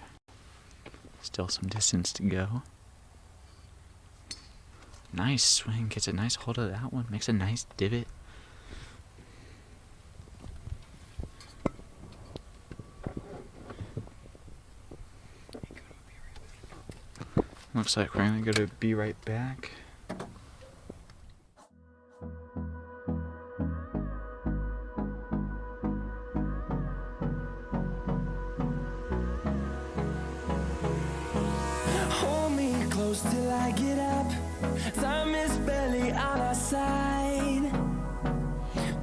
Still some distance to go. Nice swing, gets a nice hold of that one, makes a nice divot. Looks like we're going to be right back. Hold me close till I get up. Time is barely on our side.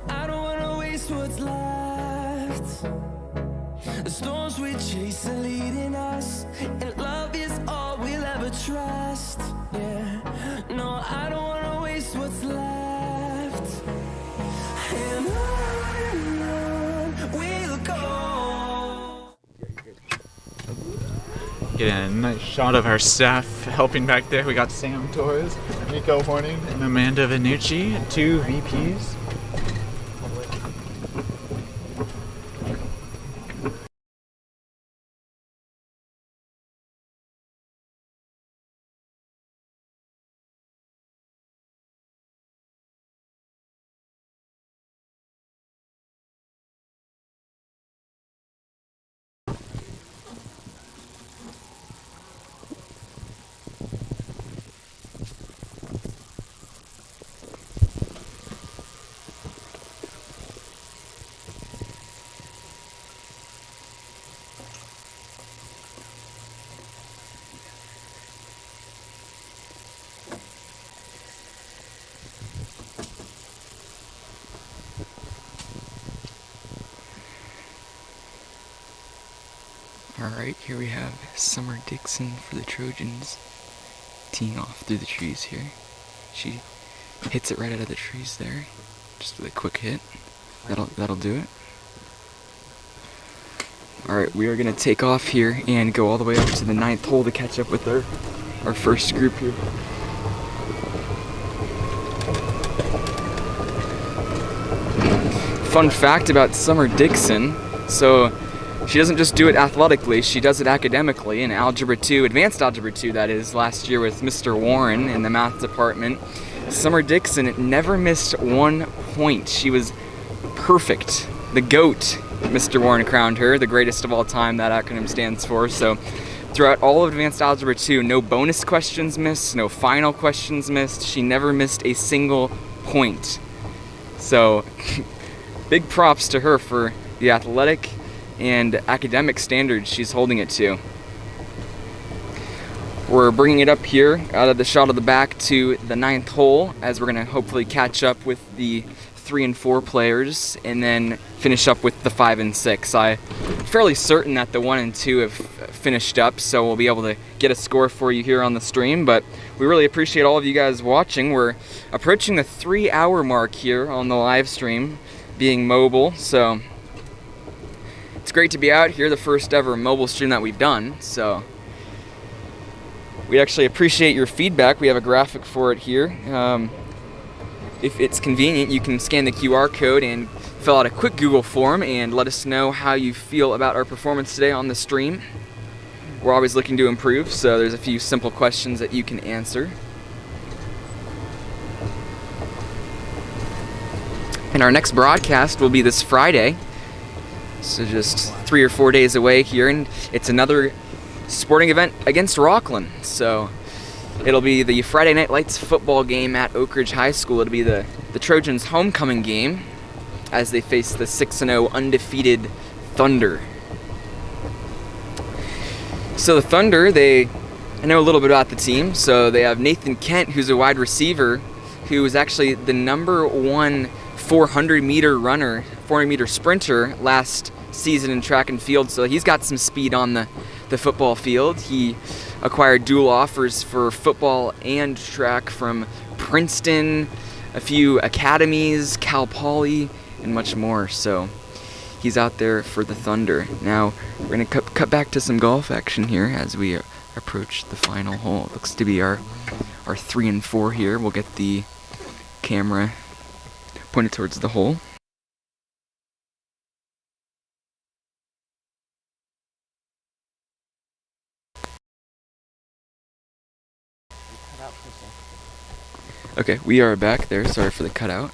I don't wanna waste what's left. The storms we chase are leading us, and love is all we'll ever trust. Yeah, no, I don't wanna waste what's left. And on we'll go. Get a nice shot of our staff helping back there. We got Sam Torres, Nico Horning, and Amanda Vannucci, 2 VPs. Alright, here we have Summer Dixon for the Trojans, teeing off through the trees here. She hits it right out of the trees there, just with a quick hit. That'll do it. Alright, we are going to take off here and go all the way up to the 9th hole to catch up with our first group here. Fun fact about Summer Dixon, so she doesn't just do it athletically, she does it academically in Algebra 2, Advanced Algebra 2 that is, last year with Mr. Warren in the math department. Summer Dixon never missed 1 point. She was perfect. The GOAT, Mr. Warren crowned her, the greatest of all time, that acronym stands for. So throughout all of Advanced Algebra 2, no bonus questions missed, no final questions missed. She never missed a single point. So big props to her for the athletic and academic standards she's holding it to. We're bringing it up here out of the shot of the back to the 9th hole, as we're going to hopefully catch up with the 3 and 4 players and then finish up with the 5 and 6. I'm fairly certain that the 1 and 2 have finished up, so we'll be able to get a score for you here on the stream, but we really appreciate all of you guys watching. We're approaching the 3-hour mark here on the live stream, being mobile, so it's great to be out here, the first ever mobile stream that we've done, so we actually appreciate your feedback. We have a graphic for it here. If it's convenient, you can scan the QR code and fill out a quick Google form and let us know how you feel about our performance today on the stream. We're always looking to improve, so there's a few simple questions that you can answer. And our next broadcast will be this Friday, so just 3 or 4 days away here, and it's another sporting event against Rocklin. So it'll be the Friday Night Lights football game at Oak Ridge High School. It'll be the Trojans' homecoming game as they face the 6-0 undefeated Thunder. So the Thunder, I know a little bit about the team. So they have Nathan Kent, who's a wide receiver, who was actually the #1 400-meter runner, 400-meter sprinter last season in track and field. So he's got some speed on the football field. He acquired dual offers for football and track from Princeton, a few academies, Cal Poly, and much more. So he's out there for the Thunder. Now we're going to cut back to some golf action here as we approach the final hole. It looks to be our 3 and 4 here. We'll get the camera pointed towards the hole. Okay, we are back there. Sorry for the cutout.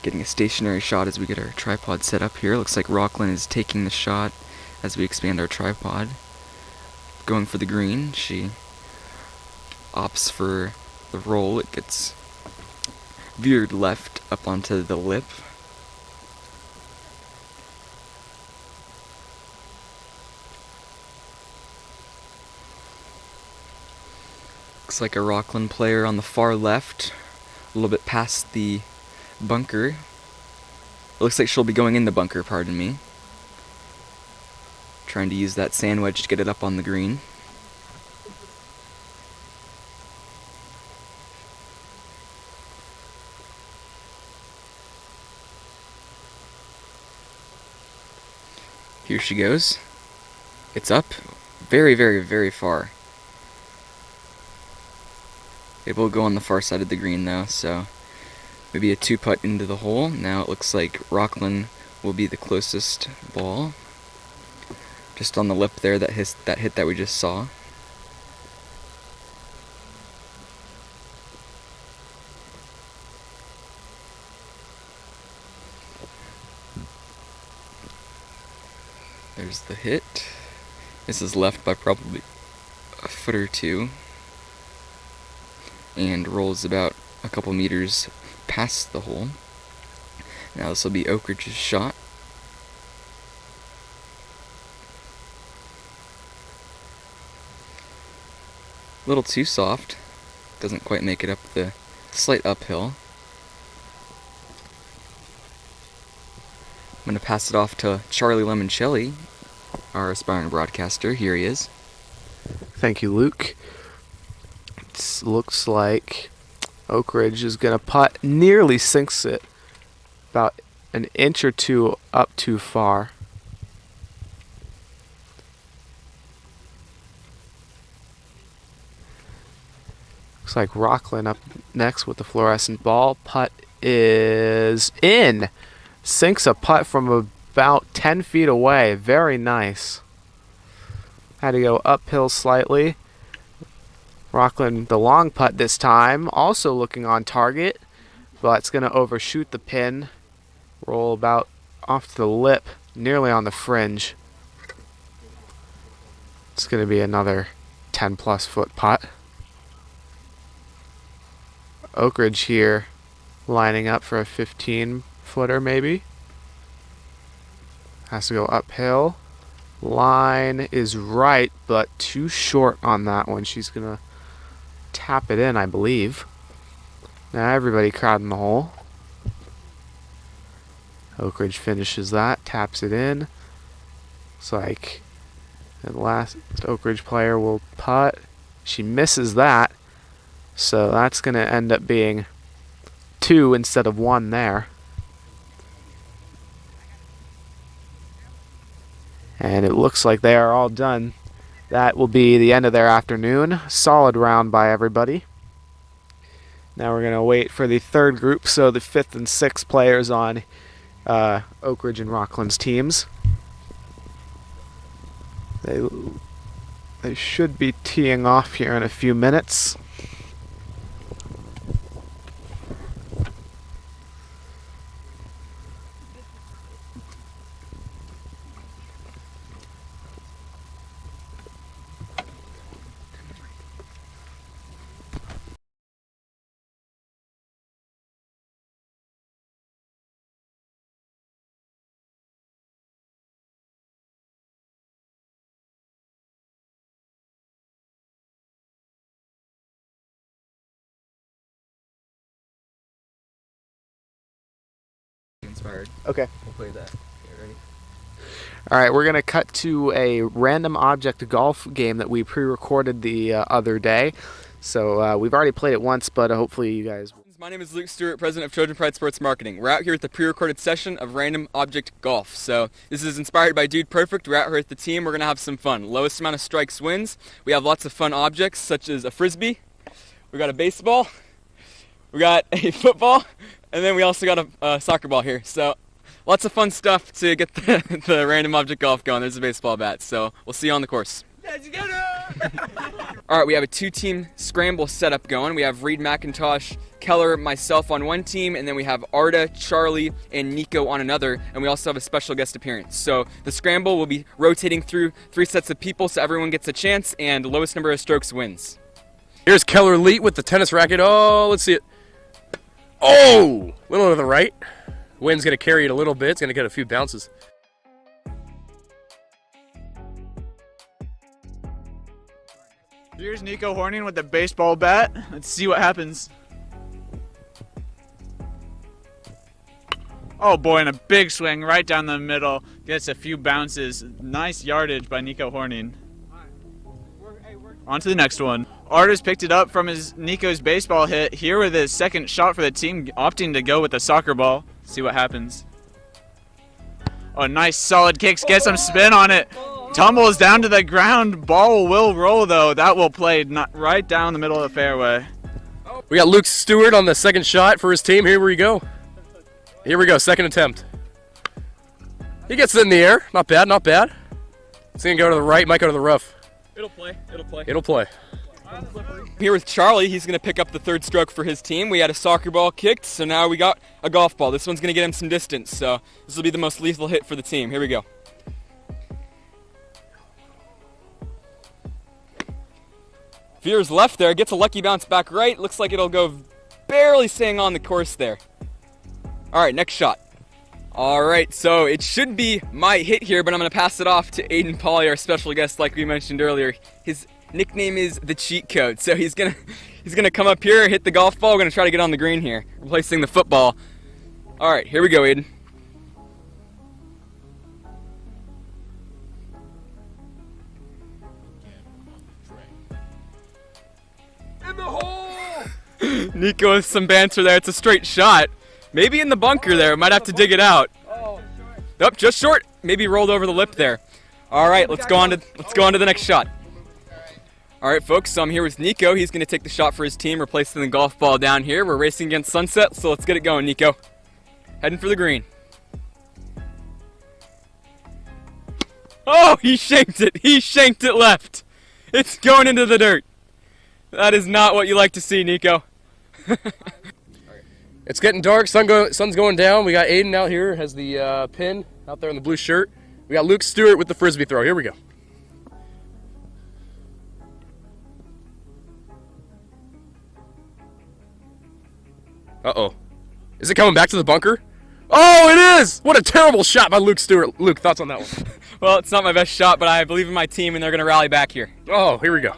Getting a stationary shot as we get our tripod set up here. Looks like Rocklin is taking the shot as we expand our tripod. Going for the green. She opts for the roll. It gets veered left up onto the lip. Looks like a Rocklin player on the far left, a little bit past the bunker. It looks like she'll be going in the bunker, pardon me. Trying to use that sand wedge to get it up on the green. Here she goes. It's up very, very, very far. It will go on the far side of the green though, so maybe a 2-putt into the hole. Now it looks like Rocklin will be the closest ball. Just on the lip there, that hit that we just saw. There's the hit. This is left by probably a foot or two, and rolls about a couple meters past the hole. Now this will be Oak Ridge's shot. A little too soft. Doesn't quite make it up the slight uphill. I'm going to pass it off to Charlie Limoncelli, our aspiring broadcaster. Here he is. Thank you, Luke. It looks like Oak Ridge is going to putt, nearly sinks it, about an inch or two up too far. Looks like Rocklin up next with the fluorescent ball. Putt is in. Sinks a putt from about 10 feet away. Very nice. Had to go uphill slightly. Rocklin, the long putt this time, also looking on target, but it's going to overshoot the pin. Roll about off to the lip, nearly on the fringe. It's going to be another 10-plus foot putt. Oak Ridge here, lining up for a 15-footer maybe. Has to go uphill. Line is right, but too short on that one. She's going to tap it in, I believe. Now everybody crowding the hole. Oak Ridge finishes that, taps it in. Looks like the last Oak Ridge player will putt. She misses that, so that's going to end up being 2 instead of 1 there. And it looks like they are all done. That will be the end of their afternoon. Solid round by everybody. Now we're going to wait for the third group, so the 5th and 6th players on Oak Ridge and Rocklin's teams. They should be teeing off here in a few minutes. Inspired. Okay. We'll play that. You ready? Alright, we're going to cut to a random object golf game that we pre-recorded the other day. So we've already played it once, but hopefully you guys... My name is Luke Stewart, president of Trojan Pride Sports Marketing. We're out here at the pre-recorded session of Random Object Golf. So this is inspired by Dude Perfect. We're out here at the team. We're going to have some fun. Lowest amount of strikes wins. We have lots of fun objects, such as a frisbee. We got a baseball. We got a football. And then we also got a soccer ball here. So lots of fun stuff to get the Random Object Golf going. There's a baseball bat. So we'll see you on the course. All right, we have a 2-team scramble setup going. We have Reed, McIntosh, Keller, myself on one team, and then we have Arda, Charlie, and Nico on another, and we also have a special guest appearance. So the scramble will be rotating through 3 sets of people so everyone gets a chance, and the lowest number of strokes wins. Here's Keller Leet with the tennis racket. Oh, let's see it. Oh! A little to the right. Wind's going to carry it a little bit. It's going to get a few bounces. Here's Nico Horning with the baseball bat. Let's see what happens. Oh boy, and a big swing right down the middle. Gets a few bounces. Nice yardage by Nico Horning. On to the next one. Arda's picked it up from Nico's baseball hit. Here with his second shot for the team, opting to go with the soccer ball. See what happens. Oh, nice solid kicks. Get some spin on it. Tumbles down to the ground. Ball will roll, though. That will play right down the middle of the fairway. We got Luke Stewart on the second shot for his team. Here we go. Here we go, second attempt. He gets it in the air. Not bad, not bad. It's going to go to the right, might go to the rough. It'll play. It'll play. It'll play. Here with Charlie, he's going to pick up the third stroke for his team. We had a soccer ball kicked, so now we got a golf ball. This one's going to get him some distance, so this will be the most lethal hit for the team. Here we go. Veers left there, gets a lucky bounce back right. Looks like it'll go barely staying on the course there. All right, next shot. All right, so it should be my hit here, but I'm going to pass it off to Aiden Pauly, our special guest, like we mentioned earlier. His nickname is the cheat code, so he's gonna come up here, hit the golf ball. We're gonna try to get on the green here, replacing the football. All right, here we go, Aiden. Nico with some banter there. It's a straight shot. Maybe in the bunker there. Might have to dig it out. Nope, just short. Maybe rolled over the lip there. All right, let's go on to the next shot. All right, folks, so I'm here with Nico. He's going to take the shot for his team, replacing the golf ball down here. We're racing against sunset, so let's get it going, Nico. Heading for the green. Oh, he shanked it. He shanked it left. It's going into the dirt. That is not what you like to see, Nico. It's getting dark. Sun's going down. We got Aiden out here, has the pin out there in the blue shirt. We got Luke Stewart with the frisbee throw. Here we go. Uh-oh. Is it coming back to the bunker? Oh, it is! What a terrible shot by Luke Stewart. Luke, thoughts on that one? Well, it's not my best shot, but I believe in my team, and they're going to rally back here. Oh, here we go.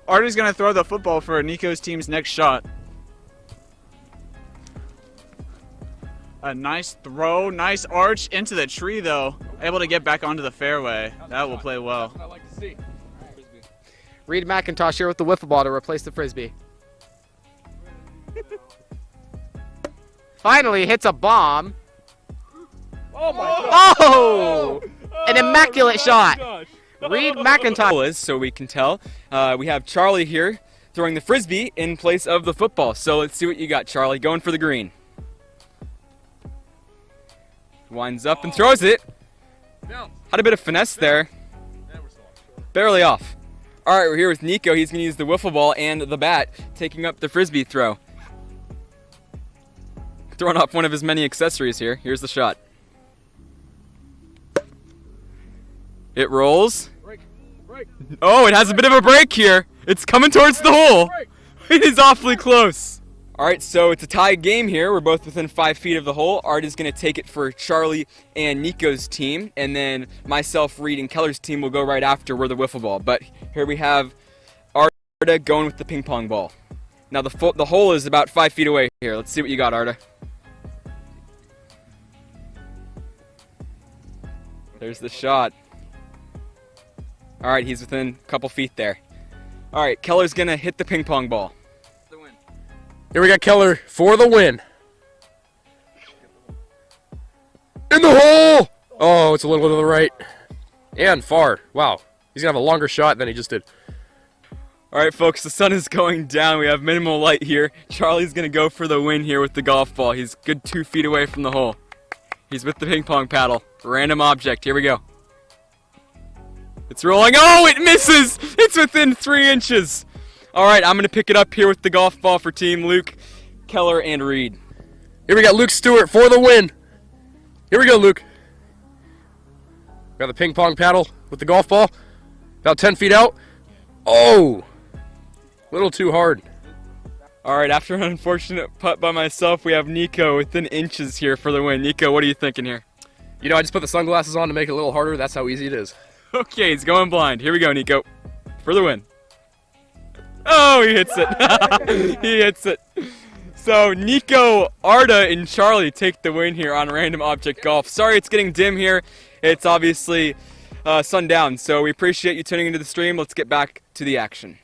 Arda's going to throw the football for Nico's team's next shot. A nice throw, nice arch into the tree, though. Able to get back onto the fairway. That will play well. That's what I like to see. Reed McIntosh here with the wiffle ball to replace the frisbee. Finally hits a bomb. Oh my God. Oh! An immaculate shot. Reed McIntosh. So we can tell. We have Charlie here throwing the frisbee in place of the football. So let's see what you got, Charlie. Going for the green. Winds up and throws it. Had a bit of finesse there. Barely off. All right, we're here with Nico. He's going to use the wiffle ball and the bat, taking up the frisbee throw. Throwing off one of his many accessories here. Here's the shot. It rolls. Oh, it has a bit of a break here. It's coming towards the hole. It is awfully close. All right, so it's a tied game here. We're both within 5 feet of the hole. Arda's going to take it for Charlie and Nico's team, and then myself, Reed, and Keller's team will go right after. We're the wiffle ball. But here we have Arda going with the ping pong ball. Now the hole is about 5 feet away here. Let's see what you got, Arda. There's the shot. All right, he's within a couple feet there. All right, Keller's going to hit the ping pong ball. Here we got Keller for the win. In the hole! Oh, it's a little to the right. And far. Wow. He's going to have a longer shot than he just did. All right, folks, the sun is going down. We have minimal light here. Charlie's going to go for the win here with the golf ball. He's a good 2 feet away from the hole. He's with the ping pong paddle. Random object. Here we go. It's rolling. Oh, it misses! It's within 3 inches. All right, I'm going to pick it up here with the golf ball for Team Luke, Keller, and Reed. Here we got Luke Stewart for the win. Here we go, Luke. Got the ping pong paddle with the golf ball. About 10 feet out. Oh! A little too hard. All right, after an unfortunate putt by myself, we have Nico within inches here for the win. Nico, what are you thinking here? You know, I just put the sunglasses on to make it a little harder. That's how easy it is. Okay, he's going blind. Here we go, Nico. For the win. Oh, he hits it. He hits it. So Nico, Arda, and Charlie take the win here on Random Object Golf. Sorry it's getting dim here. It's obviously sundown, so we appreciate you tuning into the stream. Let's get back to the action.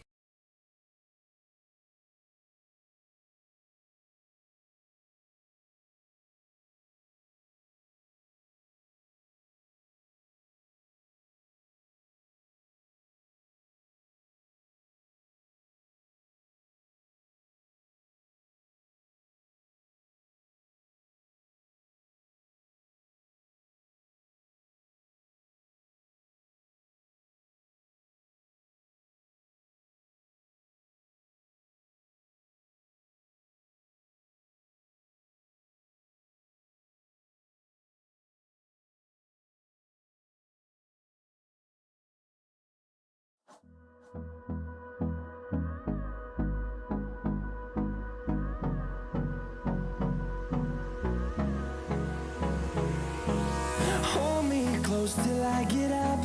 Hold me close till I get up.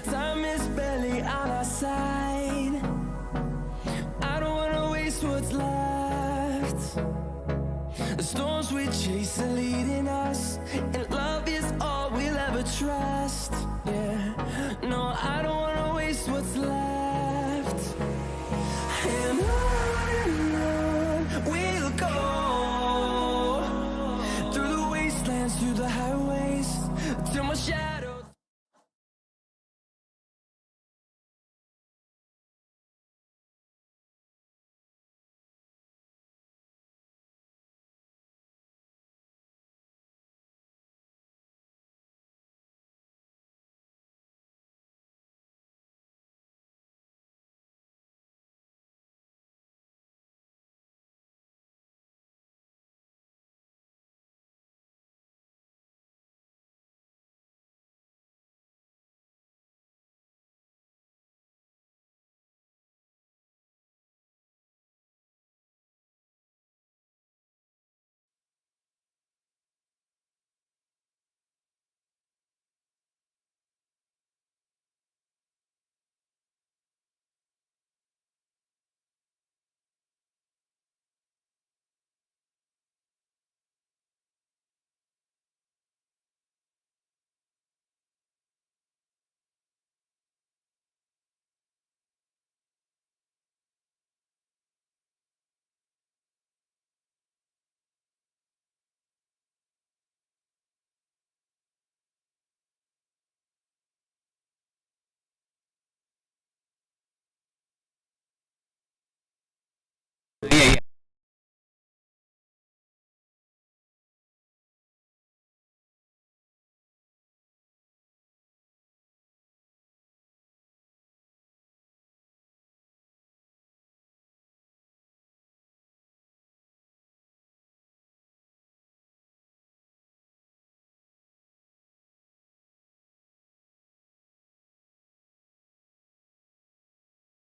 Time is barely on our side. I don't wanna waste what's left. The storms we chase are leading us, and love is all we'll ever trust. Yeah, no, I don't wanna waste what's left. And on through the highways till my shadow.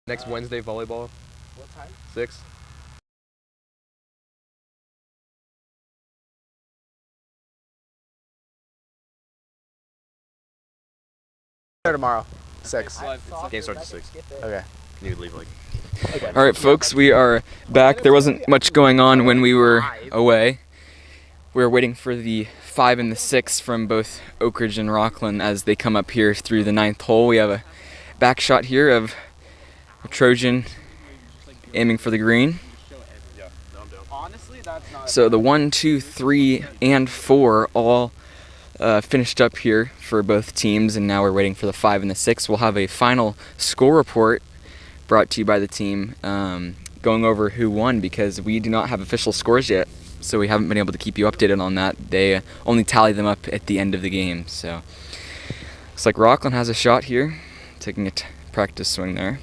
Next Wednesday, volleyball. What time? 6. There tomorrow. 6. Game starts at 6. Okay. You need to leave like. All right, folks, we are back. There wasn't much going on when we were away. We were waiting for the 5 and the 6 from both Oak Ridge and Rocklin as they come up here through the 9th hole. We have a back shot here of a Trojan aiming for the green. So the 1, 2, 3, and 4 all finished up here for both teams, and now we're waiting for the 5 and the 6. We'll have a final score report brought to you by the team, going over who won, because we do not have official scores yet, so we haven't been able to keep you updated on that. They only tally them up at the end of the game. So looks like Rocklin has a shot here, taking a practice swing there.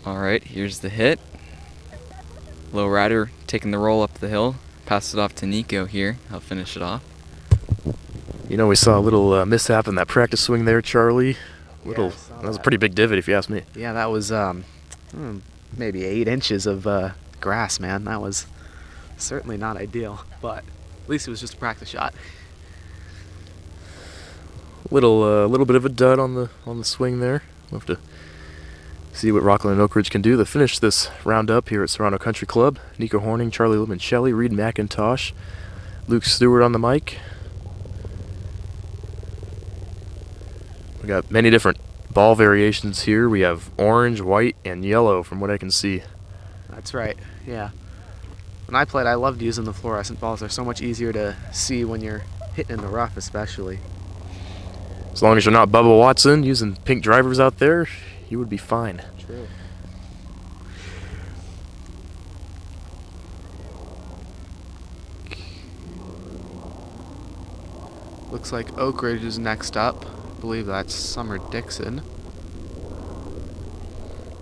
Alright, here's the hit. Low rider taking the roll up the hill. Pass it off to Nico here. I'll finish it off. You know, we saw a little mishap in that practice swing there, Charlie. That was a pretty big divot, if you ask me. Yeah, that was maybe 8 inches of grass, man. That was certainly not ideal, but at least it was just a practice shot. Little bit of a dud on the swing there. We'll have to see what Rocklin and Oak Ridge can do to finish this roundup here at Serrano Country Club. Nico Horning, Charlie Limoncelli, Reed McIntosh, Luke Stewart on the mic. We got many different ball variations here. We have orange, white, and yellow from what I can see. That's right, yeah. When I played, I loved using the fluorescent balls. They're so much easier to see when you're hitting in the rough, especially. As long as you're not Bubba Watson using pink drivers out there, you would be fine. True. Looks like Oak Ridge is next up. I believe that's Summer Dixon.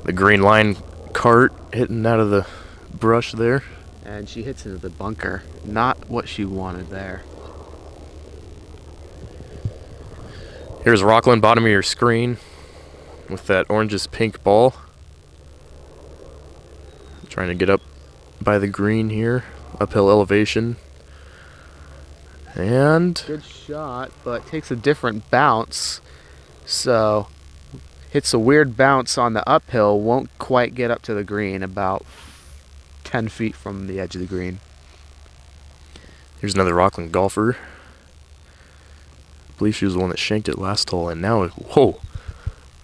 The green line cart hitting out of the brush there. And she hits into the bunker. Not what she wanted there. Here's Rocklin, bottom of your screen, with that oranges pink ball. Trying to get up by the green here, uphill elevation. And good shot, but takes a different bounce. So hits a weird bounce on the uphill, won't quite get up to the green, about 10 feet from the edge of the green. Here's another Rocklin golfer. I believe she was the one that shanked it last hole, and now, whoa,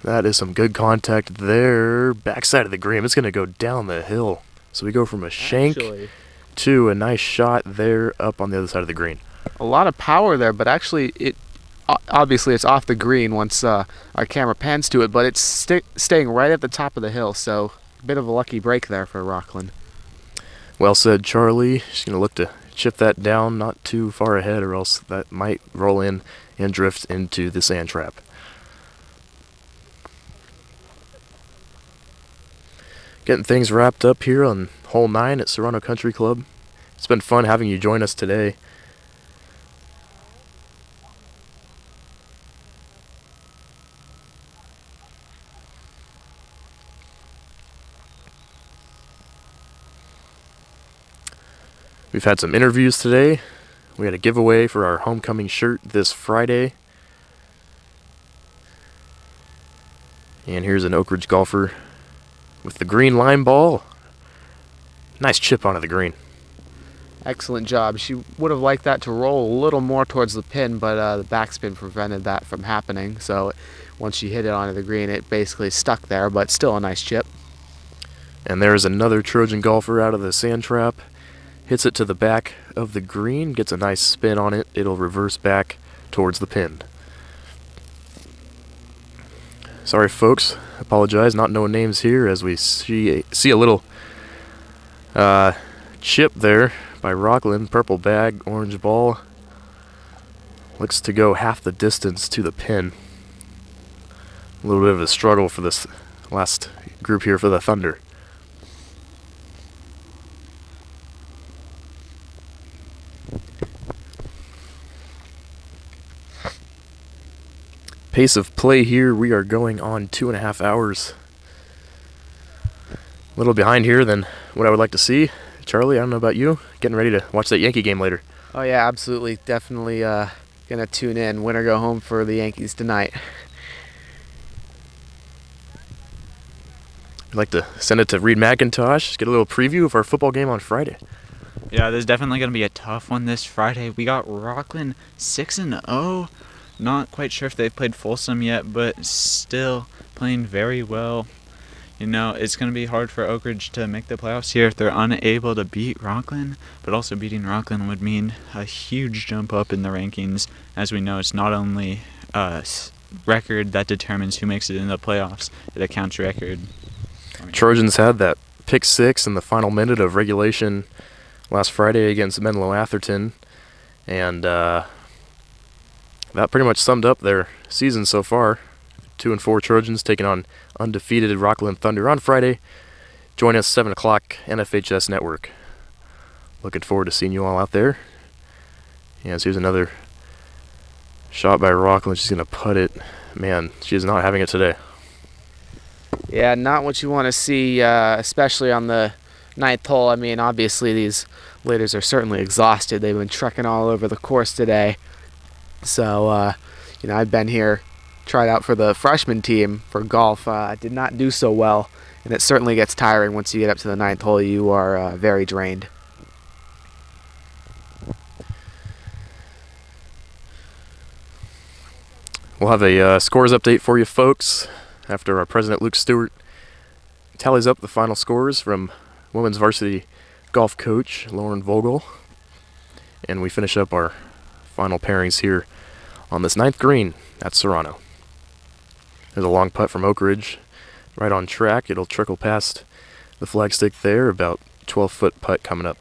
that is some good contact there. Backside of the green. It's going to go down the hill. So we go from a shank to a nice shot there up on the other side of the green. A lot of power there, but actually obviously it's off the green once our camera pans to it, but it's staying right at the top of the hill, so a bit of a lucky break there for Rocklin. Well said, Charlie. She's going to look to chip that down not too far ahead, or else that might roll in and drift into the sand trap. Getting things wrapped up here on hole 9 at Serrano Country Club. It's been fun having you join us today. We've had some interviews today. We had a giveaway for our homecoming shirt this Friday. And here's an Oak Ridge golfer with the green lime ball. Nice chip onto the green. Excellent job. She would have liked that to roll a little more towards the pin, but the backspin prevented that from happening. So once she hit it onto the green, it basically stuck there, but still a nice chip. And there's another Trojan golfer out of the sand trap. Hits it to the back of the green, gets a nice spin on it. It'll reverse back towards the pin. Sorry, folks. Apologize, not knowing names here as we see a little chip there by Rocklin. Purple bag, orange ball. Looks to go half the distance to the pin. A little bit of a struggle for this last group here for the Thunder. Pace of play here, we are going on 2.5 hours. A little behind here than what I would like to see. Charlie, I don't know about you, getting ready to watch that Yankee game later. Oh yeah, absolutely. Definitely gonna tune in. Win or go home for the Yankees tonight. I'd like to send it to Reed McIntosh, get a little preview of our football game on Friday. Yeah, there's definitely going to be a tough one this Friday. We got Rocklin 6-0. Not quite sure if they've played Folsom yet, but still playing very well. You know, it's going to be hard for Oak Ridge to make the playoffs here if they're unable to beat Rocklin, but also beating Rocklin would mean a huge jump up in the rankings. As we know, it's not only record that determines who makes it in the playoffs, it accounts record. Trojans had that pick 6 in the final minute of regulation last Friday against Menlo Atherton, and that pretty much summed up their season so far. 2-4 Trojans taking on undefeated Rocklin Thunder on Friday. Join us 7 o'clock, NFHS Network. Looking forward to seeing you all out there. Yes, here's another shot by Rocklin. She's going to putt it. Man, she is not having it today. Yeah, not what you want to see, especially on the 9th hole. I mean, obviously these ladies are certainly exhausted. They've been trekking all over the course today. So, you know, I've been here, tried out for the freshman team for golf. Did not do so well, and it certainly gets tiring once you get up to the 9th hole. You are very drained. We'll have a scores update for you folks after our president, Luke Stewart, tallies up the final scores from women's varsity golf coach, Lauren Vogel. And we finish up our final pairings here on this 9th green at Serrano. There's a long putt from Oak Ridge, right on track. It'll trickle past the flagstick there, about 12-foot putt coming up.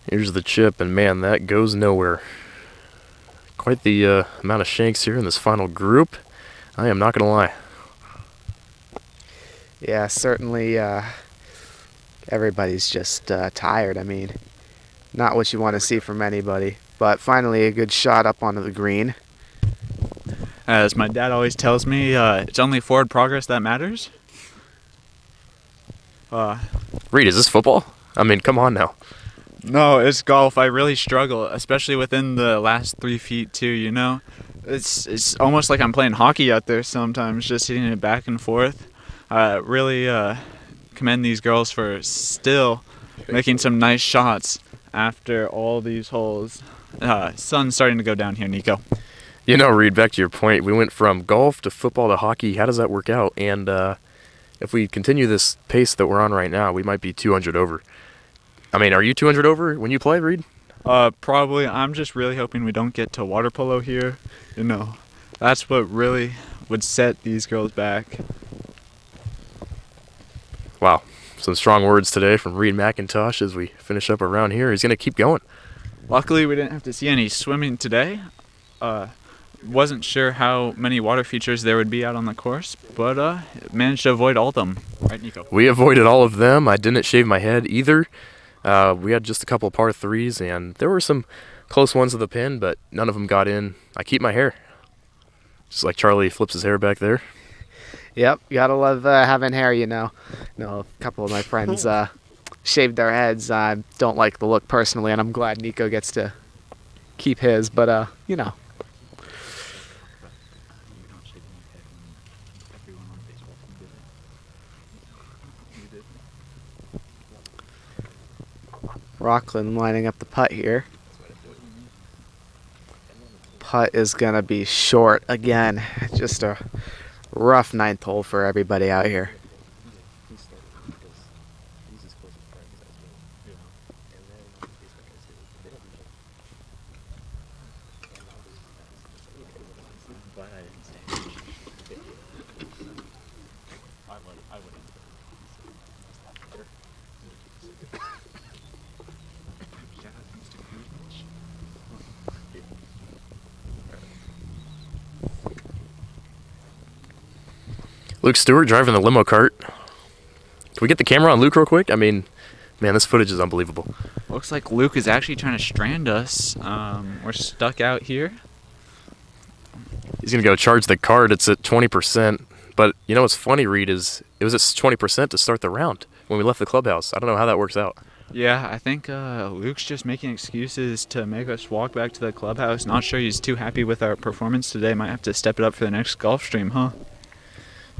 Here's the chip, and man, that goes nowhere. Quite the amount of shanks here in this final group. I am not going to lie. Yeah, certainly everybody's just tired. I mean, not what you want to see from anybody. But finally a good shot up onto the green. As my dad always tells me, it's only forward progress that matters. Reed, is this football? I mean, come on now. No, it's golf. I really struggle, especially within the last 3 feet too, you know? It's almost like I'm playing hockey out there sometimes, just hitting it back and forth. Really commend these girls for still making some nice shots after all these holes. Sun's starting to go down here, Nico. You know, Reed, back to your point, we went from golf to football to hockey. How does that work out? And if we continue this pace that we're on right now, we might be 200 over. I mean, are you 200 over when you play, Reed? Probably. I'm just really hoping we don't get to water polo here. You know, that's what really would set these girls back. Wow. Some strong words today from Reed McIntosh as we finish up around here. He's going to keep going. Luckily, we didn't have to see any swimming today. Wasn't sure how many water features there would be out on the course, but managed to avoid all of them. Right, Nico? We avoided all of them. I didn't shave my head either. We had just a couple of par threes, and there were some close ones to the pin, but none of them got in. I keep my hair. Just like Charlie flips his hair back there. Yep, you gotta love having hair, you know. A couple of my friends shaved their heads. I don't like the look personally, and I'm glad Nico gets to keep his, but, you know. Rocklin lining up the putt here. Putt is going to be short again. Just a rough ninth hole for everybody out here. Luke Stewart driving the limo cart. Can we get the camera on Luke real quick? I mean, man, this footage is unbelievable. Looks like Luke is actually trying to strand us. We're stuck out here. He's going to go charge the cart. It's at 20%. But you know what's funny, Reed, is it was at 20% to start the round when we left the clubhouse. I don't know how that works out. Yeah, I think Luke's just making excuses to make us walk back to the clubhouse. Not sure he's too happy with our performance today. Might have to step it up for the next golf stream, huh?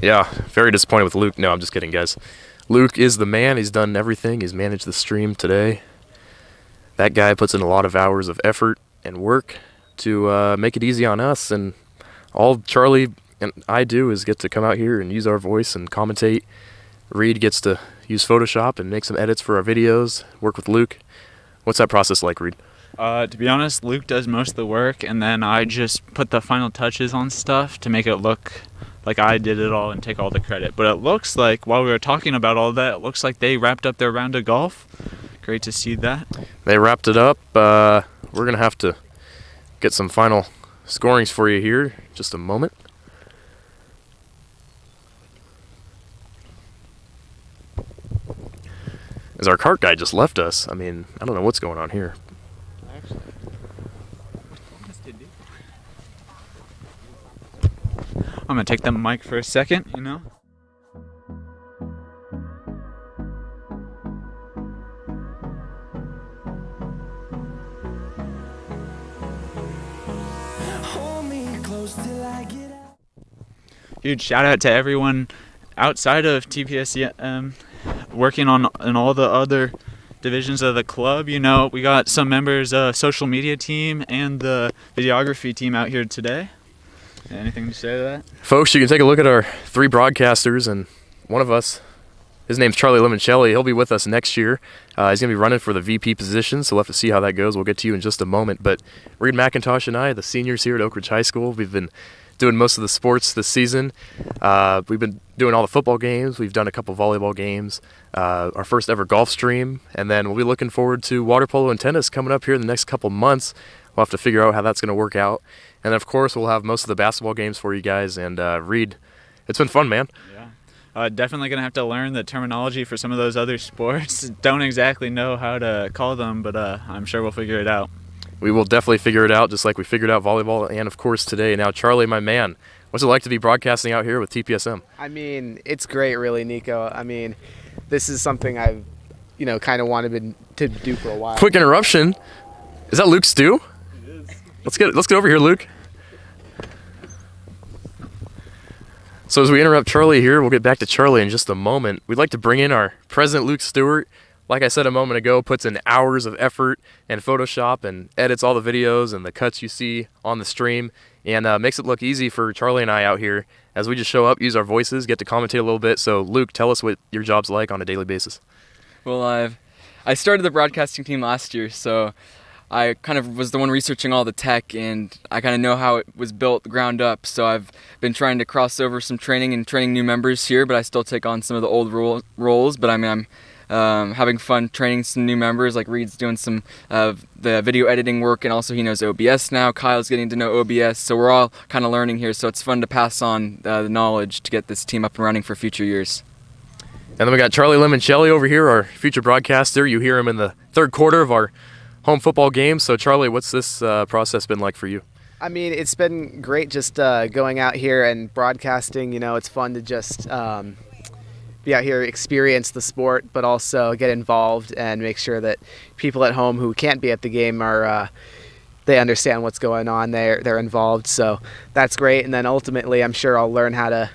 Yeah, very disappointed with Luke. No, I'm just kidding, guys. Luke is the man. He's done everything. He's managed the stream today. That guy puts in a lot of hours of effort and work to make it easy on us. And all Charlie and I do is get to come out here and use our voice and commentate. Reed gets to use Photoshop and make some edits for our videos, work with Luke. What's that process like, Reed? To be honest, Luke does most of the work, and then I just put the final touches on stuff to make it look like I did it all and take all the credit. But it looks like, while we were talking about all that, it looks like they wrapped up their round of golf. Great to see that. They wrapped it up. We're going to have to get some final scorings for you here. Just a moment. As our cart guy just left us. I mean, I don't know what's going on here. I'm going to take the mic for a second, you know. Huge shout out to everyone outside of TPSM working on all the other divisions of the club. You know, we got some members of social media team and the videography team out here today. Anything to say to that? Folks, you can take a look at our 3 broadcasters, and one of us, his name's Charlie Limoncelli. He'll be with us next year. He's going to be running for the VP position, so we'll have to see how that goes. We'll get to you in just a moment. But Reed McIntosh and I, the seniors here at Oak Ridge High School, we've been doing most of the sports this season. We've been doing all the football games. We've done a couple volleyball games, our first ever golf stream, and then we'll be looking forward to water polo and tennis coming up here in the next couple months. We'll have to figure out how that's going to work out. And then, of course, we'll have most of the basketball games for you guys. And Reed, it's been fun, man. Yeah. Definitely going to have to learn the terminology for some of those other sports. Don't exactly know how to call them, but I'm sure we'll figure it out. We will definitely figure it out, just like we figured out volleyball and, of course, today. Now, Charlie, my man, what's it like to be broadcasting out here with TPSM? I mean, it's great, really, Nico. I mean, this is something I've, kind of wanted to do for a while. Quick interruption. Is that Luke Stew? It is. Let's get over here, Luke. So as we interrupt Charlie here, we'll get back to Charlie in just a moment. We'd like to bring in our president, Luke Stewart. Like I said a moment ago, puts in hours of effort and Photoshop and edits all the videos and the cuts you see on the stream, and makes it look easy for Charlie and I out here as we just show up, use our voices, get to commentate a little bit. So Luke, tell us what your job's like on a daily basis. Well, I started the broadcasting team last year, so I kind of was the one researching all the tech, and I kind of know how it was built ground up. So I've been trying to cross over some training and training new members here, but I still take on some of the old roles. But I mean, I'm having fun training some new members. Like Reed's doing some of the video editing work, and also he knows OBS now. Kyle's getting to know OBS, so we're all kind of learning here. So it's fun to pass on the knowledge to get this team up and running for future years. And then we got Charlie Limoncelli over here, our future broadcaster. You hear him in the third quarter of our home football game. So Charlie, what's this process been like for you? I mean, it's been great just going out here and broadcasting. It's fun to just be out here, experience the sport, but also get involved and make sure that people at home who can't be at the game are they understand what's going on. They're involved, so that's great. And then ultimately, I'm sure I'll learn how to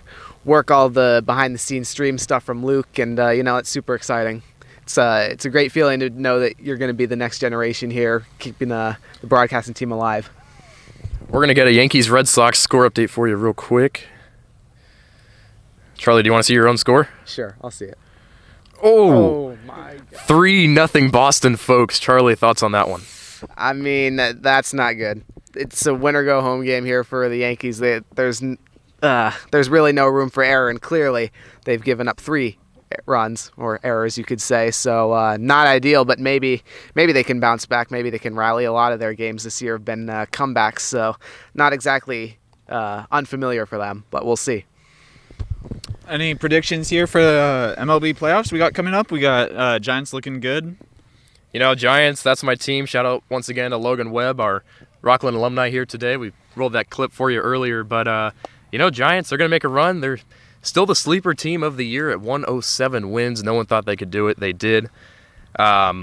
work all the behind-the-scenes stream stuff from Luke, and it's super exciting. It's a great feeling to know that you're going to be the next generation here, keeping the broadcasting team alive. We're going to get a Yankees-Red Sox score update for you real quick. Charlie, do you want to see your own score? Sure, I'll see it. Oh my God. 3-0 Boston, folks. Charlie, thoughts on that one? I mean, that's not good. It's a win-or-go-home game here for the Yankees. There's really no room for error, and clearly they've given up 3 runs, or errors you could say, so not ideal, but maybe they can bounce back. Maybe they can rally. A lot of their games this year have been comebacks, so not exactly unfamiliar for them, but we'll see. Any predictions here for the MLB playoffs we got coming up? We got Giants looking good. Giants, that's my team. Shout out once again to Logan Webb, our Rocklin alumni here today. We rolled that clip for you earlier, but Giants, they're going to make a run. They're still the sleeper team of the year at 107 wins. No one thought they could do it. They did. I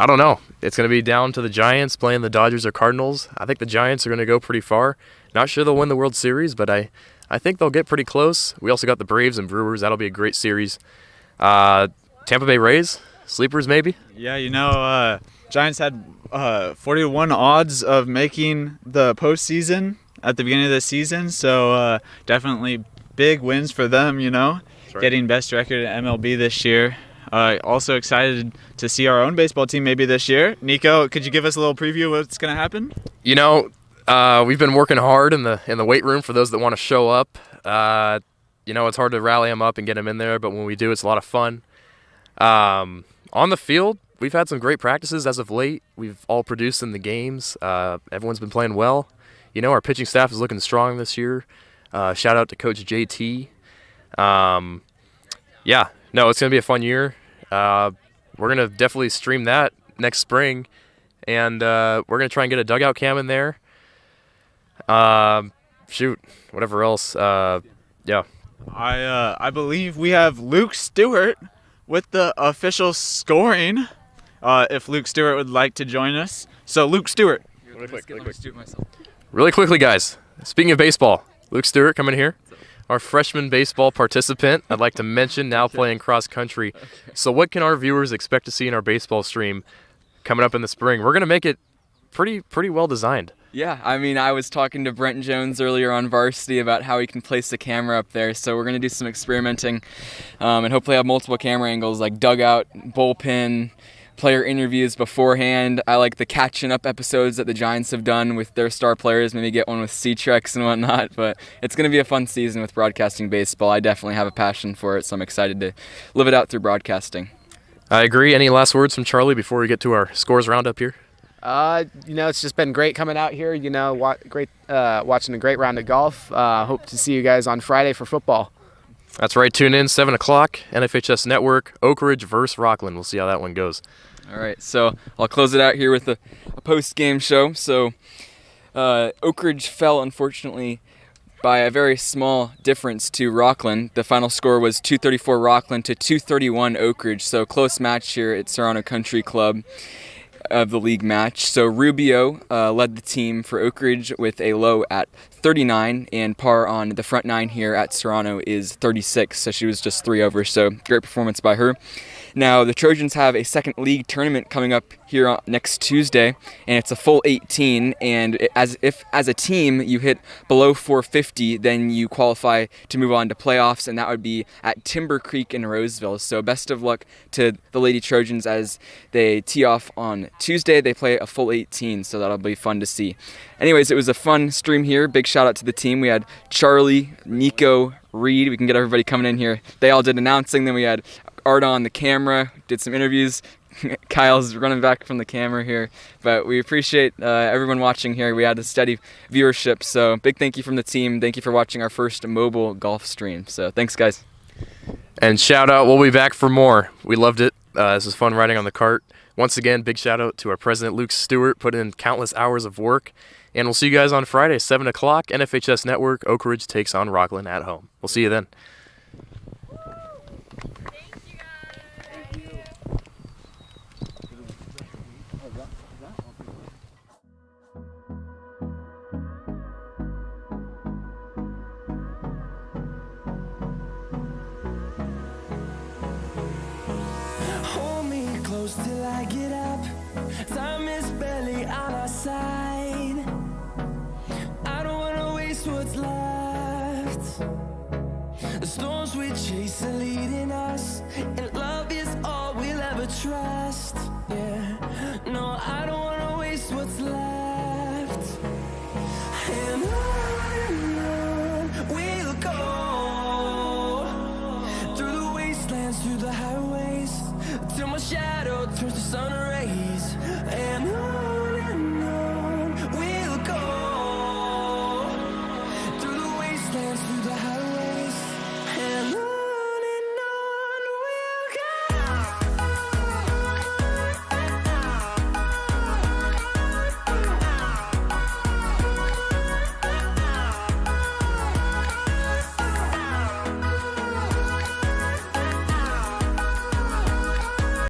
don't know. It's going to be down to the Giants playing the Dodgers or Cardinals. I think the Giants are going to go pretty far. Not sure they'll win the World Series, but I think they'll get pretty close. We also got the Braves and Brewers. That'll be a great series. Tampa Bay Rays, sleepers maybe? Yeah, Giants had 40-1 odds of making the postseason at the beginning of the season, so definitely big wins for them, right. Getting best record at MLB this year. Also excited to see our own baseball team maybe this year. Nico, could you give us a little preview of what's going to happen? We've been working hard in the weight room for those that want to show up. It's hard to rally them up and get them in there, but when we do, it's a lot of fun. On the field, we've had some great practices as of late. We've all produced in the games. Everyone's been playing well. Our pitching staff is looking strong this year. Shout out to Coach JT. It's going to be a fun year. We're going to definitely stream that next spring, and we're going to try and get a dugout cam in there. Whatever else. Yeah. I believe we have Luke Stewart with the official scoring. If Luke Stewart would like to join us. So Luke Stewart. Really quickly, guys. Speaking of baseball, Luke Stewart coming here. Our freshman baseball participant, I'd like to mention, now playing cross country. So what can our viewers expect to see in our baseball stream coming up in the spring? We're going to make it pretty well designed. Yeah, I was talking to Brent Jones earlier on Varsity about how he can place the camera up there, so we're going to do some experimenting and hopefully have multiple camera angles like dugout, bullpen, player interviews beforehand. I like the catching up episodes that the Giants have done with their star players, maybe get one with C-Trex and whatnot, but it's going to be a fun season with broadcasting baseball. I definitely have a passion for it, so I'm excited to live it out through broadcasting. I agree. Any last words from Charlie before we get to our scores roundup here? It's just been great coming out here, great watching a great round of golf. Hope to see you guys on Friday for football. That's right. Tune in, 7 o'clock, NFHS Network, Oak Ridge versus Rocklin. We'll see how that one goes. All right, so I'll close it out here with a post-game show. So Oak Ridge fell, unfortunately, by a very small difference to Rocklin. The final score was 234 Rocklin to 231 Oak Ridge, so close match here at Serrano Country Club of the league match. So Rubio led the team for Oak Ridge with a low at 39, and par on the front nine here at Serrano is 36, so she was just 3 over, so great performance by her. Now, the Trojans have a second league tournament coming up here next Tuesday, and it's a full 18, and as a team you hit below 450, then you qualify to move on to playoffs, and that would be at Timber Creek in Roseville. So best of luck to the Lady Trojans as they tee off on Tuesday. They play a full 18, so that'll be fun to see. Anyways, it was a fun stream here. Big shout out to the team. We had Charlie, Nico, Reed. We can get everybody coming in here. They all did announcing. Then we had Arda on the camera, did some interviews. Kyle's running back from the camera here, but we appreciate everyone watching here. We had a steady viewership, so big thank you from the team. Thank you for watching our first mobile golf stream. So thanks, guys. And shout out, we'll be back for more. We loved it. This was fun riding on the cart. Once again, big shout out to our president, Luke Stewart, put in countless hours of work. And we'll see you guys on Friday, 7 o'clock, NFHS Network. Oak Ridge takes on Rocklin at home. We'll see you then. Hold me close till I get up. Time is barely on our side. I don't wanna waste what's left. The storms we chase are leading us, and love is all we'll ever trust. Yeah, no, I don't wanna waste what's left. And on we'll go, through the wastelands, through the highways, till my shadow turns to sun rays.